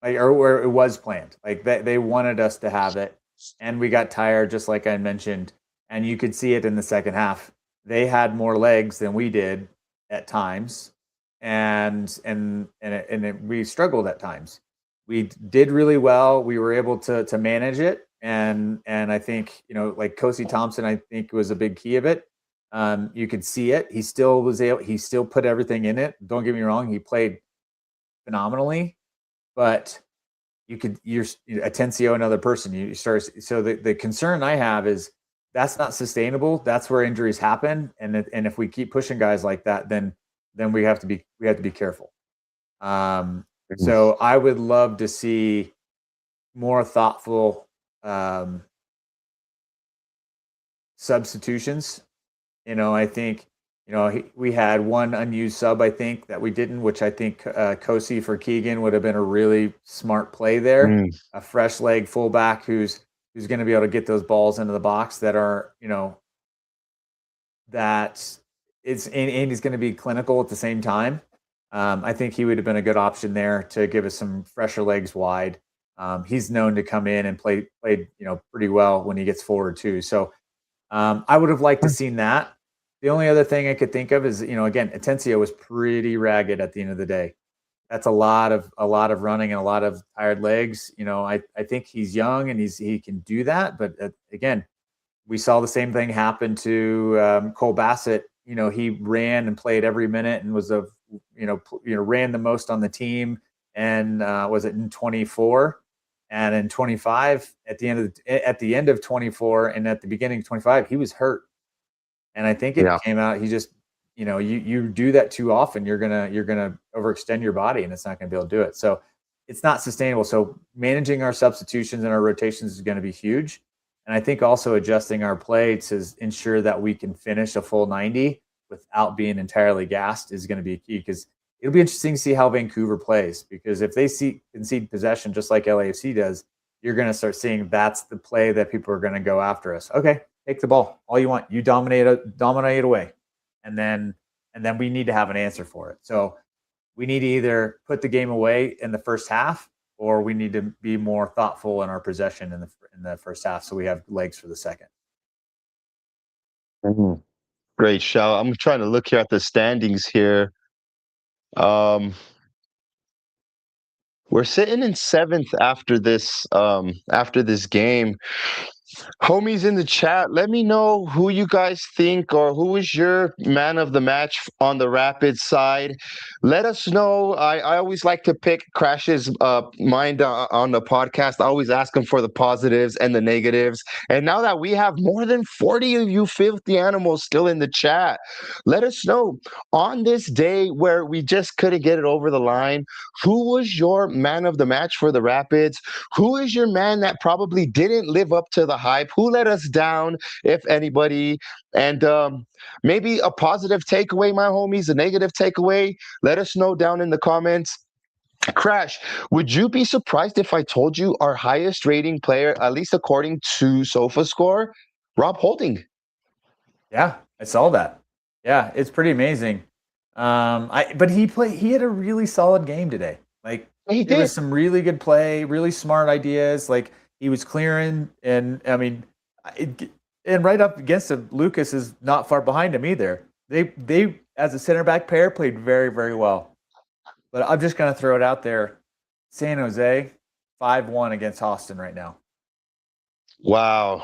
like or it was planned. Like they wanted us to have it, and we got tired, just like I mentioned, and you could see it in the second half. They had more legs than we did at times, we struggled at times. We did really well. We were able to manage it, and I think like Kosi Thompson, I think was a big key of it. You could see it. He still was able. He still put everything in it. Don't get me wrong. He played phenomenally, but you're Atencio, another person. You start. So the concern I have is that's not sustainable. That's where injuries happen, and if we keep pushing guys like that, then we have to be careful. So I would love to see more thoughtful substitutions. I think we had one unused sub, I think, that we didn't, which I think Kosi for Keegan would have been a really smart play there. A fresh leg fullback who's going to be able to get those balls into the box that are that it's and he's going to be clinical at the same time. I think he would have been a good option there to give us some fresher legs wide. He's known to come in and played pretty well when he gets forward too. So I would have liked to seen that. The only other thing I could think of is again, Atencio was pretty ragged at the end of the day. That's a lot of running and a lot of tired legs. I think he's young and he can do that. But again, we saw the same thing happen to Cole Bassett. He ran and played every minute and was ran the most on the team. And was it in 24 and in 25 at the end of 24 and at the beginning of 25 he was hurt. And I think it came out. He just you do that too often, you're gonna overextend your body and it's not gonna be able to do it. So it's not sustainable. So managing our substitutions and our rotations is going to be huge. And I think also adjusting our play to ensure that we can finish a full 90 without being entirely gassed is going to be key, because it'll be interesting to see how Vancouver plays, because if they concede possession just like LAFC does, you're going to start seeing that's the play that people are going to go after us. Okay, take the ball all you want. You dominate away. And then we need to have an answer for it. So we need to either put the game away in the first half, or we need to be more thoughtful in our possession in the first half, so we have legs for the second. Great shout. I'm trying to look here at the standings here. We're sitting in 7th after this game. Homies in the chat, let me know who you guys think, or who is your man of the match on the Rapids side. Let us know. I always like to pick Crash's mind on the podcast. I always ask him for the positives and the negatives. And now that we have more than 40 of you filthy animals still in the chat, let us know on this day where we just couldn't get it over the line, who was your man of the match for the Rapids? Who is your man that probably didn't live up to the hype? Who let us down, if anybody? And maybe a positive takeaway, my homies, a negative takeaway. Let us know down in the comments. Crash, would you be surprised if I told you our highest rating player, at least according to SofaScore, Rob Holding? Yeah, I saw that. Yeah, it's pretty amazing. But he had a really solid game today. Like, there was some really good play, really smart ideas. Like, he was clearing, and I mean, and right up against him, Lucas is not far behind him either. They as a center back pair played very, very well. But I'm just gonna throw it out there. San Jose 5-1 against Austin right now. Wow.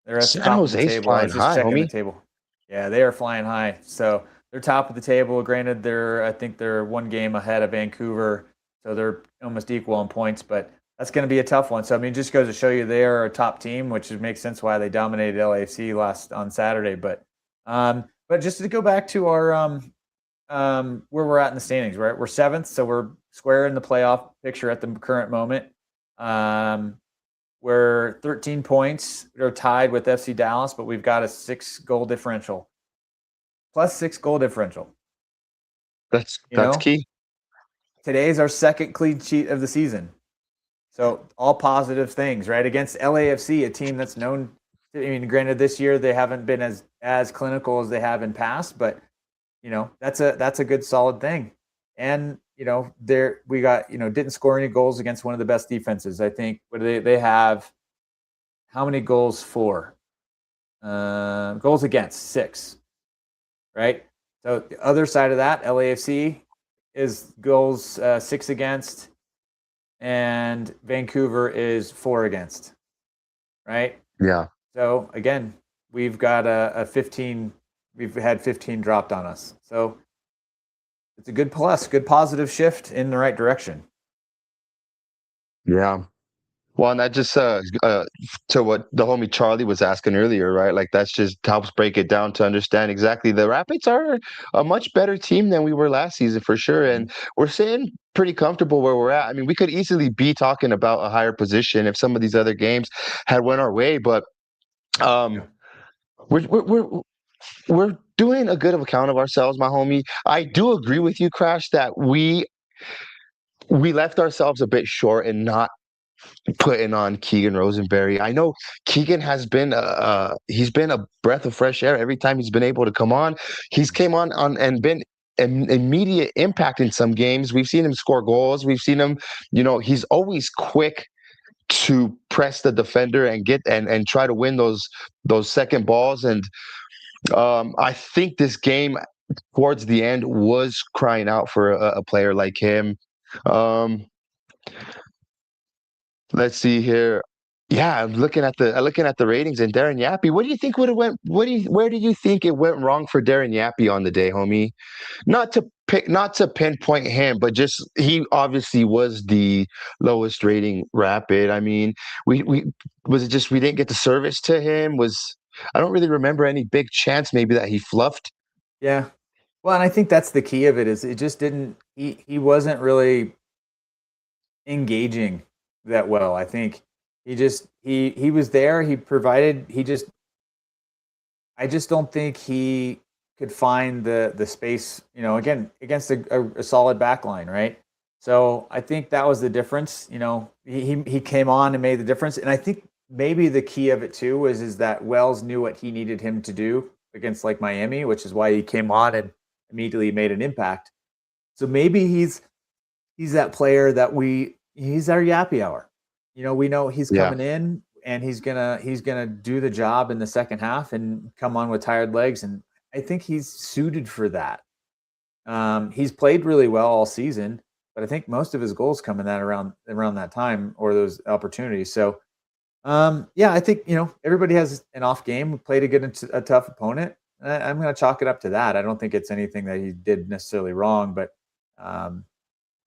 They're at the top of the table. I was just checking the table. Yeah, they are flying high. So they're top of the table. Granted, I think they're one game ahead of Vancouver so they're almost equal in points. But that's going to be a tough one. So I mean, it just goes to show you they are a top team, which makes sense why they dominated LAFC last on Saturday. But just to go back to our where we're at in the standings, right? We're seventh, so we're square in the playoff picture at the current moment. We're 13 points. We're tied with FC Dallas, but we've got a 6-goal differential. Plus 6 goal differential. That's key. Today's our second clean sheet of the season. So all positive things, right? Against LAFC, a team that's known. I mean, granted, this year they haven't been as clinical as they have in past, but that's a good solid thing. And we got didn't score any goals against one of the best defenses. I think what they have. How many goals for? Goals against 6, right? So the other side of that, LAFC is goals 6 against, and Vancouver is 4 against, right? Yeah. So again, we've got a 15. We've had 15 dropped on us. So it's a good positive shift in the right direction. Yeah. Well, and that just to what the homie Charlie was asking earlier, right? Like that's just helps break it down to understand exactly the Rapids are a much better team than we were last season for sure, and we're sitting pretty comfortable where we're at. I mean, we could easily be talking about a higher position if some of these other games had went our way, but we're doing a good of account of ourselves, my homie. I do agree with you, Crash, that we left ourselves a bit short in not putting on Keegan Rosenberry. I know Keegan has been he's been a breath of fresh air every time he's been able to come on. He's came on and been an immediate impact in some games. We've seen him score goals. We've seen him, he's always quick to press the defender and get and try to win those second balls. And I think this game towards the end was crying out for a player like him. Let's see here. Yeah, I'm looking at the ratings and Darren Yappy. What do you think would have went? Where do you think it went wrong for Darren Yappy on the day, homie? Not to pinpoint him, but just he obviously was the lowest rating Rapid. I mean, we was it just we didn't get the service to him? I don't really remember any big chance maybe that he fluffed. Yeah. Well, and I think that's the key of it is it just didn't he wasn't really engaging that well. I think he was there, he provided, I just don't think he could find the space, again, against a solid back line, right? So I think that was the difference. He came on and made the difference. And I think maybe the key of it too is that Wells knew what he needed him to do against like Miami, which is why he came on and immediately made an impact. So maybe he's that player that he's our Yappy hour. We know he's coming in and he's gonna do the job in the second half and come on with tired legs. And I think he's suited for that. He's played really well all season, but I think most of his goals come in that around that time or those opportunities. So I think everybody has an off game. We played a tough opponent. I'm going to chalk it up to that. I don't think it's anything that he did necessarily wrong, but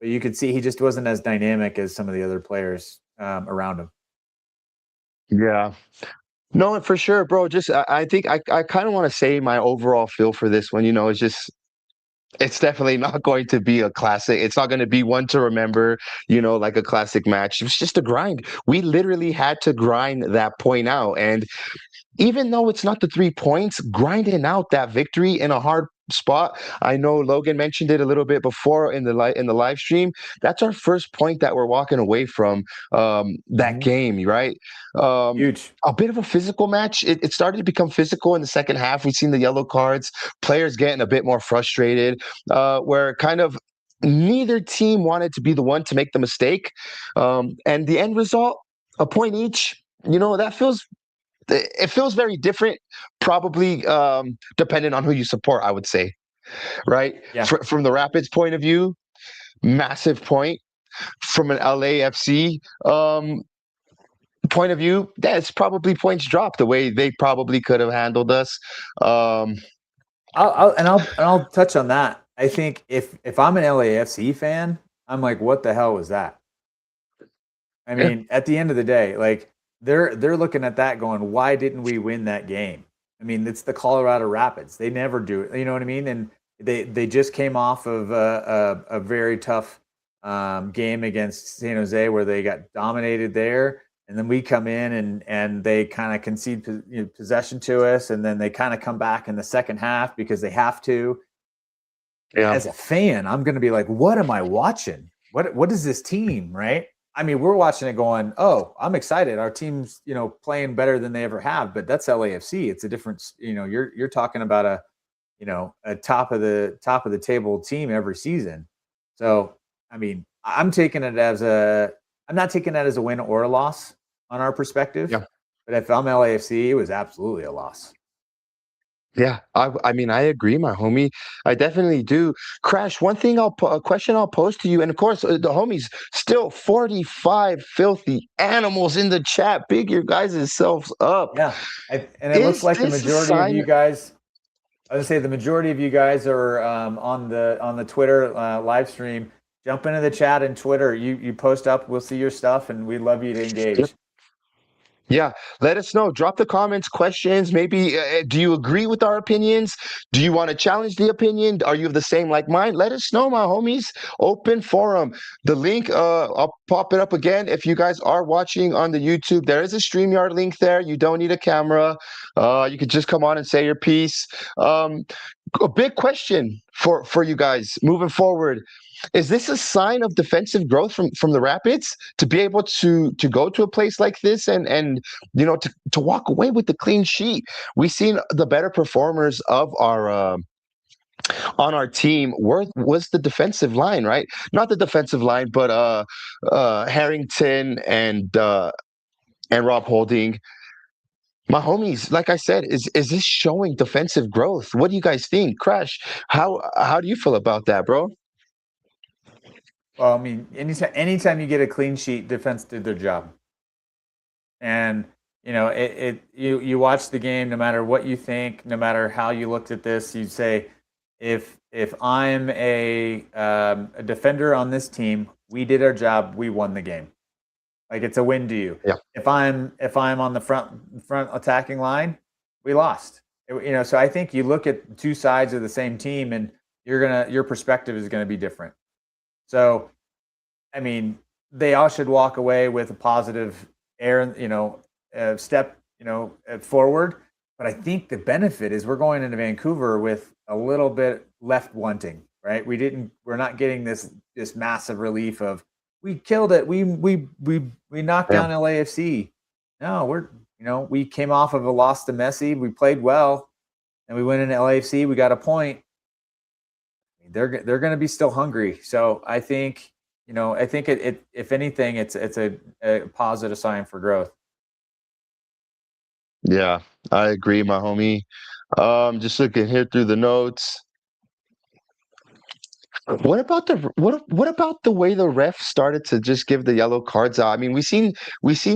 you could see he just wasn't as dynamic as some of the other players around him. Yeah. No, for sure, bro. Just I think I kind of want to say my overall feel for this one. It's definitely not going to be a classic. It's not going to be one to remember, like a classic match. It was just a grind. We literally had to grind that point out. And even though it's not the 3 points, grinding out that victory in a hard spot. I know Logan mentioned it a little bit before in the live stream. That's our first point that we're walking away from that game, right? Huge. A bit of a physical match. It started to become physical in the second half. We've seen the yellow cards, players getting a bit more frustrated, where kind of neither team wanted to be the one to make the mistake. And the end result, a point each, it feels very different, probably depending on who you support, I would say, right? Yeah. From the Rapids point of view, massive point. From an LAFC point of view, that's probably points dropped the way they probably could have handled us. I'll touch on that. I think if I'm an LAFC fan, I'm like, what the hell was that? I Yeah. mean, at the end of the day, like they're looking at that going, why didn't we win that game? I mean, it's the Colorado Rapids. They never do it. You know what I mean? And they just came off of a very tough game against San Jose where they got dominated there. And then we come in and they kind of concede possession to us. And then they kind of come back in the second half because they have to. Yeah. As a fan, I'm going to be like, what am I watching? What is this team, right? I mean, we're watching it going, oh, I'm excited. Our team's, playing better than they ever have, but that's LAFC. It's a different, you're talking about a top of the table team every season. So, I mean, I'm not taking it as a win or a loss on our perspective. Yeah. But if I'm LAFC, it was absolutely a loss. Yeah, I mean, I agree, my homie. I definitely do. Crash, one thing a question I'll pose to you, and of course, the homies, still 45 filthy animals in the chat. Big your guys' selves up. Yeah. And it looks Is like the this a majority of sign? you guys, I would say the majority of you guys are on the Twitter live stream. Jump into the chat and Twitter. You post up, we'll see your stuff, and we'd love you to engage. Yeah, let us know. Drop the comments, questions. Maybe do you agree with our opinions? Do you want to challenge the opinion? Are you of the same like mine? Let us know, my homies. Open forum. The link, I'll pop it up again. If you guys are watching on the YouTube, there is a StreamYard link there. You don't need a camera. You could just come on and say your piece. A big question for you guys moving forward. Is this a sign of defensive growth from the Rapids to be able to go to a place like this and to walk away with the clean sheet? We've seen the better performers of our on our team was the defensive line, right? Not the defensive line, but Harrington and Rob Holding. My homies, like I said, is this showing defensive growth? What do you guys think? Crash, how do you feel about that, bro? Well, I mean, anytime you get a clean sheet, defense did their job. And you watch the game, no matter what you think, no matter how you looked at this, you say, if I'm a defender on this team, we did our job, we won the game. Like it's a win to you. Yeah. If I'm on the front attacking line, we lost. So I think you look at two sides of the same team, and your perspective is gonna be different. So, I mean, they all should walk away with a positive step, forward. But I think the benefit is we're going into Vancouver with a little bit left wanting, right? We're not getting this massive relief of we killed it. We knocked down LAFC. No, we came off of a loss to Messi. We played well, and we went into LAFC. We got a point. They're going to be still hungry. So I think it if anything, it's a positive sign for growth. Yeah, I agree, my homie. Just looking here through the notes. What about the way the ref started to just give the yellow cards out? I mean, we seen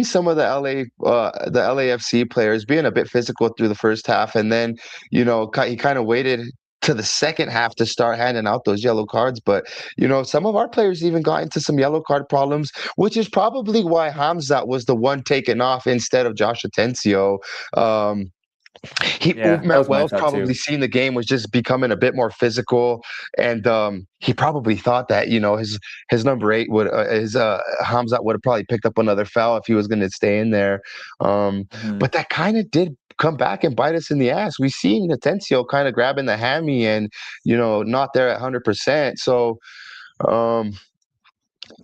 some of the LAFC players being a bit physical through the first half, and then he kind of waited to the second half to start handing out those yellow cards. But some of our players even got into some yellow card problems, which is probably why Hamzat was the one taken off instead of Josh Atencio. Matt Wells probably seen the game was just becoming a bit more physical, and he probably thought that his number 8 would Hamzat would have probably picked up another foul if he was going to stay in there. But that kind of did come back and bite us in the ass. We seen Atencio kind of grabbing the hammy and not there at 100%. So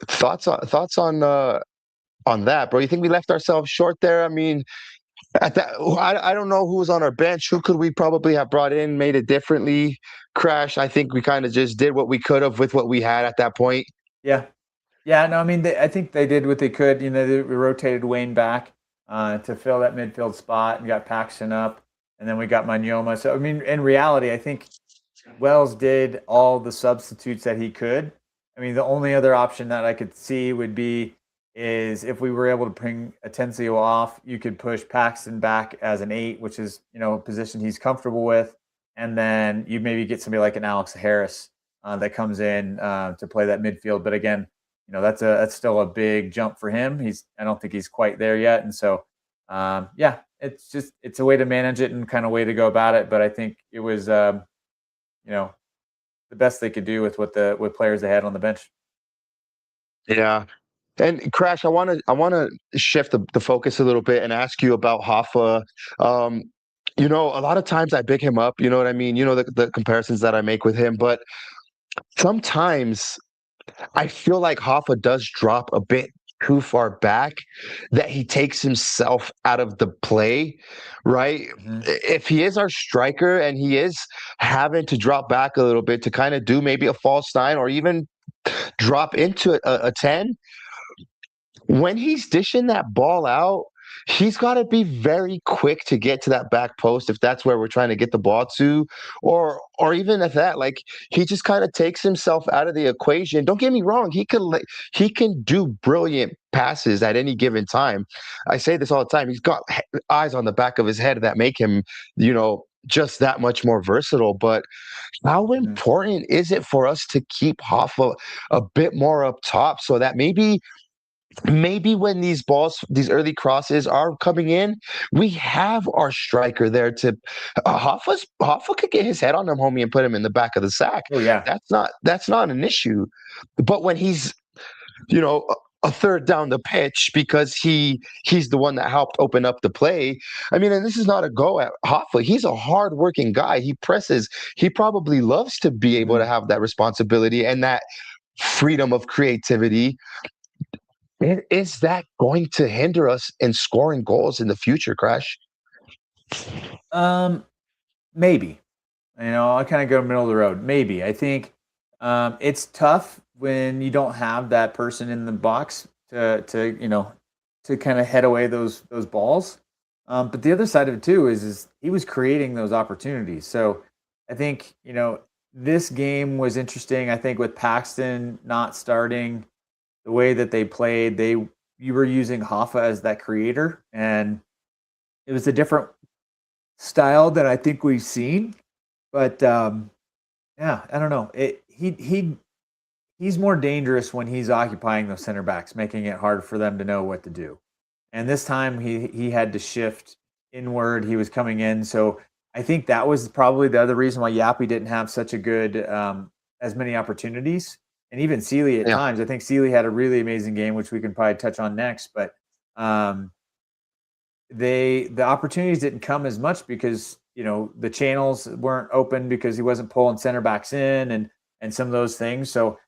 thoughts on that, bro? You think we left ourselves short there? I mean, I don't know who was on our bench. Who could we probably have brought in, made it differently? Crash, I think we kind of just did what we could have with what we had at that point. Yeah. Yeah, no, I mean, I think they did what they could. They rotated Wayne back to fill that midfield spot and got Paxton up, and then we got Manyoma. So, I mean, in reality, I think Wells did all the substitutes that he could. I mean, the only other option that I could see would be is if we were able to bring Atencio off, you could push Paxton back as an 8, which is, a position he's comfortable with. And then you maybe get somebody like an Alex Harris that comes in to play that midfield. But again, that's still a big jump for him. I don't think he's quite there yet, and so it's a way to manage it and kind of way to go about it. But I think it was the best they could do with players they had on the bench. Yeah. And Crash, I want to shift the focus a little bit and ask you about Hoffa. Um, a lot of times I big him up. You know what I mean? The comparisons that I make with him, but sometimes I feel like Hoffa does drop a bit too far back, that he takes himself out of the play, right? Mm-hmm. If he is our striker and he is having to drop back a little bit to kind of do maybe a false nine or even drop into a 10, when he's dishing that ball out, he's got to be very quick to get to that back post if that's where we're trying to get the ball to, or even at that, like he just kind of takes himself out of the equation. Don't get me wrong, he can do brilliant passes at any given time. I say this all the time. He's got eyes on the back of his head that make him, just that much more versatile. But how important is it for us to keep Hoffa a bit more up top so that maybe when these early crosses are coming in, we have our striker there to Hoffa could get his head on him, homie, and put him in the back of the sack. Oh yeah, that's not an issue. But when he's a third down the pitch because he's the one that helped open up the play. I mean, and this is not a go at Hoffa. He's a hardworking guy. He presses. He probably loves to be able to have that responsibility and that freedom of creativity. Is that going to hinder us in scoring goals in the future, Crash? Maybe. I kind of go middle of the road. Maybe. I think it's tough when you don't have that person in the box to kind of head away those balls. But the other side of it too is he was creating those opportunities. So I think this game was interesting. I think with Paxton not starting, the way that they played, you were using Hoffa as that creator, and it was a different style that I think we've seen. But I don't know. He's more dangerous when he's occupying those center backs, making it hard for them to know what to do. And this time he had to shift inward. He was coming in, so I think that was probably the other reason why Yappy didn't have such a good as many opportunities. And even Sealy at times. I think Sealy had a really amazing game, which we can probably touch on next. But the opportunities didn't come as much because the channels weren't open because he wasn't pulling center backs in and some of those things. So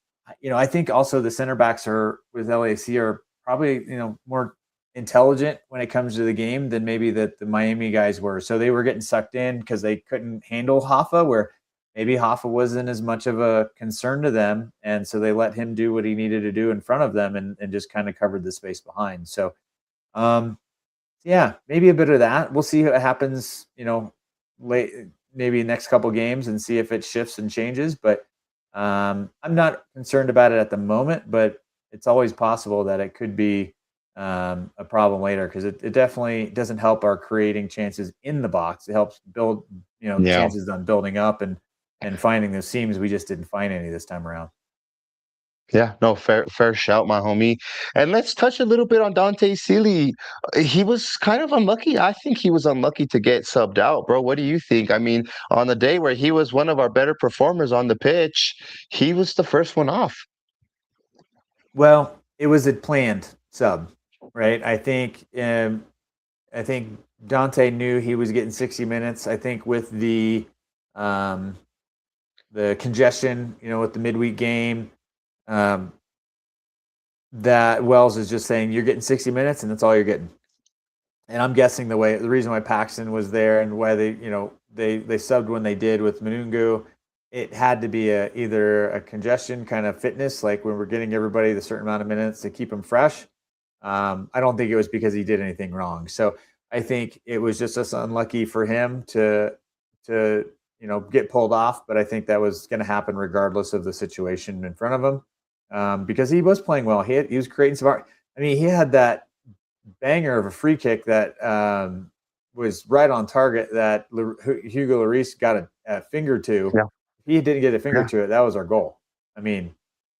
I think also the center backs with LAFC are probably more intelligent when it comes to the game than maybe that the Miami guys were. So they were getting sucked in because they couldn't handle Hoffa, where maybe Hoffa wasn't as much of a concern to them, and so they let him do what he needed to do in front of them and just kind of covered the space behind. So, maybe a bit of that. We'll see what happens, maybe next couple games and see if it shifts and changes. But I'm not concerned about it at the moment, but it's always possible that it could be a problem later because it definitely doesn't help our creating chances in the box. It helps build, chances on building up and finding those seams. We just didn't find any this time around. Yeah, no, fair shout, my homie. And let's touch a little bit on Dante Sealy. He was kind of unlucky. I think he was unlucky to get subbed out, bro. What do you think? I mean, on the day where he was one of our better performers on the pitch, he was the first one off. Well, it was a planned sub, right? I think Dante knew he was getting 60 minutes. I think with the congestion, with the midweek game, that Wells is just saying you're getting 60 minutes and that's all you're getting. And I'm guessing the reason why Paxton was there and why they subbed when they did with Manungu, it had to be either a congestion kind of fitness, like when we're getting everybody the certain amount of minutes to keep them fresh. I don't think it was because he did anything wrong. So I think it was just as unlucky for him to get pulled off. But I think that was going to happen regardless of the situation in front of him. Because he was playing well. He was creating some art. I mean, he had that banger of a free kick that was right on target that Hugo Lloris got a finger to. Yeah. he didn't get a finger to it, that was our goal. I mean,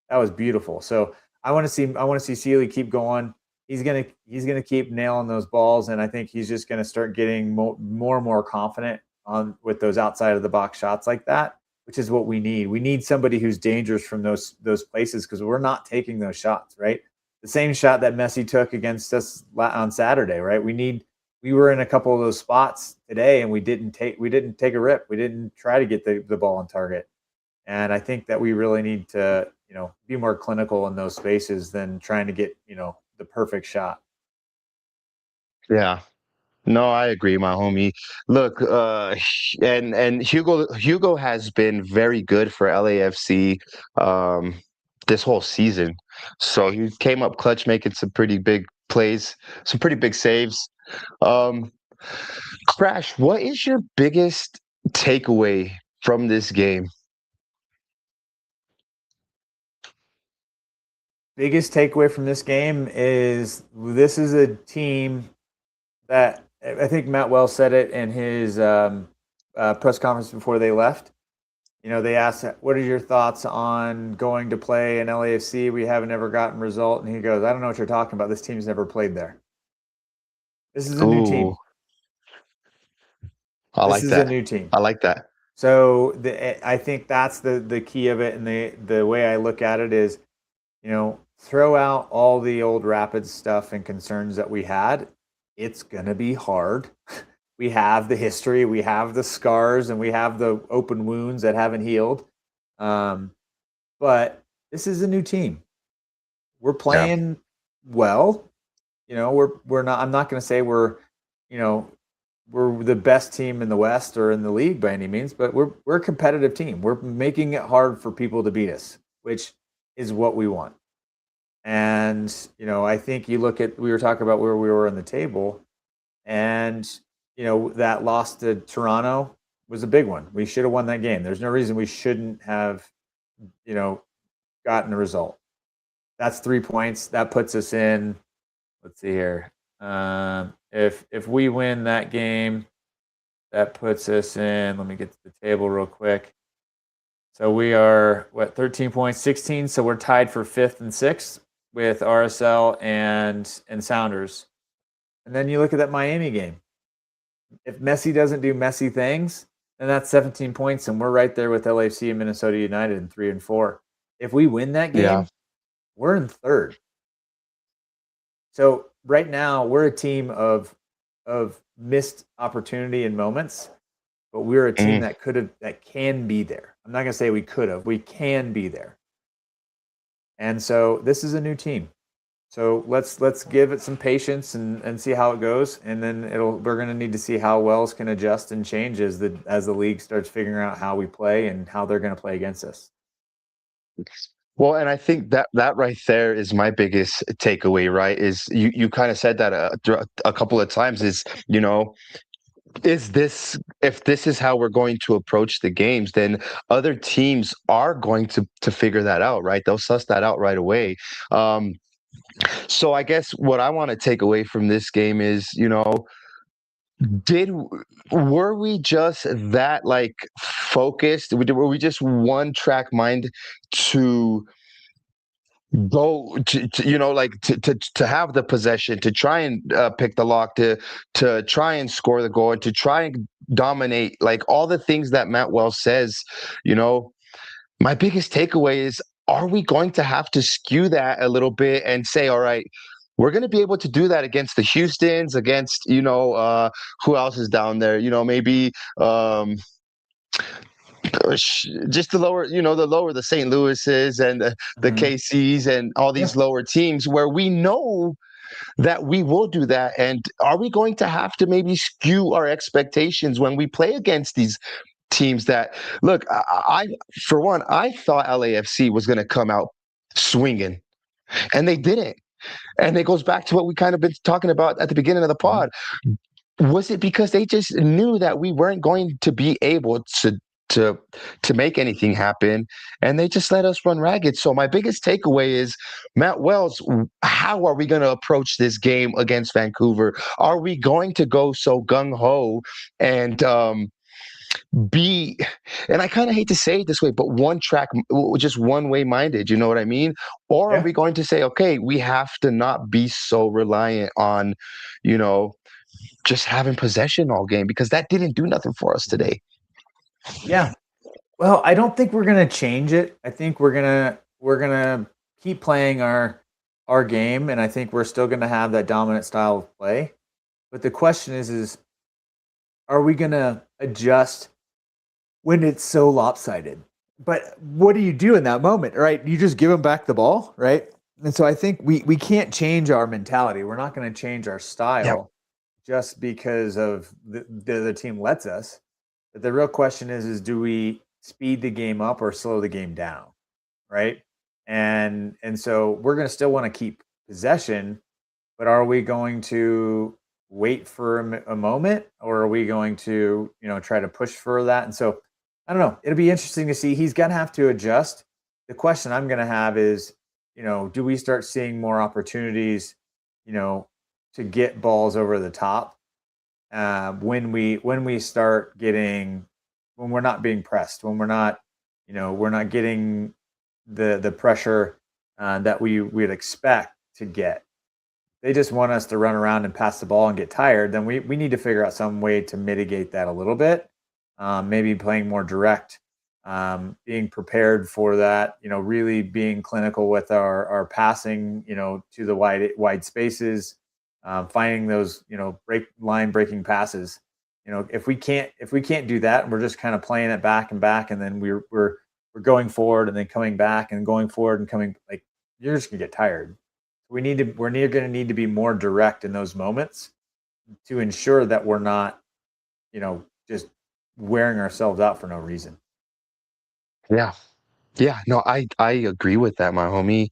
that was beautiful. So I want to see Sealy keep going. He's gonna keep nailing those balls, and I think he's just gonna start getting more and more confident on with those outside of the box shots like that, which is what we need. We need somebody who's dangerous from those places, because we're not taking those shots, right? The same shot that Messi took against us on Saturday, right? We were in a couple of those spots today, and we didn't take a rip. We didn't try to get the ball on target. And I think that we really need to, be more clinical in those spaces than trying to get, the perfect shot. Yeah. No, I agree, my homie. Look, and Hugo has been very good for LAFC this whole season. So he came up clutch, making some pretty big plays, some pretty big saves. Um, Crash, what is your biggest takeaway from this game? Biggest takeaway from this game is this is a team that I think Matt Wells said it in his press conference before they left. They asked, "What are your thoughts on going to play in LAFC? We haven't ever gotten a result." And he goes, "I don't know what you're talking about. This team's never played there. This is a new team. I like This is that. a new team. I like that. So I think that's the key of it, and the way I look at it is, throw out all the old Rapids stuff and concerns that we had. It's gonna be hard. We have the history, we have the scars, and we have the open wounds that haven't healed. But this is a new team. We're playing well. We're not. I'm not going to say we're the best team in the West or in the league by any means, but we're a competitive team. We're making it hard for people to beat us, which is what we want. And I think we were talking about where we were on the table, and that loss to Toronto was a big one. We should have won that game. There's no reason we shouldn't have, gotten a result. That's 3 points. That puts us in. Let's see here. If we win that game, that puts us in. Let me get to the table real quick. So we are 13 points, 16. So we're tied for 5th and 6th with RSL and Sounders. And then you look at that Miami game. If Messi doesn't do Messi things, then that's 17 points, and we're right there with LAFC and Minnesota United in 3 and 4. If we win that game, we're in 3rd. So right now we're a team of missed opportunity and moments, but we're a team that can be there. I'm not going to say we could have. We can be there. And so this is a new team. So let's give it some patience and see how it goes, and then we're going to need to see how Wells can adjust and change as the league starts figuring out how we play and how they're going to play against us. Well, and I think that right there is my biggest takeaway, right? Is you kind of said that a couple of times, is if this is how we're going to approach the games, then other teams are going to figure that out, right? They'll suss that out right away. So I guess what I want to take away from this game is, were we just that focused? Were we just one track mind to go to have the possession, to try and pick the lock, to try and score the goal, and to try and dominate, all the things that Matt Wells says? My biggest takeaway is, are we going to have to skew that a little bit and say, all right, we're going to be able to do that against the Houstons, against, who else is down there? Maybe just the lower, the St. Louis's and the KCs and all these lower teams, where we know that we will do that. And are we going to have to maybe skew our expectations when we play against these teams that, look, I for one, I thought LAFC was going to come out swinging, and they didn't. And it goes back to what we kind of been talking about at the beginning of the pod. Was it because they just knew that we weren't going to be able to make anything happen, and they just let us run ragged? So my biggest takeaway is, Matt Wells, how are we going to approach this game against Vancouver? Are we going to go so gung-ho and be, and I kind of hate to say it this way, but just one way minded, you know what I mean? Or are Yeah. we going to say, okay, we have to not be so reliant on, you know, just having possession all game, because that didn't do nothing for us Mhm. today. Yeah. Well, I don't think we're gonna change it. I think we're gonna keep playing our game, and I think we're still gonna have that dominant style of play. But the question is are we gonna adjust when it's so lopsided? But what do you do in that moment, right? You just give them back the ball, right? And so I think we can't change our mentality. We're not going to change our Yeah. style just because of the other team lets us. But the real question is do we speed the game up or slow the game down, right? And so we're going to still want to keep possession, but are we going to wait for a moment, or are we going to, try to push for that? And so I don't know. It'll be interesting to see. He's going to have to adjust. The question I'm going to have is, do we start seeing more opportunities, you know, to get balls over the top when we start getting when we're not being pressed, when we're not getting the pressure that we'd expect to get. They just want us to run around and pass the ball and get tired, then we need to figure out some way to mitigate that a little bit. Maybe playing more direct, being prepared for that, really being clinical with our passing, to the wide spaces, finding those, breaking passes. If we can't do that, and we're just kind of playing it back and back, and then we're going forward and then coming back and going forward and coming, like, you're just gonna get tired. We're going to need to be more direct in those moments to ensure that we're not, just wearing ourselves out for no reason. Yeah. Yeah. No, I agree with that, my homie.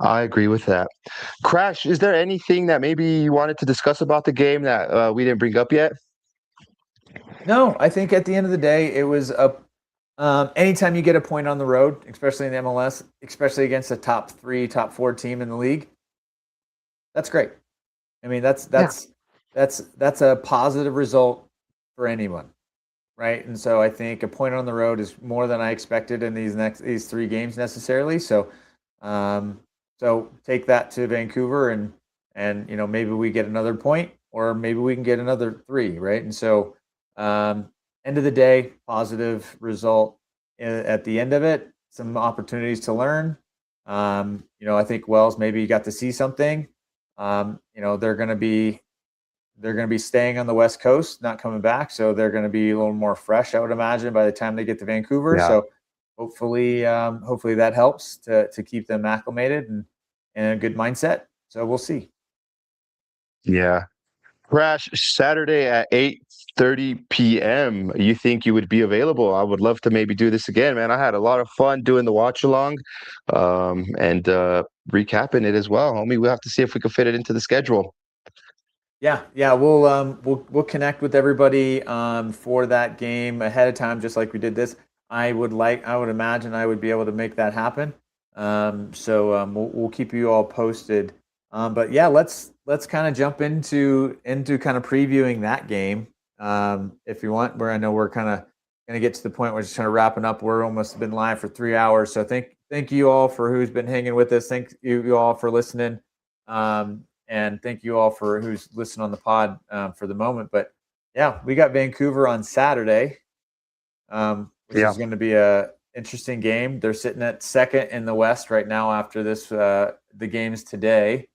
I agree with that. Crash, is there anything that maybe you wanted to discuss about the game that we didn't bring up yet? No, I think at the end of the day, it was a anytime you get a point on the road, especially in the MLS, especially against a top three, top four team in the league, that's great. I mean, Yeah. that's a positive result for anyone, right? And so I think a point on the road is more than I expected in these three games necessarily. Um, so take that to Vancouver, and maybe we get another point, or maybe we can get another three, right? And so end of the day, positive result at the end of it. Some opportunities to learn. I think Wells maybe got to see something. They're going to be staying on the West Coast, not coming back, so they're going to be a little more fresh, I would imagine, by the time they get to Vancouver. Yeah. So hopefully that helps to keep them acclimated and a good mindset. So we'll see. Yeah. Crash, Saturday at 8:30 p.m. You think you would be available? I would love to maybe do this again, man. I had a lot of fun doing the watch along, and recapping it as well, homie. We'll have to see if we can fit it into the schedule. Yeah. We'll connect with everybody for that game ahead of time, just like we did this. I would imagine I would be able to make that happen. So we'll keep you all posted. But yeah, let's kind of jump into kind of previewing that game, if you want. Where I know we're kind of going to get to the point where we're just kind of wrapping up. We're almost been live for 3 hours, so thank you all for who's been hanging with us. Thank you all for listening. And thank you all for who's listening on the pod for the moment. But yeah, we got Vancouver on Saturday, which Yeah. is going to be a interesting game. They're sitting at second in the West right now after the games today,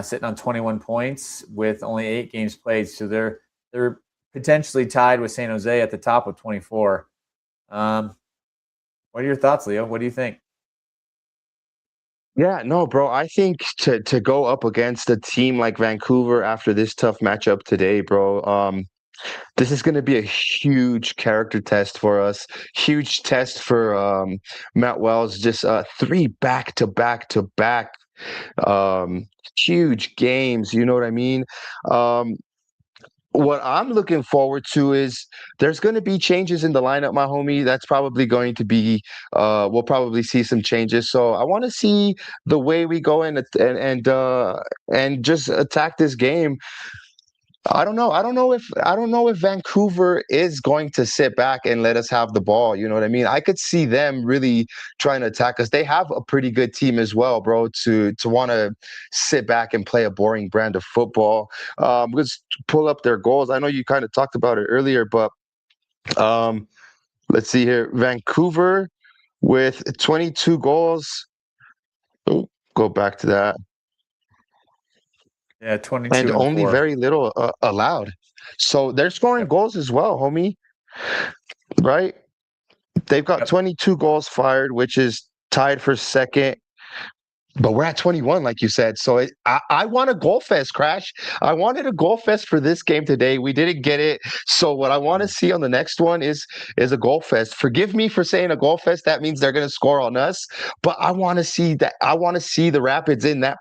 sitting on 21 points with only 8 games played. So they're potentially tied with San Jose at the top with 24. What are your thoughts, Leo? What do you think? Yeah, no, bro. I think to go up against a team like Vancouver after this tough matchup today, bro. This is going to be a huge character test for us. Huge test for Matt Wells. Just three back to back to back huge games. You know what I mean? Um, what I'm looking forward to is there's going to be changes in the lineup, my homie. That's probably going to be we'll probably see some changes. So I want to see the way we go in and just attack this game I don't know. I don't know if Vancouver is going to sit back and let us have the ball. You know what I mean? I could see them really trying to attack us. They have a pretty good team as well, bro. To want to sit back and play a boring brand of football. Let's pull up their goals. I know you kind of talked about it earlier, but um, let's see here. Vancouver with 22 goals. Oh, go back to that. Yeah, And 22 and only 4. very little allowed. So they're scoring Yep. goals as well, homie. Right? They've got Yep. 22 goals fired, which is tied for second. But we're at 21, like you said. So I want a goal fest, Crash. I wanted a goal fest for this game today. We didn't get it. So what I want to see on the next one is a goal fest. Forgive me for saying a goal fest. That means they're going to score on us. But I want to see that. I want to see the Rapids in that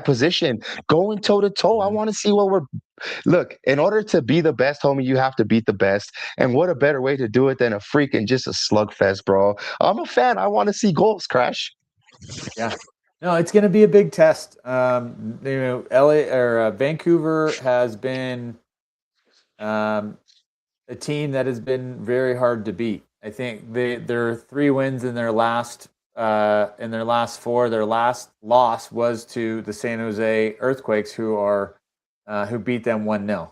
position, going toe to toe. I want to see what we're. Look, in order to be the best, homie, you have to beat the best. And what a better way to do it than a freaking just a slugfest, bro. I'm a fan. I want to see goals, Crash. Yeah. No, it's going to be a big test. LA or Vancouver has been a team that has been very hard to beat. I think their 3 wins in their last four. Their last loss was to the San Jose Earthquakes, who beat them 1-0.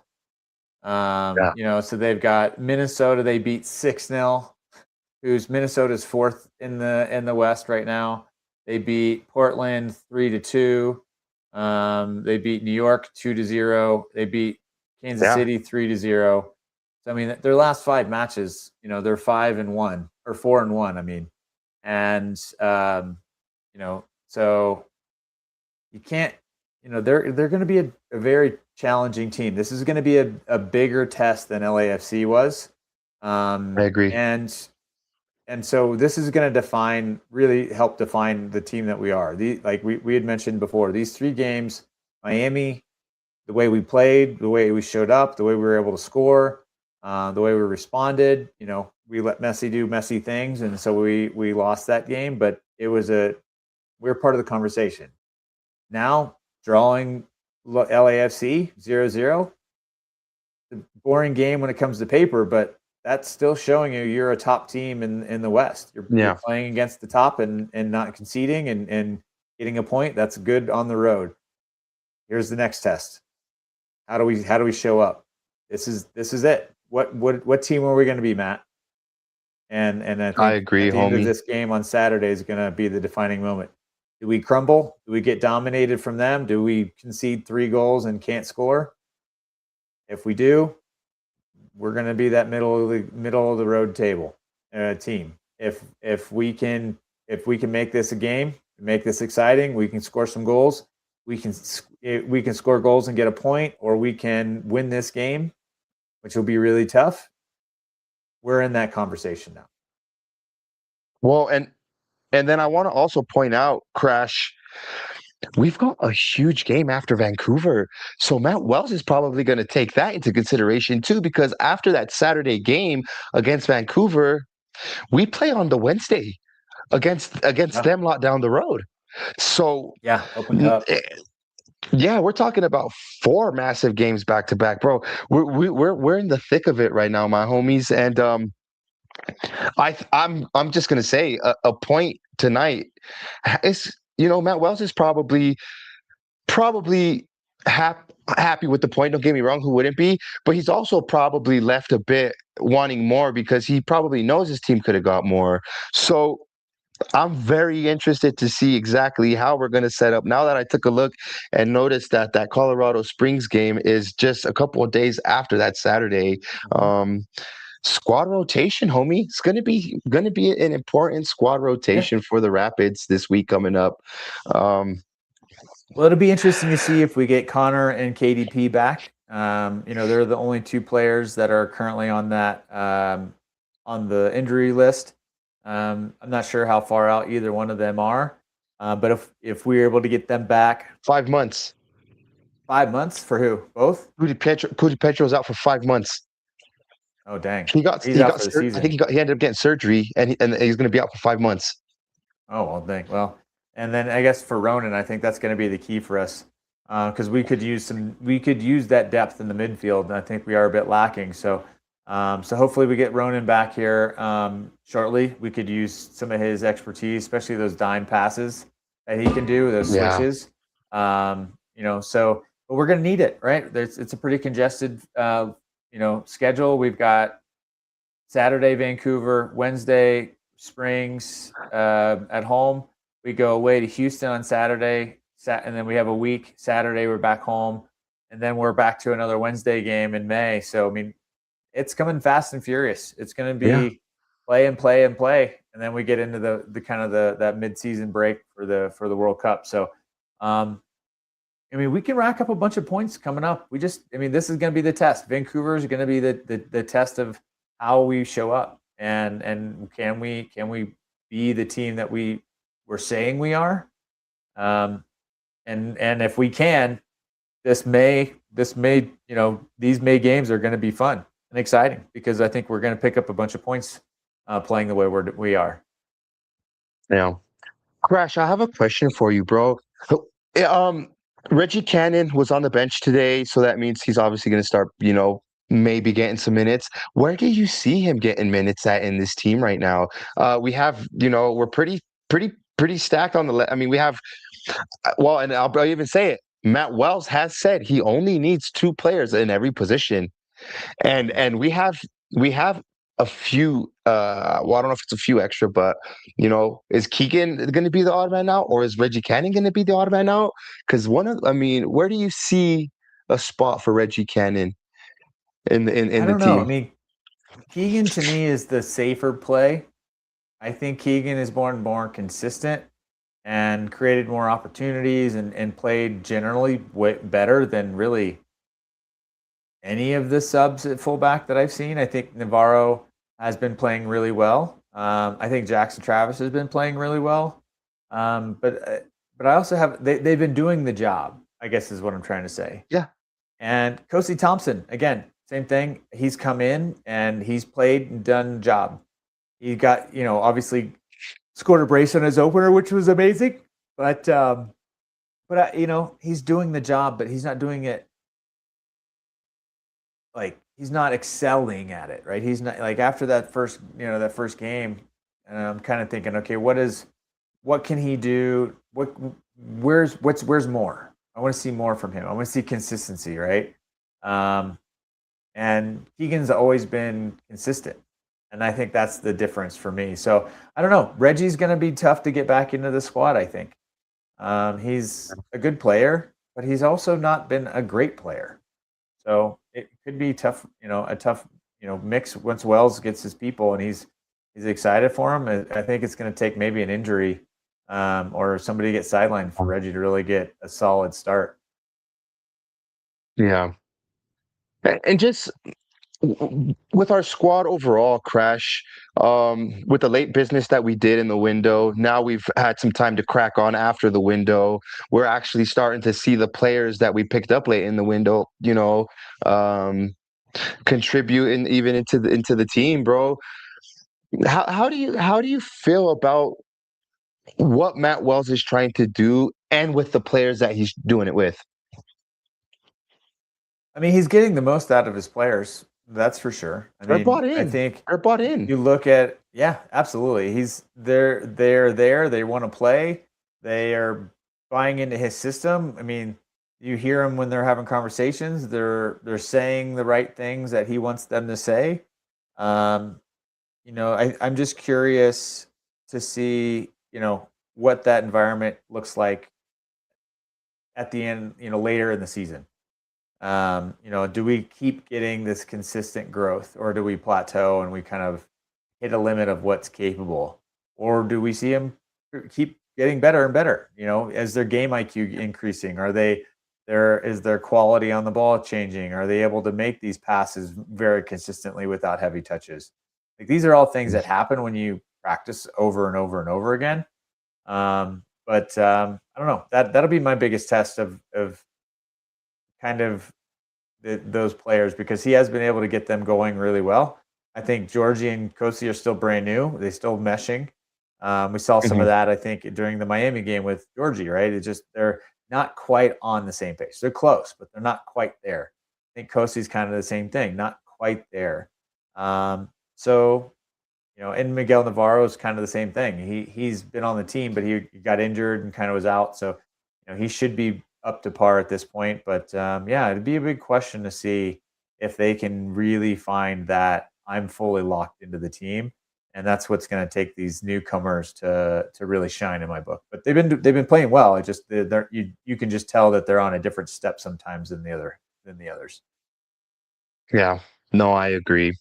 Yeah. So they've got Minnesota. They beat 6-0. Who's Minnesota's 4th in the West right now. They beat Portland 3-2. They beat New York 2-0. They beat Kansas City 3-0. So I mean, their last 5 matches, they're 5-1 or 4-1. I mean, and so you can't. They're going to be a very challenging team. This is going to be a bigger test than LAFC was. I agree. And so this is going to really help define the team that we are. Like we had mentioned before, these 3 games, Miami, the way we played, the way we showed up, the way we were able to score, the way we responded. We let Messi do Messi things, and so we lost that game. But we're part of the conversation. Now drawing LAFC 0-0, the boring game when it comes to paper, but that's still showing you're a top team in the West. You're playing against the top and not conceding and getting a point. That's good on the road. Here's the next test. How do we show up? This is it. What team are we going to be, Matt? And I think I agree, at the end of homie. this game on Saturday is going to be the defining moment. Do we crumble? Do we get dominated from them? Do we concede 3 goals and can't score? If we do, we're going to be that middle of the road table team. If we can make this a game, make this exciting, we can score some goals. We can score goals and get a point, or we can win this game, which will be really tough. We're in that conversation now. Well, and then I want to also point out, Crash, we've got a huge game after Vancouver. So Matt Wells is probably going to take that into consideration too, because after that Saturday game against Vancouver, we play on the Wednesday against them lot down the road. So Open Cup. Yeah, we're talking about 4 massive games back to back, bro. We're in the thick of it right now, my homies, and I'm just gonna say a point tonight is Matt Wells is probably happy with the point. Don't get me wrong, who wouldn't be? But he's also probably left a bit wanting more because he probably knows his team could have got more. So I'm very interested to see exactly how we're going to set up. Now that I took a look and noticed that Colorado Springs game is just a couple of days after that Saturday. Squad rotation, homie. It's going to be an important squad rotation for the Rapids this week coming up. Well, it'll be interesting to see if we get Connor and KDP back. They're the only 2 players that are currently on that on the injury list. I'm not sure how far out either one of them are, but if we're able to get them back, 5 months. 5 months for who? Both? Cudi Petro's out for 5 months. Oh dang! He's out for the season. I think he ended up getting surgery, and he's going to be out for 5 months. Oh well, dang. Well, and then I guess for Ronan, I think that's going to be the key for us. because we could use that depth in the midfield, and I think we are a bit lacking. So hopefully we get Ronan back here shortly. We could use some of his expertise, especially those dime passes that he can do, those switches. But we're going to need it, right? It's a pretty congested, schedule. We've got Saturday Vancouver, Wednesday Springs at home. We go away to Houston on Saturday, and then we have a week. Saturday we're back home, and then we're back to another Wednesday game in May. So I mean, it's coming fast and furious. It's going to be play and play and play, and then we get into the kind of that mid-season break for the World Cup. So, I mean, we can rack up a bunch of points coming up. This is going to be the test. Vancouver is going to be the test of how we show up, and can we be the team that we're saying we are, and if we can, these May games are going to be fun and exciting, because I think we're going to pick up a bunch of points playing the way we are. Yeah, Crash, I have a question for you, bro. Reggie Cannon was on the bench today, so that means he's obviously going to start, maybe getting some minutes. Where do you see him getting minutes at in this team right now? We have, we're pretty stacked on the left. I mean, we have, and I'll even say it. Matt Wells has said he only needs 2 players in every position, and we have a few. I don't know if it's a few extra, but is Keegan going to be the odd man out, or is Reggie Cannon going to be the odd man out? Because where do you see a spot for Reggie Cannon in the team? I don't know. I mean, Keegan to me is the safer play. I think Keegan is more consistent and created more opportunities and played generally way better than really any of the subs at fullback that I've seen. I think Navarro has been playing really well. I think Jackson Travis has been playing really well. But I also have they've been doing the job, I guess is what I'm trying to say. Yeah. And Kosi Thompson, again, same thing. He's come in and he's played and done the job. He got, obviously scored a brace on his opener, which was amazing. But he's doing the job, but he's not doing it he's not excelling at it, right? He's not after that first game, and I'm kind of thinking, okay, what can he do? Where's more? I want to see more from him. I want to see consistency, right? And Keegan's always been consistent, and I think that's the difference for me. So I don't know. Reggie's going to be tough to get back into the squad, I think. He's a good player, but he's also not been a great player. So it could be tough, a tough, mix once Wells gets his people and he's excited for him. I think it's going to take maybe an injury or somebody get sidelined for Reggie to really get a solid start. Yeah. And just with our squad overall, Crash, with the late business that we did in the window, now we've had some time to crack on after the window. We're actually starting to see the players that we picked up late in the window, contribute even into the team, bro. How do you feel about what Matt Wells is trying to do and with the players that he's doing it with? I mean, he's getting the most out of his players. That's for sure. They're bought in. I think they're bought in. You look at, absolutely. They're there. They want to play. They are buying into his system. I mean, you hear them when they're having conversations. They're saying the right things that he wants them to say. I'm just curious to see, what that environment looks like at the end, later in the season. Do we keep getting this consistent growth, or do we plateau and we kind of hit a limit of what's capable, or do we see them keep getting better and better? As their game IQ increasing, is their quality on the ball changing? Are they able to make these passes very consistently without heavy touches? These are all things that happen when you practice over and over and over again. But I don't know. That'll be my biggest test of kind of those players, because he has been able to get them going really well. I think Georgie and Kosi are still brand new. They're still meshing. We saw some of that, I think, during the Miami game with Georgie, right? It's just not quite on the same page. They're close, but they're not quite there. I think Kosi's kind of the same thing, not quite there. So, and Miguel Navarro is kind of the same thing. He's been on the team, but he got injured and kind of was out. So, he should be up to par at this point. But it'd be a big question to see if they can really find that I'm fully locked into the team. And that's what's going to take these newcomers to really shine in my book. But they've been playing well. It just you can just tell that they're on a different step sometimes than the others. Yeah, no, I agree.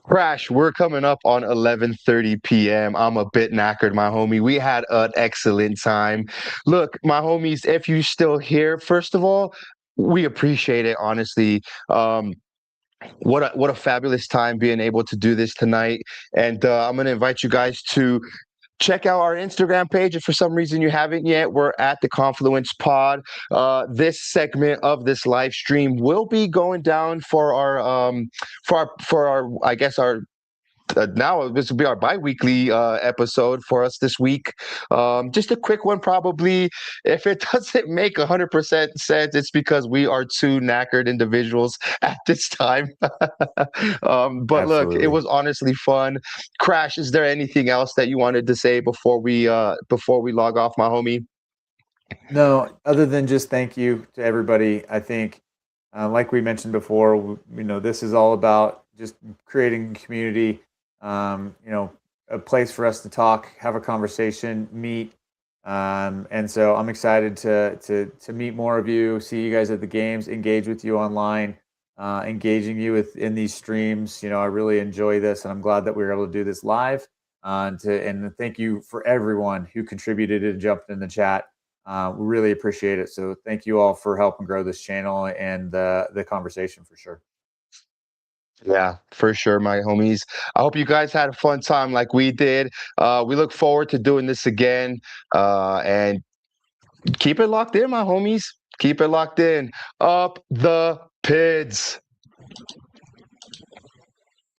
Crash, we're coming up on 11:30 p.m. I'm a bit knackered, my homie. We had an excellent time. Look, my homies, if you're still here, first of all, we appreciate it, honestly. What a fabulous time being able to do this tonight. And I'm going to invite you guys to check out our Instagram page. If for some reason you haven't yet, we're at the Confluence Pod. This segment of this live stream will be going down for our I guess our now this will be our bi-weekly episode for us this week. Just a quick one, probably. If it doesn't make 100% sense, it's because we are two knackered individuals at this time. But Absolutely. Look, it was honestly fun. Crash, is there anything else that you wanted to say before we log off, my homie? No, other than just thank you to everybody. I think, like we mentioned before, this is all about just creating community. A place for us to talk, have a conversation, meet. And so I'm excited to meet more of you, see you guys at the games, engage with you online, engaging you in these streams. I really enjoy this, and I'm glad that we were able to do this live. And thank you for everyone who contributed and jumped in the chat. We really appreciate it. So thank you all for helping grow this channel and the conversation for sure. Yeah, for sure, my homies. I hope you guys had a fun time like we did. We look forward to doing this again. And keep it locked in, my homies. Keep it locked in. Up the PIDs.